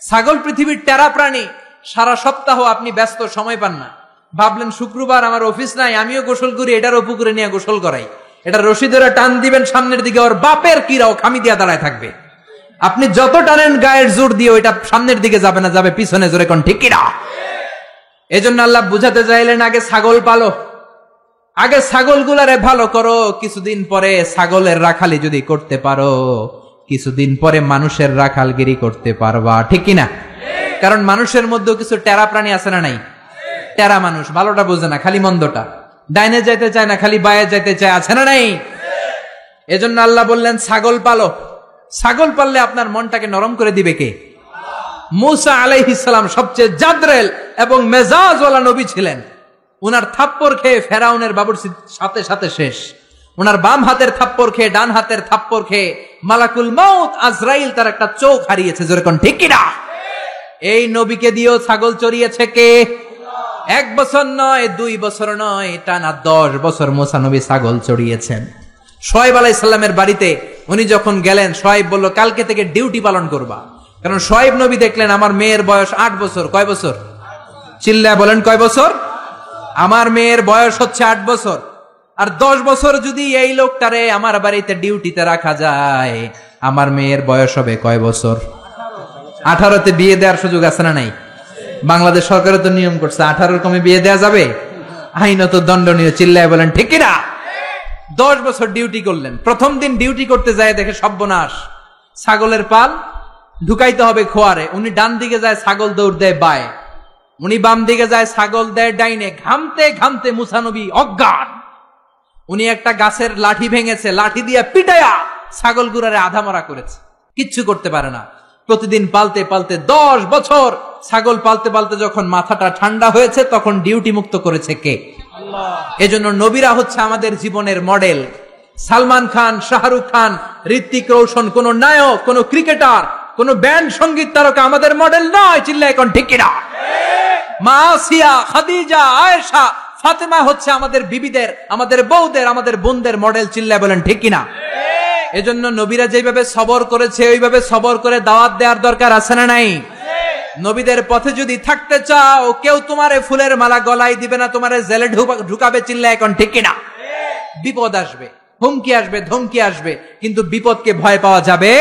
ছাগল পৃথিবীর টেরা প্রাণী। সারা সপ্তাহ আপনি ব্যস্ত, সময় পান না। ভাবলেন শুক্রবার আমার অফিস নাই, আমিও গোসল করি, এটারও পুকুরে নিয়ে গোসল করাই। এটা রশি ধরে টান দিবেন সামনের দিকে, ওর বাপের কিরাও খামি দিয়া দাঁড়ায় থাকবে। আপনি যত টানেন গায়ের জোর দিয়ে ওইটা সামনের দিকে যাবে না, যাবে পিছনে। জোরে কোন ঠিক কিনা? এজন্য আল্লাহ বুঝাতে চাইলেন আগে ছাগল পালো, আগে ছাগলগুলারে ভালো করো, কিছুদিন পরে ছাগলের রাখালি যদি করতে পারো, কিছুদিন পরে মানুষের রাখালগিরি করতে পারবা। ঠিক কিনা? কারণ মানুষের মধ্যেও কিছু টেরা প্রাণী আছে না নাই? টেরা মানুষ ভালোটা বোঝে না, খালি মন্দটা। ডাইনে যাইতে চায় না, খালি বায়ে যাইতে চায়, আছে না নাই? এজন্য আল্লাহ বললেন ছাগল পালো। ছাগল পাললে আপনার মনটাকে নরম করে দিবে কে? মুসা আলাইহিস সালাম সবচেয়ে জাদরেল এবং মেজাজওয়ালা নবী ছিলেন। উনার থাপ্পড় খেয়ে ফেরাউনের বাবুর্চির সাথে সাথে শেষ। উনার বাম হাতের থাপ্পড় খেয়ে, ডান হাতের থাপ্পড় খেয়ে মালাকুল মাউত আজরাইল তার একটা চোখ হারিয়েছে। যেরকম ঠিক কিনা? এই নবীকে দিয়েও ছাগল চড়িয়েছে কে? 1 বছর নয়, 2 বছর নয়, টানা 10 বছর মুসা নবী ছাগল চড়িয়েছেন। শোয়েব আলাইহিস সালামের বাড়িতে উনি যখন গেলেন, শোয়েব বলল কালকে থেকে ডিউটি পালন করবা। কারণ শোয়েব নবী দেখলেন আমার মেয়ের বয়স 8 বছর। কয় বছর? চিল্লায় বলেন কয় বছর? আমার মেয়ের বয়স হচ্ছে 8 বছর। আর 10 বছর যদি এই লোকটারে আমার বাড়িতে ডিউটিতে রাখা যায়, আমার মেয়ের বয়স হবে কয় বছর? 18তে বিয়ে দেওয়ার সুযোগ আছে না নাই? বাংলাদেশ সরকারের তো নিয়ম করছে 18 কমে বিয়ে দেওয়া যাবে, আইনত দণ্ডনীয়। চিল্লায় বলেন ঠিক কিনা? 10 বছর ডিউটি করলেন। প্রথম দিন ডিউটি করতে যায় দেখে সর্বনাশ, ছাগলের পাল ঢুকাইতে হবে খোয়ারে। উনি ডান দিকে যায়, ছাগল দৌড় দেয় বায়ে। উনি বাম দিকে যায়, ছাগল দেয় ডাইনে। ঘামতে ঘামতে মুসা নবী অজ্ঞান। উনি একটা গাছের লাঠি ভেঙেছে, লাঠি দিয়ে পিটায়া ছাগল গুড়ারে আধা মরা করেছে, কিচ্ছু করতে পারে না। প্রতিদিন পালতে পালতে 10 বছর ছাগল পালতে পালতে যখন মাথাটা ঠান্ডা হয়েছে, তখন ডিউটি মুক্ত করেছে কে? আল্লাহ। এজন্য নবীরা হচ্ছে আমাদের জীবনের মডেল। সালমান খান, শাহরুখ খান, ঋত্বিক রোশন কোন নায়ক, কোন ক্রিকেটার, কোন ব্যান্ড সঙ্গীত তারকা আমাদের মডেল নয়। চিল্লায় এখন ঠিক কিনা? মা আসিয়া, খাদিজা, আয়েশা, ফাতেমা হচ্ছে আমাদের বিবিদের, আমাদের বউদের, আমাদের বোনদের মডেল। চিল্লায় বলেন ঠিক কিনা? এজন্য নবীরা যেভাবে সবর করেছে, ওইভাবে সবর করে দাওয়াত দেওয়ার দরকার আছে না নাই? নবীদের পথে যদি থাকতে চাও, কেউ তোমারে ফুলের মালা গলায় দিবে না, তোমারে জেলে ঢুকাবে। চিল্লায় এখন ঠিক কিনা? বিপদ আসবে, হুমকি আসবে, ধমকি আসবে, কিন্তু বিপদকে ভয় পাওয়া যাবে।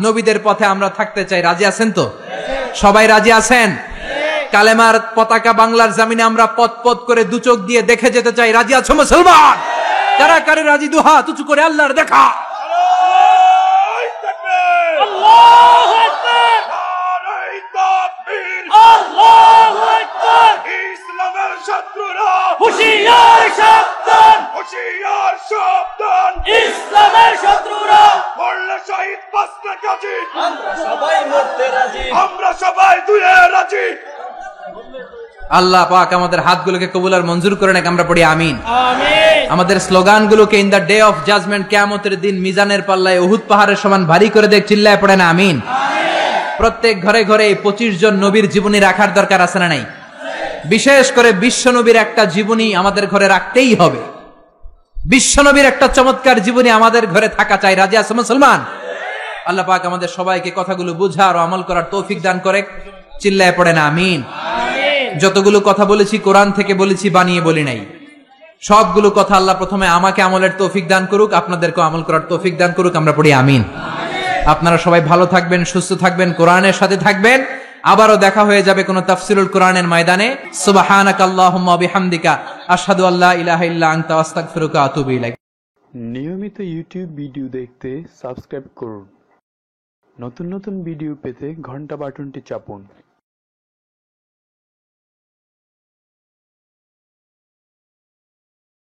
নবীদের পথে আমরা থাকতে চাই। রাজি আছেন তো? সবাই রাজি আছেন? কালেমার পতাকা বাংলার জমিনে আমরা পথ পথ করে দু চোখ দিয়ে দেখে যেতে চাই। রাজি আছো মুসলমান? যারা কারে রাজি দুহা উঁচু করে আল্লাহর দেখা। আল্লাহু আকবার, নারে তাকবীর, আল্লাহু আকবার। ইসলামের শত্রুরা হুঁশিয়ার সাবধান, হুঁশিয়ার সাবধান। ইসলামের শত্রুরা মরলে শহীদ বাঁচলে গাজী, আমরা সবাই মরতে রাজি, আমরা সবাই দুয়ে রাজি। আল্লাহ পাক আমাদের হাতগুলোকে কবুল আর মঞ্জুর করে নেক। আমরা পড়ি আমিন। আমিন। আমাদের স্লোগানগুলোকে in the day of judgment, কিয়ামতের দিন মিজানের পাল্লায় উহুদ পাহাড়ের সমান ভারী করে দেখ। চিল্লায় পড়েন আমিন। প্রত্যেক ঘরে ঘরে 25 জন নবীর জীবনী রাখার দরকার আছে না নাই? বিশেষ করে বিশ্ব নবীর একটা জীবনী আমাদের ঘরে রাখতেই হবে। বিশ্ব নবীর একটা চমৎকার জীবনী আমাদের ঘরে থাকা চাই। রাজি আছে মুসলমান? আল্লাহ পাক আমাদের সবাইকে কথাগুলো বুঝার ও আমল করার তৌফিক দান করে। চিল্লায় পড়েন আমিন। যতগুলো কথা বলেছি কোরআন থেকে বলেছি, বানিয়ে বলি নাই। সবগুলো কথা আল্লাহ প্রথমে আমাকে আমলের তৌফিক দান করুক, আপনাদেরকে আমল করার তৌফিক দান করুক। আমরা পড়ি আমিন। আপনারা সবাই ভালো থাকবেন, সুস্থ থাকবেন, কোরআনের সাথে থাকবেন। আবারও দেখা হয়ে যাবে কোন তাফসিরুল কোরআনের ময়দানে। সুবহানাকাল্লাহুম্মা ওয়া বিহামদিকা আশহাদু আল্লা ইলাহা ইল্লা আনতা আস্তাগফিরুকা ওয়া আতুবু ইলাইক। নিয়মিত ইউটিউব ভিডিও দেখতে সাবস্ক্রাইব করুন। নতুন নতুন ভিডিও পেতে ঘন্টা বাটনটি চাপুন।